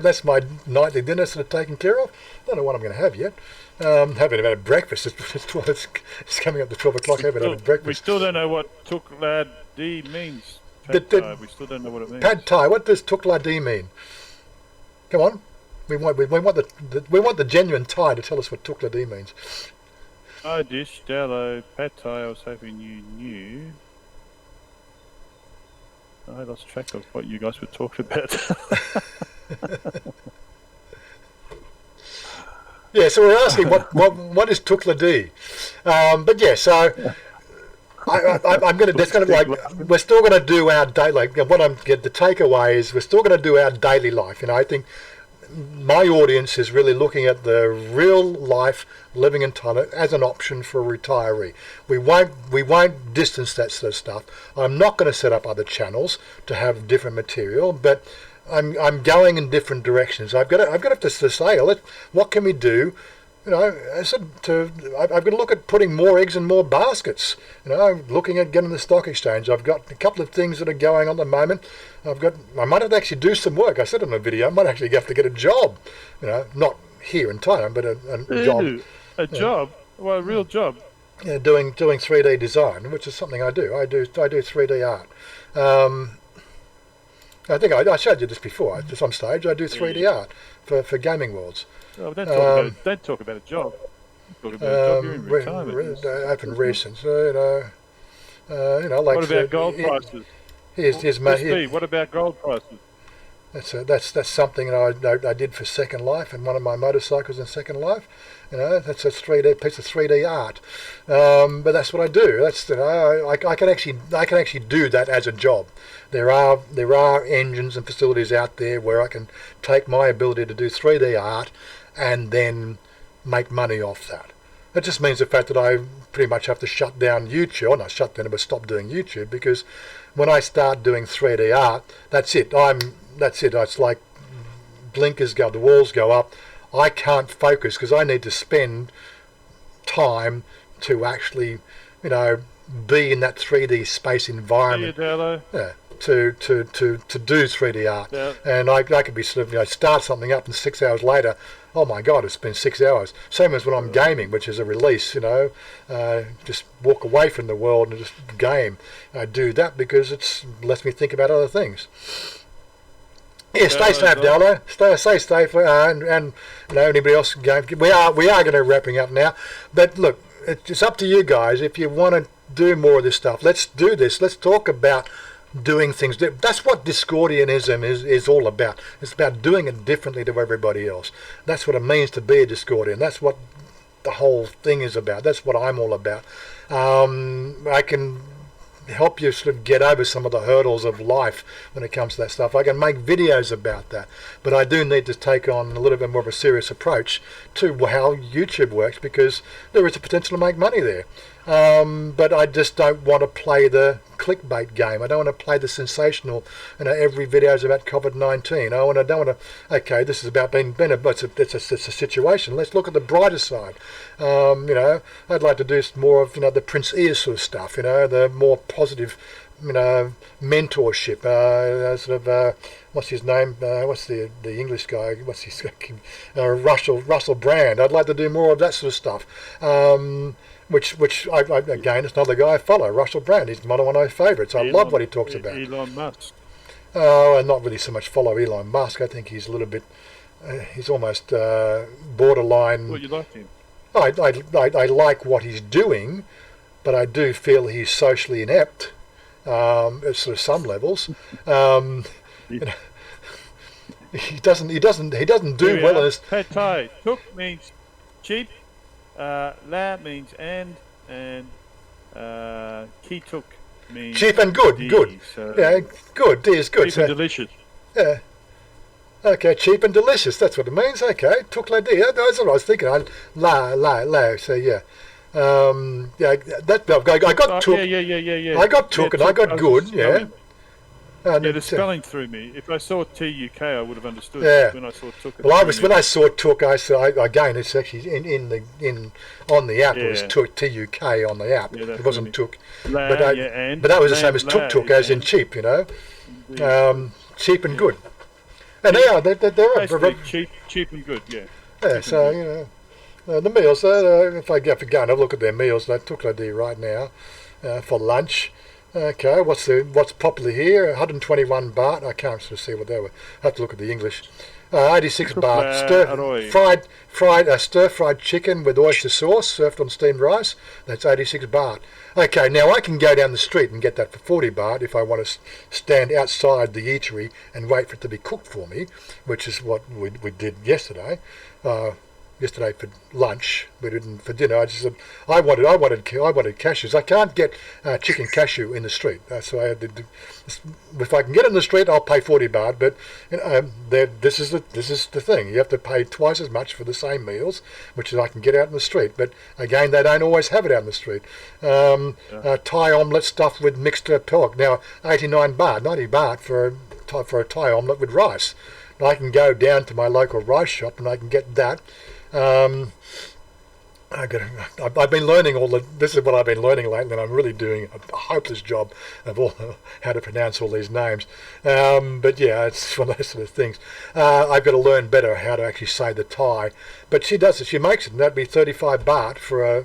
nightly dinner sort of taken care of. Don't know what I'm going to have yet. Haven't had breakfast. It's coming up to 12 o'clock. Haven't had breakfast. We still don't know what Tokla D means. We still don't know what it means. Pad Thai. What does Tokla D mean? Come on. We want the genuine Thai to tell us what Tokla D means. Hi dish, Dallo, Pad Thai, I was hoping you knew. I lost track of what you guys were talking about. Yeah, so we're asking what is Tokla D? But yeah, so I'm going to. That's going to like we're still going to do our day. Like the takeaway is we're still going to do our daily life. I think my audience is really looking at the real life living in Thailand as an option for a retiree. We won't distance that sort of stuff. I'm not going to set up other channels to have different material, but I'm going in different directions. I've got to say, what can we do? I said I've got to look at putting more eggs in more baskets. Looking at getting the stock exchange. I've got a couple of things that are going on at the moment. I might have to actually do some work. I said in a video, I might actually have to get a job. Not here in Thailand, but a job. A job? Well, a real job. Yeah, doing 3D design, which is something I do. I do 3D art. I think I showed you this before. At some stage, I do 3D art for gaming worlds. Oh, don't talk about a job. Talk about a job. You're in retirement. Open recent, like. What about gold prices? What about gold prices? That's something that I did for Second Life and one of my motorcycles in Second Life. That's a 3D piece of 3D art. But that's what I do. That's I can actually do that as a job. There are engines and facilities out there where I can take my ability to do 3D art and then make money off that. That just means the fact that I pretty much have to shut down YouTube, or not shut down, but stop doing YouTube, because when I start doing 3D art, that's it. That's it. It's like blinkers go, the walls go up. I can't focus because I need to spend time to actually, be in that 3D space environment. Yeah, to do 3D art. Yeah. And I could be sort of, start something up and 6 hours later, oh my God, it's been 6 hours. Same as when I'm gaming, which is a release, just walk away from the world and just game. I do that because it lets me think about other things. Yeah, stay safe, Dallo. Stay safe, and anybody else going. We are going to wrapping up now, but look, it's up to you guys. If you want to do more of this stuff, let's do this. Let's talk about doing things. That's what Discordianism is all about. It's about doing it differently to everybody else. That's what it means to be a Discordian. That's what the whole thing is about. That's what I'm all about. I can help you sort of get over some of the hurdles of life when it comes to that stuff. I can make videos about that, but I do need to take on a little bit more of a serious approach to how YouTube works, because there is a potential to make money there. But I just don't want to play the clickbait game. I don't want to play the sensational, every video is about COVID-19. I don't want to, okay, this is about being it's a situation. Let's look at the brighter side. I'd like to do more of, the Prince Ear sort of stuff, the more positive, mentorship, what's his name? What's the English guy? What's his Russell Brand. I'd like to do more of that sort of stuff. Which again, it's another guy I follow, Russell Brand. He's one of my favourites. I love what he talks about. Elon Musk. I not really so much follow Elon Musk. I think he's a little bit, he's almost borderline. Well, you like him. I like what he's doing, but I do feel he's socially inept at sort of some levels. He doesn't do well in his. Pad Thai. Tuk means cheap. La means and Ki Tuk means Cheap and good, D, good. So Yeah, good. D is good. cheap So, and delicious. yeah. Okay, cheap and delicious. That's what it means. Okay, took la D. That's what I was thinking. La. So yeah, yeah. That I got took. Yeah. I got took and I got good. Yeah. And Yeah, the spelling threw me. If I saw TUK, I would have understood. Yeah. But when I saw took, it Well, threw me. when I saw took, I saw again. It's actually in on the app. It was Yeah. TUK on the app. Yeah, that It wasn't threw took. La, But and but that was the same la, as la tuk, is as in and. cheap. You know, Yeah. cheap and good. And they are. They're Basically, cheap and good. Yeah. yeah. cheap So and you know. The meals, if I go and have a look at their meals, they took I do right now for lunch. Okay, what's popular here? 121 baht. I can't sort of see what they were. I have to look at the English. 86 baht. Stir-fried chicken with oyster sauce served on steamed rice. That's 86 baht. Okay, now I can go down the street and get that for 40 baht if I want to stand outside the eatery and wait for it to be cooked for me, which is what we did yesterday. Yesterday for lunch, we didn't for dinner. I wanted cashews. I can't get chicken cashew in the street, so I had to. If I can get in the street, I'll pay 40 baht. But you know, this is the thing. You have to pay twice as much for the same meals, which is I can get out in the street. But again, they don't always have it out in the street. Thai omelette stuffed with mixed pork. Now 89 baht, 90 baht for a Thai omelette with rice. And I can go down to my local rice shop and I can get that. I've been learning this is what I've been learning lately, and I'm really doing a hopeless job of how to pronounce all these names. But yeah, it's one of those sort of things. I've got to learn better how to actually say the Thai. But she does it. She makes it, and that'd be 35 baht for a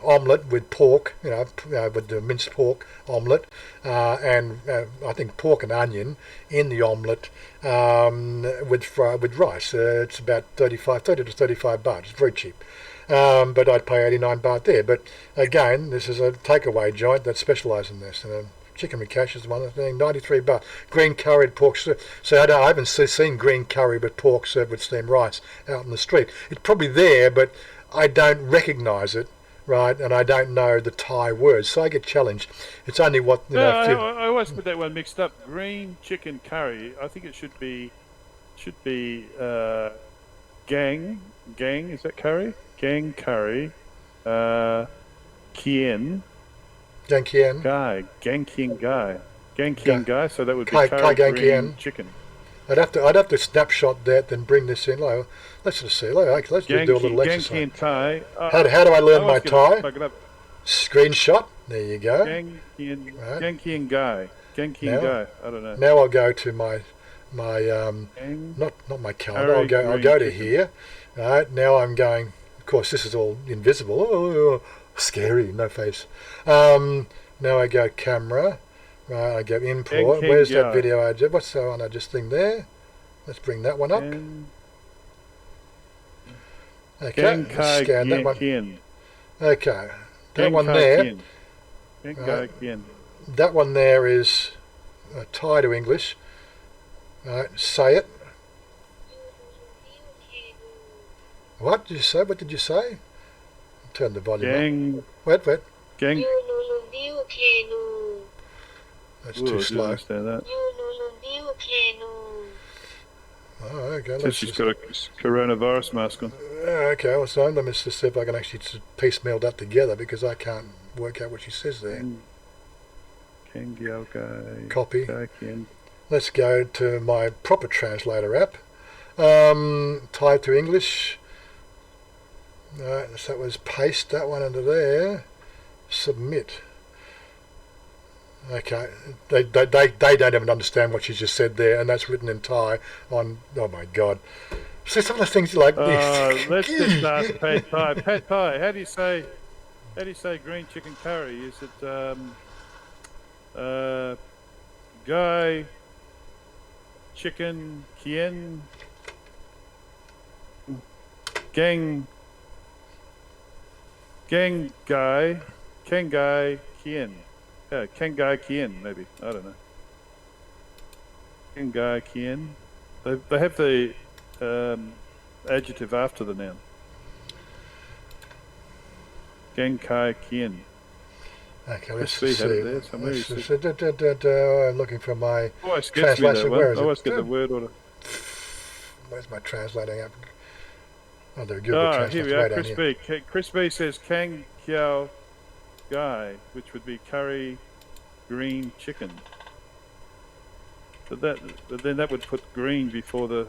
omelette with pork, with the minced pork omelette, and I think pork and onion in the omelette with rice. It's about 30 to 35 baht. It's very cheap. But I'd pay 89 baht there. But again, this is a takeaway joint that specialises in this. Chicken with cash is one of the things. 93 baht. Green curried pork soup. So I haven't seen green curry with pork served with steamed rice out in the street. It's probably there, but I don't recognise it, right? And I don't know the Thai words, so I get challenged. It's only what I always put that one mixed up. Green chicken curry. I think it should be gang. Is that curry? Gang curry. Kien. Gang Kien. Guy. Gang Kien guy. Gang Kien guy. So that would be Kai curry Gang green Kien. chicken. I'd have to snapshot that, then bring this in. Let's just see. Let's do a little Gang exercise. Kien Thai. How do I learn my Thai? Look it up. Screenshot. There you go. Gang Kien. Right. Gang Kien guy. Gang Kien guy. I don't know. Now I'll go to my Gang not my calendar. I'll curry go green to chicken. here. Right now I'm going. Of course, this is all invisible. Oh, scary. No face. Now I go camera. Right, I go import. Gang Where's Kien that guy. video I did? What's the one I just thing there? Let's bring that one up. Okay, Gang let's Kai scan that one. Kien. Okay, that Gang one Kai there. Kien. Gang Kai Right. Kien. That one there is Thai to English. Right, say it. What did you say? What did you say? Turn the volume Gang. up. Wait. Gang. That's Ooh, I too didn't slow. understand that. Oh, okay. Says Let's she's just, got a coronavirus mask on. okay, well, so let me just see if I can actually piecemeal that together because I can't work out what she says there. Gang Giao Kai. Copy. Kai Kien. Let's go to my proper translator app. Thai to English. Right, so that was paste that one under there. Submit. Okay, they don't even understand what she just said there, and that's written in Thai on. Oh my God! So some of the things like Let's just ask Pad Thai. Pad Thai. How do you say green chicken curry? Is it guy chicken kien gang guy kien? Yeah, Kengai Kien, maybe. I don't know. Kengai Kien. They have the adjective after the noun. Genkai Kien. Okay, let's Chris see. B had it there somewhere. Let's He just, said, I'm looking for my always gets me that translation. one. Where I is always it? get the word order. Where's my translating app? Oh, there, Google Translate. Here we are. Way down Chris here. B. Chris B says Kang Kiao Gai, which would be curry green chicken. But then that would put green before the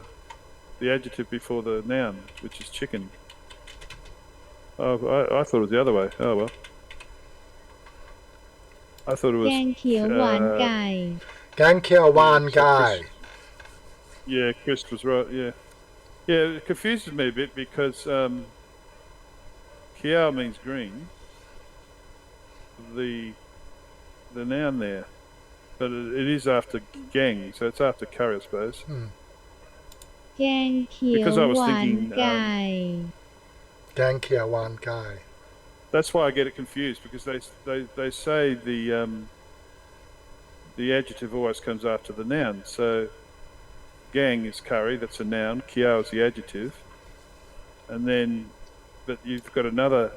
adjective before the noun, which is chicken. Oh, I thought it was the other way. Oh well. I thought it was แกงเขียวหวานไก่ Gang Kiao Wan so Gai. Yeah, Chris was right. Yeah, it confuses me a bit because Kiao means green. The noun there, but it is after gang, so it's after curry, I suppose. แกงเขียว Because I was หวาน thinking, ไก่ Gang Kiao Wan Gai. That's why I get it confused because they say the adjective always comes after the noun. So gang is curry, that's a noun. Kiao is the adjective, and then but you've got another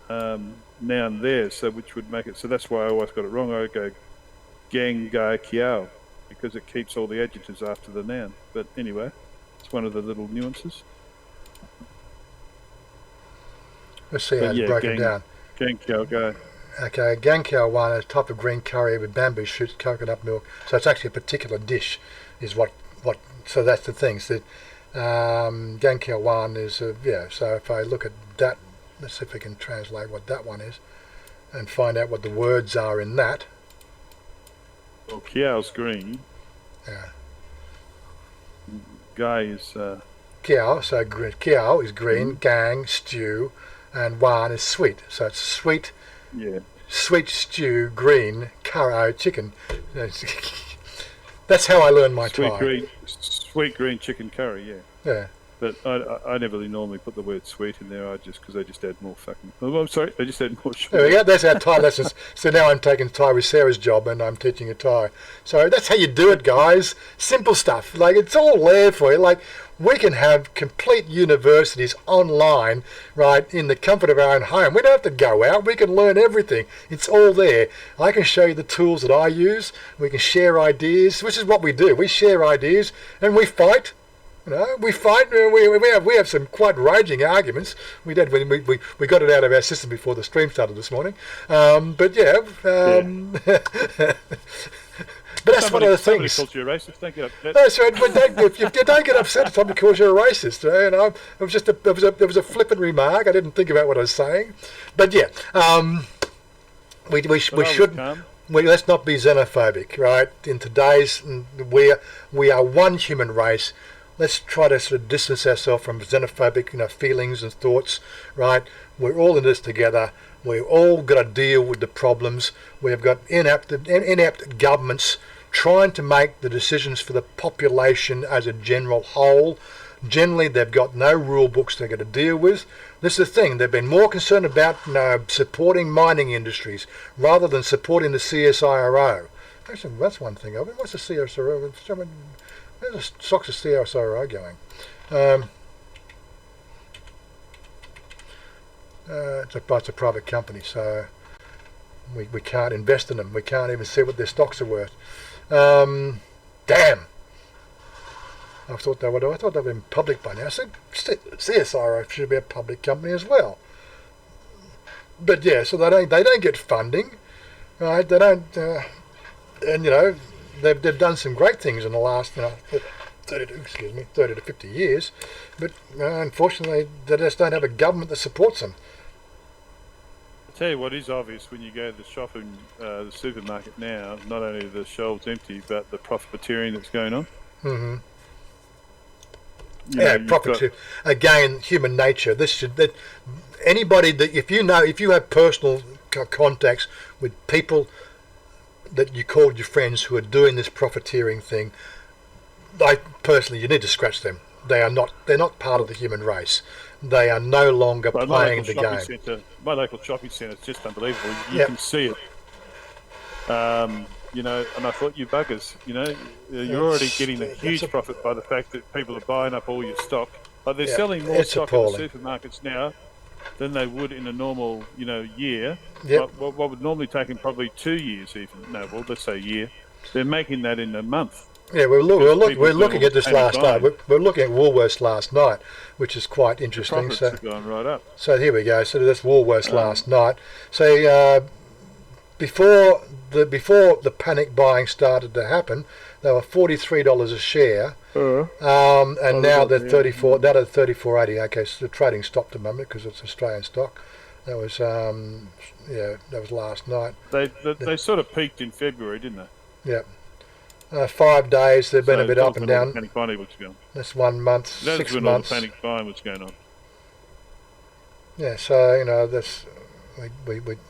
noun there, so which would make it. So that's why I always got it wrong. I go gang gai kiao because it keeps all the adjectives after the noun. But anyway, it's one of the little nuances. Let's see how But it's yeah, broken down. Gang kiao gai. Okay, Gang Kiao Wan is a type of green curry with bamboo shoots, coconut milk. So it's actually a particular dish, is what. So that's the thing. So, Gang Kiao Wan is So if I look at that, let's see if we can translate what that one is, and find out what the words are in that. Well, kiao's green. Yeah. Gai is. Kiao, so Kiao is green, gang, stew, and Wan is sweet. So it's sweet, Yeah. sweet stew, green, curry, chicken. That's how I learned my Thai. Sweet green chicken curry, yeah. Yeah. But I never really normally put the word sweet in there. Because they just add more fucking. Oh, I'm sorry, they just add more sugar. There we go. That's our Thai lessons. So now I'm taking Thai with Sarah's job, and I'm teaching a Thai. So that's how you do it, guys. Simple stuff. Like, it's all there for you. Like, we can have complete universities online, right, in the comfort of our own home. We don't have to go out. We can learn everything. It's all there. I can show you the tools that I use. We can share ideas, which is what we do. We share ideas and we fight. You know, we fight. We have some quite raging arguments. We did. We got it out of our system before the stream started this morning. But yeah. But that's one of the Somebody things. calls you a racist. Don't get upset. That's right. But if you don't get upset if somebody calls you a racist, you know, it was just it was a flippant remark. I didn't think about what I was saying. But yeah, we shouldn't. Let's not be xenophobic, right? In today's we are one human race. Let's try to sort of distance ourselves from xenophobic, feelings and thoughts, right? We're all in this together. We've all got to deal with the problems. We've got inept governments trying to make the decisions for the population as a general whole. Generally, they've got no rule books they've got to deal with. This is the thing. They've been more concerned about supporting mining industries rather than supporting the CSIRO. Actually, that's one thing of it. What's the CSIRO? Where's the stocks of CSIRO going? It's a private company, so we can't invest in them. We can't even see what their stocks are worth. Damn! I thought they'd been public by now. So CSIRO should be a public company as well. But yeah, so they don't get funding, right? They don't, and they've done some great things in the last 30 to 50 years, but unfortunately they just don't have a government that supports them. I'll tell you what is obvious when you go to the supermarket now, not only are the shelves empty, but the profiteering that's going on. Mm-hmm. Profiteering. Again, human nature. Anybody that if you have personal contacts with people that you called your friends who are doing this profiteering thing, you need to scratch them. They're not part of the human race. They are no longer playing the game. My local shopping centre is just unbelievable. You can see it. And I thought, you buggers, you're already getting a huge profit by the fact that people are buying up all your stock. Like they're selling more stock in the supermarkets now than they would in a normal, year. Yep. What would normally take them probably 2 years even. No, well, let's say a year. They're making that in a month. Yeah, we're looking at this last night. buying. We're looking at Woolworths last night, which is quite interesting. Profits So, have gone right up. so here we go. So that's Woolworths last night. So before the panic buying started to happen, they were $43 a share, and now they're 34. Now they're 34.80. Okay, so the trading stopped a moment because it's Australian stock. That was that was last night. They sort of peaked in February, didn't they? Yeah. 5 days they've been a bit up and down. Panic buying was going. That's 1 month, That's 6 when months. all the panic buying was going on. Yeah, so that's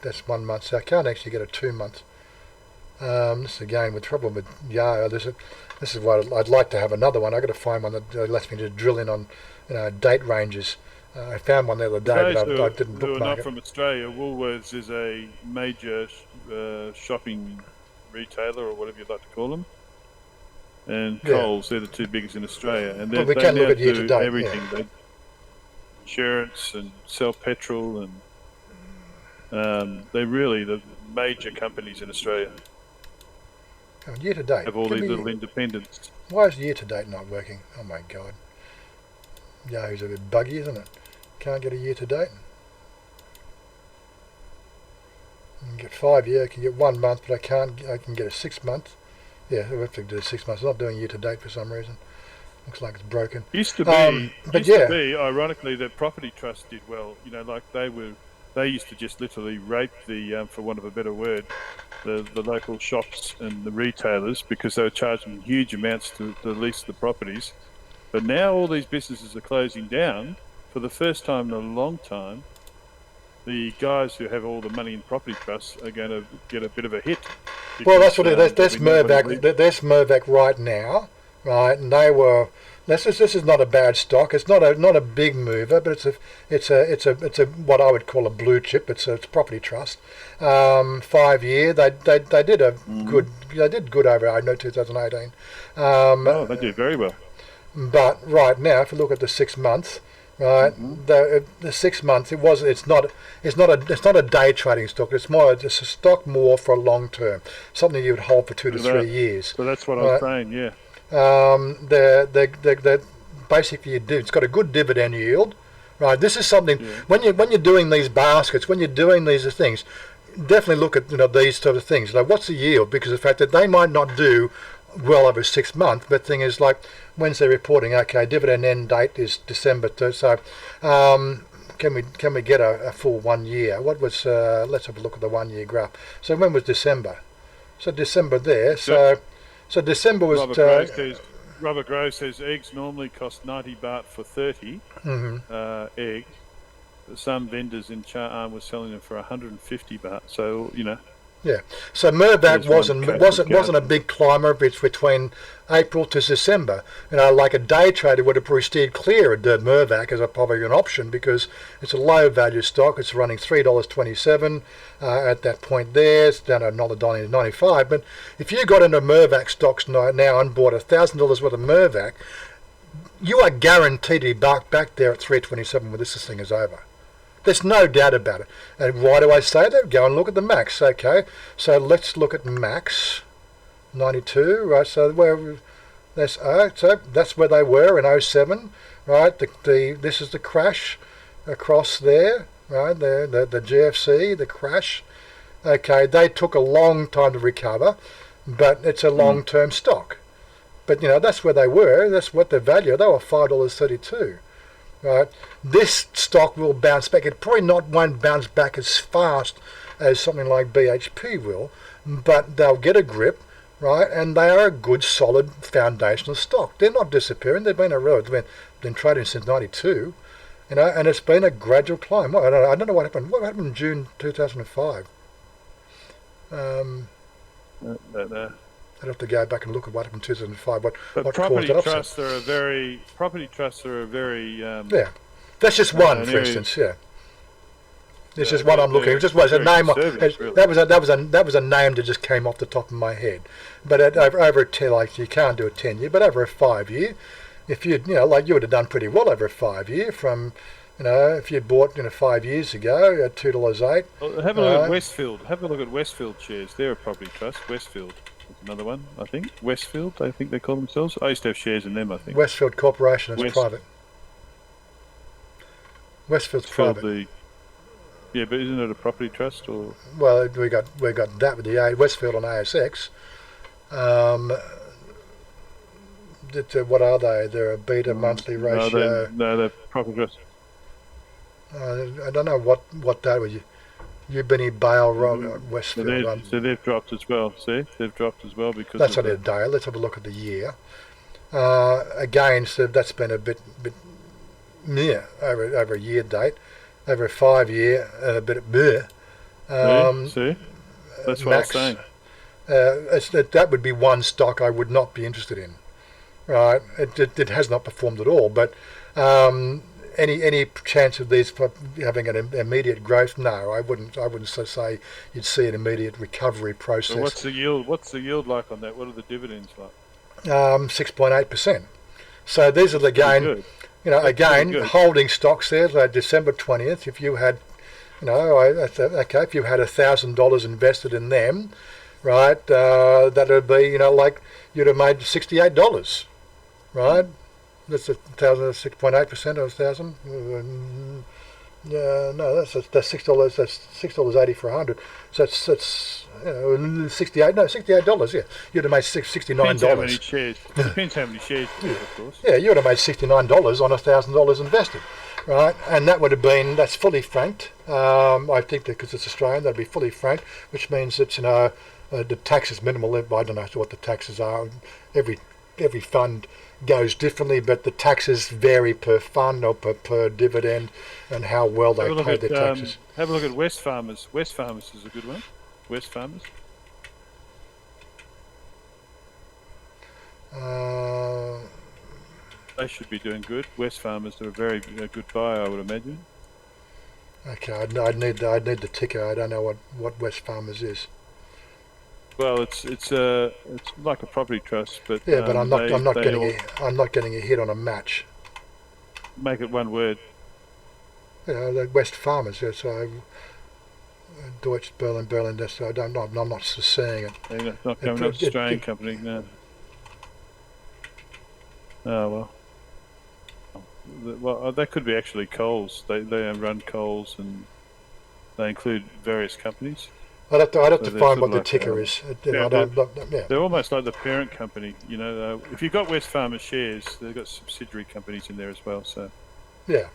that's 1 month. So I can't actually get a 2 month. This is again with trouble with Yao. This is what I'd like to have another one. I got to find one that lets me to drill in on date ranges. I found one the other day, but I didn't who are not bookmark it. from Australia, Woolworths is a major shopping retailer, or whatever you'd like to call them. And Yeah. Coles, they're the two biggest in Australia. And Well, we they can now look at year do to date, everything. They insurance and sell petrol, and they're really the major companies in Australia. Oh, year to date. Have all these little independents. Why is year to date not working? Oh my God. Yahoo's a bit buggy, isn't it? Can't get a year to date. You can get 5 year, I can get 1 month, but I can get a 6 month. Yeah, I have to do 6 months. It's not doing year to date for some reason. Looks like it's broken. Used to be, but yeah. to be, ironically, that property trusts did well. Like they used to just literally rape the, for want of a better word, the local shops and the retailers because they were charging huge amounts to lease the properties. But now all these businesses are closing down. For the first time in a long time, the guys who have all the money in property trusts are going to get a bit of a hit. Well, that's what it is. That's there'll be nobody Mirvac. That's Mirvac right now, right? And they were. This is not a bad stock. It's not a big mover, but it's a what I would call a blue chip. It's property trust. 5 year. They did a good. They did good over 2018. They do very well. But right now, if you look at the 6 months, right, the 6 months, it's not a day trading stock. It's a stock more for a long term, something you would hold for 2 to 3 years. So that's what I was saying. Yeah. The basically it's got a good dividend yield, right? This is something when you're doing these baskets, when you're doing these things, definitely look at these sort of things. Like what's the yield? Because the fact that they might not do well over 6 months, but thing is like Wednesday reporting. Okay, dividend end date is December. So can we get a full 1 year? What was? Let's have a look at the 1 year graph. So when was December? So December there. So December was. Robert Grove says eggs normally cost 90 baht for 30 egg. Some vendors in Chanya were selling them for 150 baht. So Yeah. So Mirvac wasn't a big climber between April to December. Like a day trader would have probably steered clear of Mirvac as probably an option because it's a low value stock. It's running $3.27 at that point there. It's down to $1.95. But if you got into Mirvac stocks now and bought $1,000 worth of Mirvac, you are guaranteed to be back there at $3.27 when this thing is over. There's no doubt about it. And why do I say that? Go and look at the max. Okay, so let's look at max 92. Right, so that's where they were in 07. Right, this is the crash across there. Right, the GFC, the crash. Okay, they took a long time to recover, but it's a long-term stock. But that's where they were. That's what the value. They were $5.32. Right, this stock will bounce back. It probably won't bounce back as fast as something like BHP will, but they'll get a grip, right? And they are a good, solid, foundational stock. They're not disappearing. They've been around. They've been trading since '92, and it's been a gradual climb. I don't know what happened. What happened in June 2005? I'd have to go back and look at what happened in 2005. What property caused that trusts are property trusts are a very yeah. That's just one, for instance. Yeah. This is what I'm looking. It just was a name. That was a name that just came off the top of my head. But over a 10, like you can't do a 10 year, but over a 5 year, if you would have done pretty well over a 5 year from if you bought 5 years ago at $2.08. Well, have a look at Westfield. Have a look at Westfield shares. They're a property trust. Westfield is another one, I think. Westfield, I think they call themselves. I used to have shares in them, I think. Westfield Corporation is private. Westfield's private. Yeah, but isn't it a property trust or? Well, we got that with the Westfield on ASX. What are they? They're a beta monthly ratio. No, they're property trust. I don't know what that was. Ubini Bale Westfield. So they've dropped as well. See, they've dropped as well because that's only a day. Let's have a look at the year. Again, so that's been a bit near over a year date, over a 5 year, and a bit see, that's what Max, I'm saying. That would be one stock I would not be interested in. Right, it has not performed at all. But any chance of these having an immediate growth? No, I wouldn't say you'd see an immediate recovery process. So what's the yield? What's the yield like on that? What are the dividends like? 6.8%. So these are again holding stocks there. Like December 20th, if you had, if you had $1,000 invested in them, right, that would be like you'd have made $68. Right, that's 6.8% of 1,000. No, that's $6. That's $6.80 for 100. So that's $68. Yeah, you'd have made $69. Depends how many shares. Depends how many shares you have, of course. Yeah, you would have made $69 on $1,000 invested, right? And that would have been that's fully franked. I think that because it's Australian, that'd be fully franked, which means that the tax is minimal. I don't know what the taxes are. Every fund goes differently, but the taxes vary per fund or per dividend and how well they pay their taxes. Have a look at Wesfarmers. Wesfarmers is a good one. Wesfarmers. They should be doing good. Wesfarmers are a very good buy, I would imagine. Okay, I'd need the ticker. I don't know what Wesfarmers is. Well, it's like a property trust, but yeah, but I'm not getting a hit on a match. Make it one word. The West Farmers. Yeah, so Deutsch Berlin. So I'm not seeing it. Yeah, not coming up. Australian company. No. Oh well. Well, that could be actually Coles. They run Coles, and they include various companies. I'd have to find what the ticker is. They're almost like the parent company. If you've got Wesfarmers shares, they've got subsidiary companies in there as well. So yeah.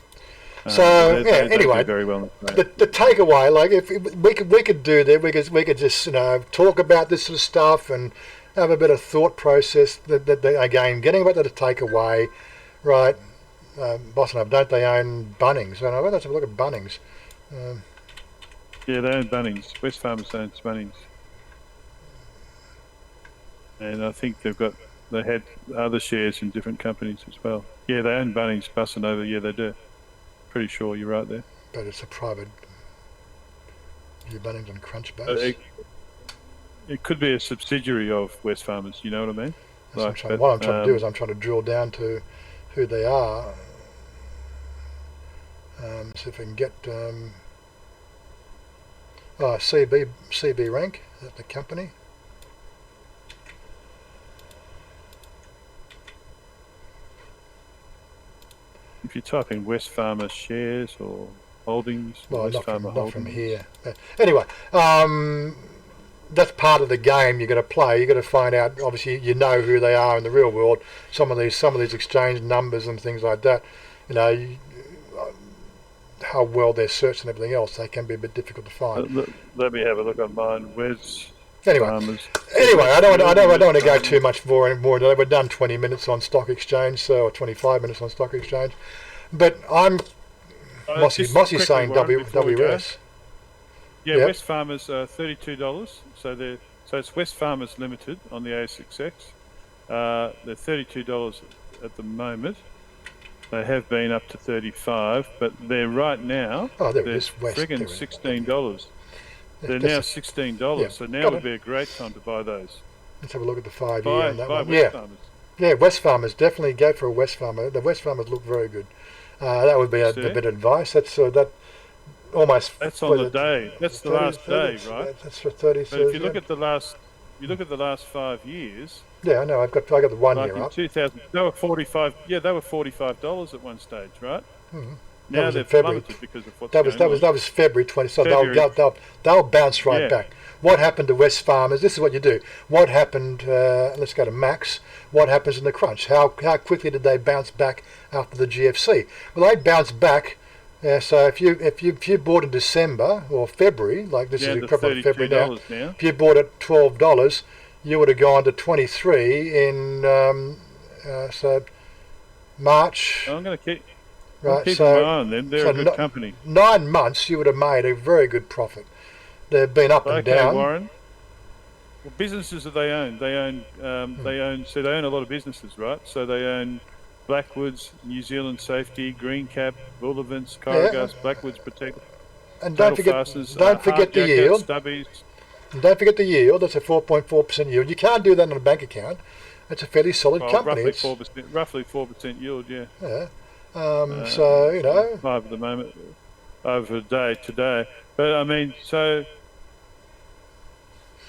Anyway, very well. The takeaway, like if we could do that, we could just talk about this sort of stuff and have a bit of thought process. Again, getting back to the takeaway, right? Boss and I, don't they own Bunnings? Let's have a look at Bunnings. Yeah, they own Bunnings. Wesfarmers owns Bunnings, and I think they had other shares in different companies as well. Yeah, they own Bunnings, Bussin' Over. Yeah, they do. Pretty sure you're right there. But it's a private. Your Bunnings on Crunchbase. It could be a subsidiary of Wesfarmers. You know what I mean? What I'm trying to do is I'm trying to drill down to who they are. See if I can get. CB rank, is that the company? If you type in Wesfarmers shares or holdings, well, not from here. Anyway, that's part of the game you're going to play. You're going to find out. Obviously, you know who they are in the real world. Some of these exchange numbers and things like that. How well they're searched and everything else, they can be a bit difficult to find. Let me have a look on mine. Anyway, I don't want to go too much more. We've done 20 minutes on stock exchange, or 25 minutes on stock exchange. But Mossy's saying WS. Yeah, yep. Wesfarmers are $32. So it's Wesfarmers Limited on the ASX. They're $32 at the moment. They have been up to 35, but they're right now. Oh, they're friggin' $16. They're now $16, so now would be a great time to buy those. Let's have a look at the 5 year on that one. Wesfarmers. Yeah, Wesfarmers, definitely go for a Wesfarmers. The Wesfarmers look very good. That would be a See? bit of advice. That's that almost. That's on the day. That's the last day, right? That's for 30. But if you look at the last, 5 years. Yeah, I know. I got the 1 Like year in up. 2000, they were 45. Yeah, they were $45 at one stage, right? That Now was in they've February. plummeted because of what's That was going on. February 20. So February. they'll bounce right Yeah. back. What happened to West Farmers? This is what you do. What happened? Let's go to Max. What happens in the crunch? How quickly did they bounce back after the GFC? Well, they bounced back. So if you bought in December or February, like this is Down to equivalent to February now, now. if you bought at $12, you would have gone to 23 in so March. I'm going to keep. Right, Keep so an eye on them. They're a good company. 9 months, you would have made a very good profit. They've been up and Okay, down. Warren. Well, businesses that they own, So they own a lot of businesses, right? So they own Blackwoods, New Zealand Safety, Green Cap, Bullivants, Corrigas, Blackwoods Protect, And Total don't forget, Fasteners, don't forget Hard the Jacket, yield. Stubbies. And don't forget the yield. That's a 4.4% yield. You can't do that on a bank account. It's a fairly solid Well, company. roughly 4% yield, yeah. Yeah. So you know. 5 at the moment, over a day today. But I mean, so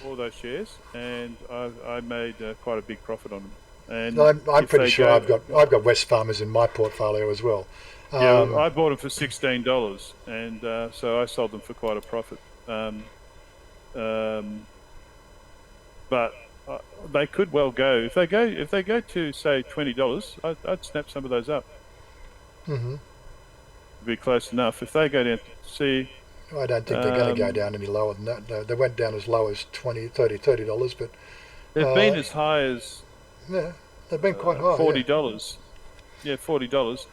all those shares, and I made quite a big profit on them. And I'm if pretty they sure go- I've got West Farmers in my portfolio as well. Yeah, I bought them for $16, and so I sold them for quite a profit. But they could well go if they go to say $20. I'd snap some of those up. Mm-hmm. Be close enough. If they go down, see. I don't think they're going to go down any lower than that. No, they went down as low as $30, but They've been as high as yeah, they've been quite high. $40. Yeah, $40.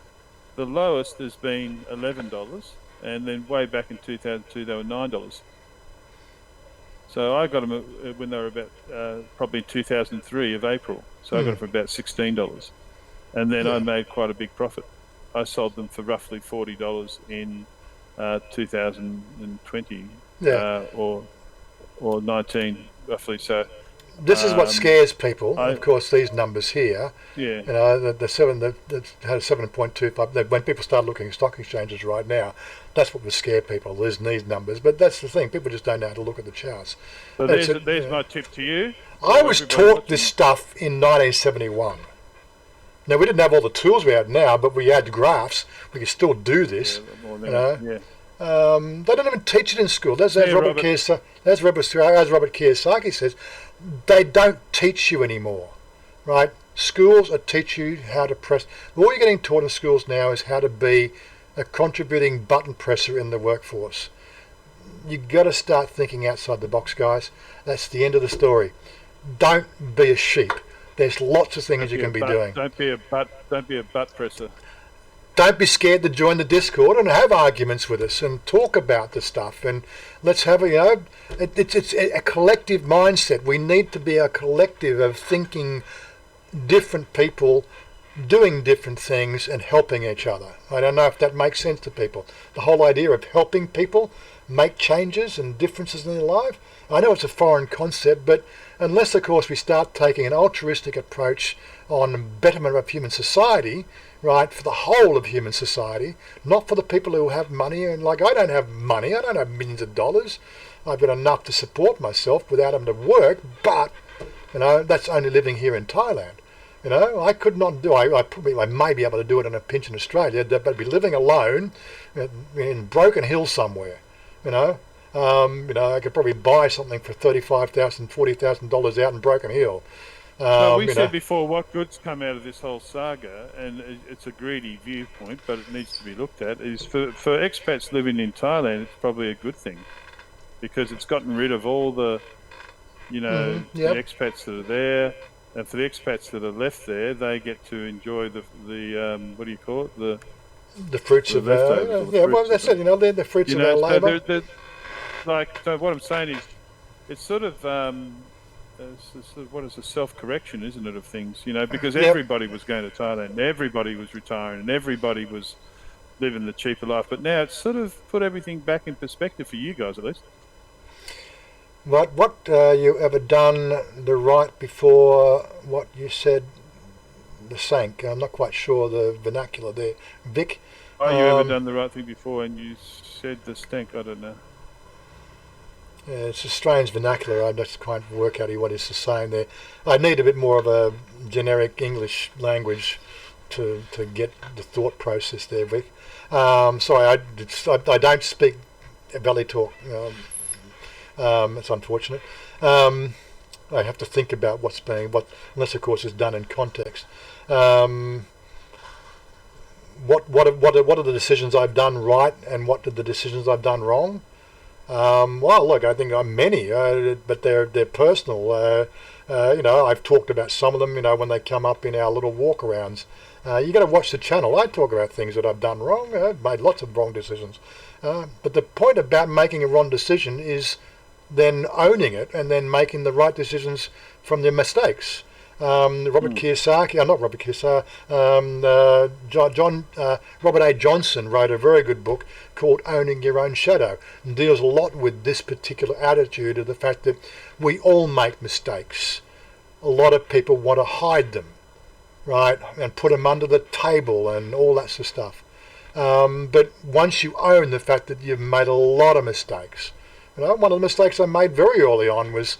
The lowest has been $11, and then way back in 2002 they were $9. So I got them when they were about probably 2003 of April. So I got them for about $16, and then I made quite a big profit. I sold them for roughly $40 in 2020 or 19 roughly. So This is what scares people. I- Of course, these numbers here. yeah, You know, the had a 7.25. When people start looking at stock exchanges right now, that's what would scare people. There's these numbers, but that's the thing. People just don't know how to look at the charts. so there's my tip to you. I was Everybody taught watching. this stuff in 1971. Now, we didn't have all the tools we have now, but we had graphs. We could still do this. Yeah, more than you know. yeah. They don't even teach it in school. That's Yeah, Robert Kiyosaki says. They don't teach you anymore, right? Schools are teach you how to press. All you're getting taught in schools now is how to be a contributing button presser in the workforce. You've got to start thinking outside the box, guys. That's the end of the story. Don't be a sheep. There's lots of things you can be doing. Don't be a butt presser. Don't be scared to join the Discord and have arguments with us and talk about the stuff. And let's have it's a collective mindset. We need to be a collective of thinking different people, doing different things and helping each other. I don't know if that makes sense to people. The whole idea of helping people make changes and differences in their life. I know it's a foreign concept, but unless, of course, we start taking an altruistic approach on betterment of human society, right, for the whole of human society, not for the people who have money. And like, I don't have money, I don't have millions of dollars. I've got enough to support myself without having to work, but, you know, that's only living here in Thailand. You know, I could not do, I may be able to do it on a pinch in Australia, but I'd be living alone in Broken Hill somewhere, you know. I could probably buy something for $35,000, $40,000 out in Broken Hill. Well, we said before what good's come out of this whole saga, and it's a greedy viewpoint, but it needs to be looked at, is for expats living in Thailand, it's probably a good thing because it's gotten rid of all the, the expats that are there, and for the expats that are left there, they get to enjoy the what do you call it? The fruits of leftovers, that's it. You know, they're the fruits of our labour. So what I'm saying is, it's sort of what is a self-correction, isn't it, of things? You know, because everybody was going to Thailand, and everybody was retiring, and everybody was living the cheaper life. But now it's sort of put everything back in perspective for you guys, at least. What you ever done the right before what you said the sank? I'm not quite sure the vernacular there. Vic, Are you ever done the right thing before and you said the stink? I don't know. Yeah, it's a strange vernacular. I just can't work out what he's saying there. I need a bit more of a generic English language to get the thought process there, Vic. Sorry, I don't speak belly talk. It's unfortunate. I have to think about unless of course it's done in context. What are the decisions I've done right, and what are the decisions I've done wrong? Well, look, I think I'm many, but they're personal. I've talked about some of them. When they come up in our little walkarounds. You got to watch the channel. I talk about things that I've done wrong. I've made lots of wrong decisions. But the point about making a wrong decision is then owning it and then making the right decisions from the mistakes. Robert A. Johnson wrote a very good book called Owning Your Own Shadow, and deals a lot with this particular attitude of the fact that we all make mistakes. A lot of people want to hide them, right, and put them under the table and all that sort of stuff. But once you own the fact that you've made a lot of mistakes, one of the mistakes I made very early on was,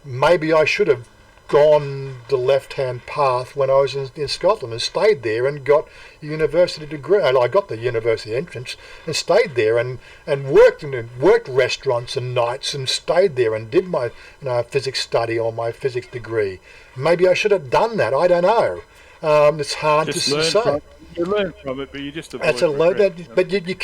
maybe I should have gone the left-hand path when I was in Scotland and stayed there and got a university degree. I got the university entrance and stayed there and worked restaurants and nights and stayed there and did my physics study or my physics degree. Maybe I should have done that. I don't know. It's hard to say. You learn from it, but you just avoid regret. But you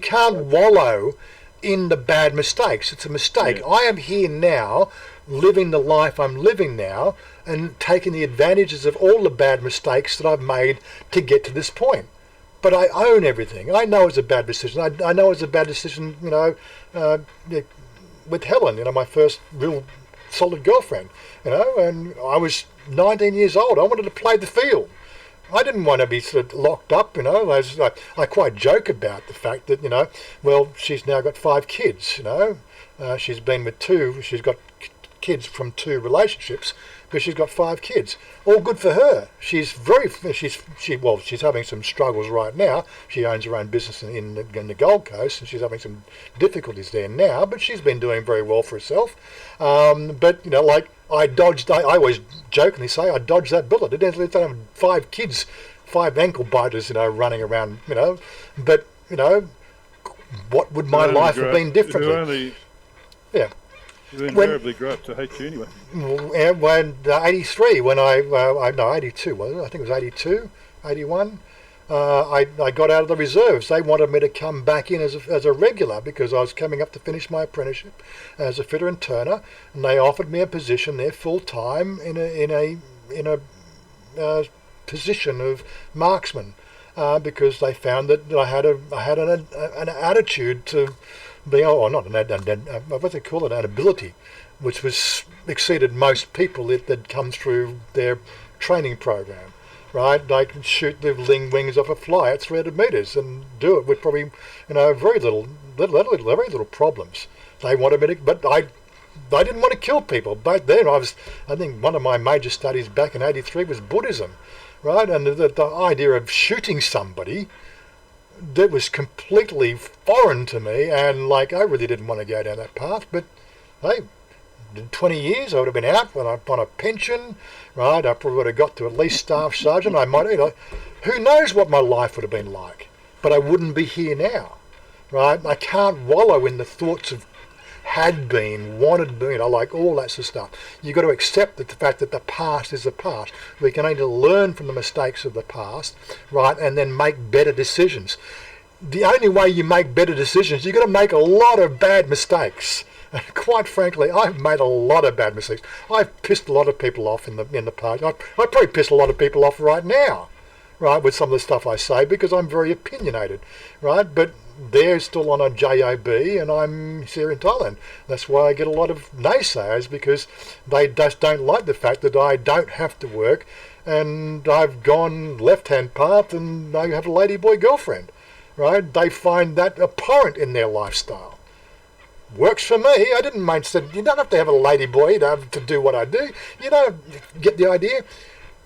can't wallow in the bad mistakes. It's a mistake. Yeah. I am here now, living the life I'm living now, and taking the advantages of all the bad mistakes that I've made to get to this point. But I own everything. I know it's a bad decision. I know it's a bad decision, with Helen, my first real solid girlfriend, and I was 19 years old. I wanted to play the field. I didn't want to be sort of locked up, I quite joke about the fact that, she's now got 5 kids, she's been with 2, she's got kids from 2 relationships, but she's got 5 kids. All good for her. She's having some struggles right now. She owns her own business in the Gold Coast, and she's having some difficulties there now, but she's been doing very well for herself. I always jokingly say I dodged that bullet. It didn't have 5 kids, 5 ankle biters, running around, but, what would my life have been differently? You invariably grow up to hate you anyway. When 83, when 82, wasn't it? I think it was 82, 81. I got out of the reserves. They wanted me to come back in as a regular because I was coming up to finish my apprenticeship as a fitter and turner, and they offered me a position there full time in a position of marksman because they found that I had an attitude to be, not what's they call it, an ability, which was exceeded most people that come through their training program. Right, they can shoot the wings off a fly at 300 metres and do it with probably, very little problems. They wanted me to, but I didn't want to kill people. Back then, I think one of my major studies back in '83 was Buddhism, right, and the idea of shooting somebody, that was completely foreign to me, and I really didn't want to go down that path. But hey, in 20 years I would have been out on a pension, right? I probably would have got to at least staff sergeant. I might, who knows what my life would have been like, but I wouldn't be here now, right? I can't wallow in the thoughts of had been, wanted been, like all that sort of stuff. You've got to accept the fact that the past is the past. We can only learn from the mistakes of the past, right, and then make better decisions. The only way you make better decisions, you've got to make a lot of bad mistakes. And quite frankly, I've made a lot of bad mistakes. I've pissed a lot of people off in the past. I probably piss a lot of people off right now, right, with some of the stuff I say because I'm very opinionated, right? But they're still on a JOB and I'm here in Thailand. That's why I get a lot of naysayers because they just don't like the fact that I don't have to work and I've gone left-hand path and I have a ladyboy girlfriend, right? They find that abhorrent in their lifestyle. Works for me. I didn't mind saying, you don't have to have a ladyboy to do what I do. You know, get the idea?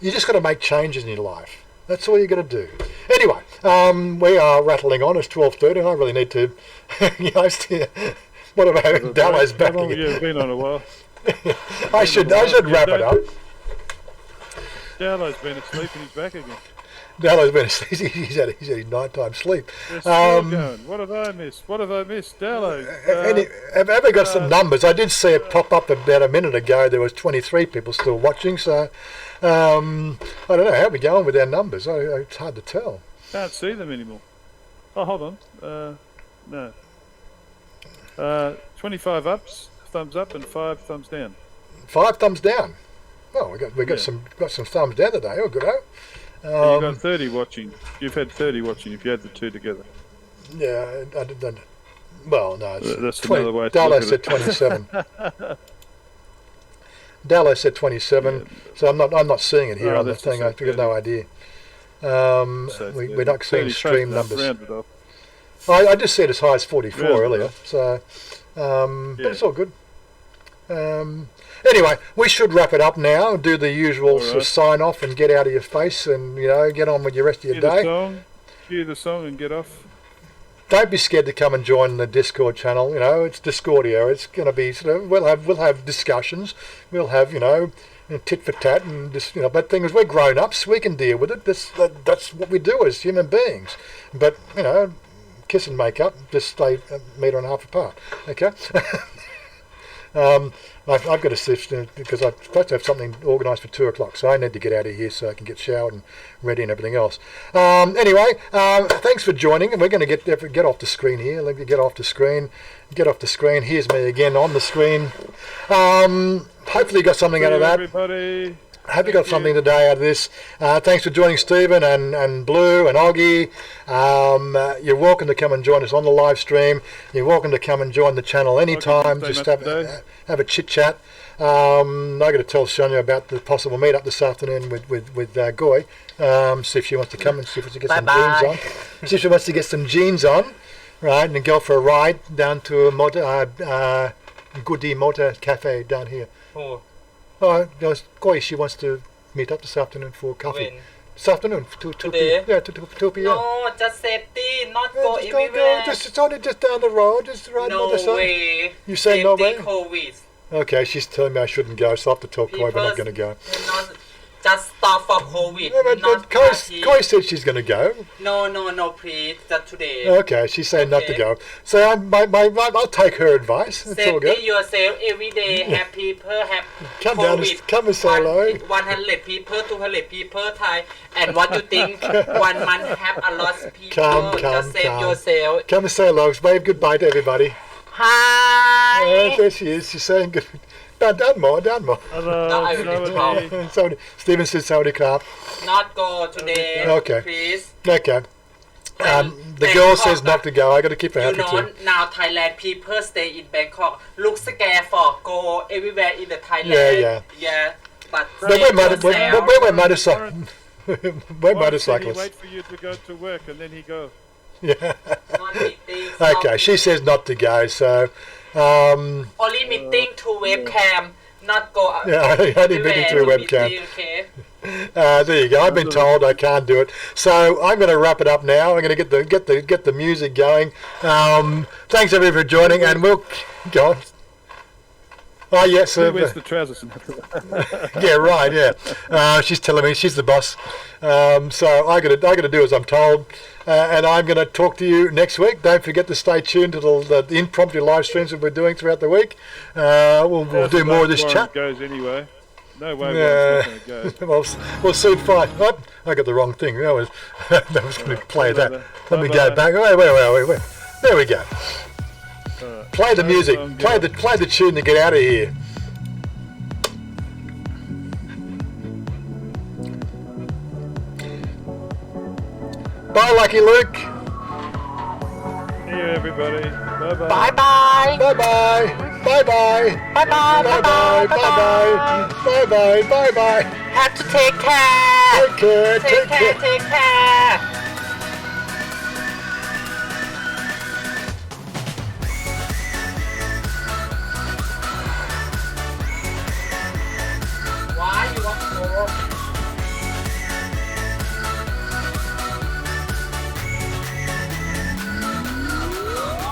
You just got to make changes in your life. That's all you got to do. Anyway, we are rattling on. It's 12:30, and I really need to. What about Dallo's back How long again? have you been on a while? I should wrap it up. Dallo's been asleep and he's back again. Dallo's been he's had his nighttime sleep. They're still going. What have I missed? Dallo. Have I got some numbers? I did see it pop up about a minute ago. There was 23 people still watching. So I don't know how we going with our numbers. It's hard to tell. Can't see them anymore. Oh, hold on. No. 25 thumbs up, and 5 thumbs down. 5 thumbs down. Oh, we got some thumbs down today. Oh, good. You've got 30 watching. You've had 30 watching if you add the two together. Yeah, I did. Well, no, it's that's another way to Dallo look at said it. 27. Dallo said 27. Yeah. So I'm not seeing it here on the that's thing. the I've got same no idea. So We're not seeing 30 stream close enough, numbers. round it off. I just said as high as 44 Yeah. earlier. So, but Yeah. it's all good. Anyway, we should wrap it up now. Do the usual All sort of right. sign off and get out of your face, and get on with your rest of your Cue the day. song and get off. Don't be scared to come and join the Discord channel. It's Discordia. It's going to be we'll have discussions. We'll have tit for tat, and just But thing is, we're grown ups. We can deal with it. That's what we do as human beings. But kiss and make up. Just stay a metre and a half apart. Okay. I've got to shift because I'm supposed to have something organised for 2:00, so I need to get out of here so I can get showered and ready and everything else. Anyway, thanks for joining, and we're going to get off the screen here. Let me get off the screen. Here's me again on the screen. Hopefully you got something out of that. Everybody. I hope you got something today out of this. Thanks for joining Stephen and Blue and Oggy. You're welcome to come and join us on the live stream. You're welcome to come and join the channel anytime. Stay Just much have a chit chat. I'm going to tell Chanya about the possible meet up this afternoon with Goy. See if she wants to come and see if she wants to get some jeans on. See if she wants to get some jeans on, right, and go for a ride down to a Goody Motor Cafe down here. Oh, Goy, she wants to meet up this afternoon for coffee. when? This afternoon, 2 Today? p.m. Yeah, 2 p.m. No, just safety, not Yeah, go just everywhere. it's only just down the road, just right No by the side. way. You say no way? Safety COVID. Okay, she's telling me I shouldn't go, so I have to tell Koi we're not going to go. Not, just stop for COVID. Yeah, but not Koi party. said she's going to go. No, please. Just today. Okay, she's saying not to Okay. go. So I'll take her advice. It's all good. Safety yourself every day. Have people have Come down, COVID. come and say hello. 100 people, 200 people, Thai. And what you think? 1 month have a lot of people. Come, just save come. yourself. Come and say hello. Wave goodbye to everybody. Hi. There she is. She's saying good. Down more. Hello, No, I will Saudi. Saudi, Stephen said Saudi Club. Not go today. Okay. Please. Okay. The girl says not to go. I got to keep her You happy know, too. now Thailand people stay in Bangkok. Look scared for go everywhere in the Thailand. Yeah. But But we're save motorcyclists. yourself. We're motorcyclists. We're Why did he motorcyclists. wait for you to go to work and then he go? Yeah. Not meeting, Okay. She says not to go. So. only meeting to webcam, not go. Yeah, only meeting through everywhere to webcam. meeting, okay? There you go. I've been told I can't do it, so I'm going to wrap it up now. I'm going to get the music going. Thanks everyone for joining, and we'll go on. Oh yes, Who wears the trousers? yeah, right. Yeah, she's telling me she's the boss. So I got to do as I'm told, and I'm going to talk to you next week. Don't forget to stay tuned to the impromptu live streams that we're doing throughout the week. We'll do more of this chat. Goes anyway. No way. Yeah. Warren's not going to go. We'll soon find. Oh, I got the wrong thing. That was going to play that. Let me go Bye-bye. back. Wait. There we go. Play the music. song, Play the tune to get out of here. Bye, Lucky Luke. See you, everybody. Bye-bye. Bye bye. Bye bye. Bye bye. Bye bye. Bye bye. Bye bye. Bye bye. Have to take care. Take care. Take care.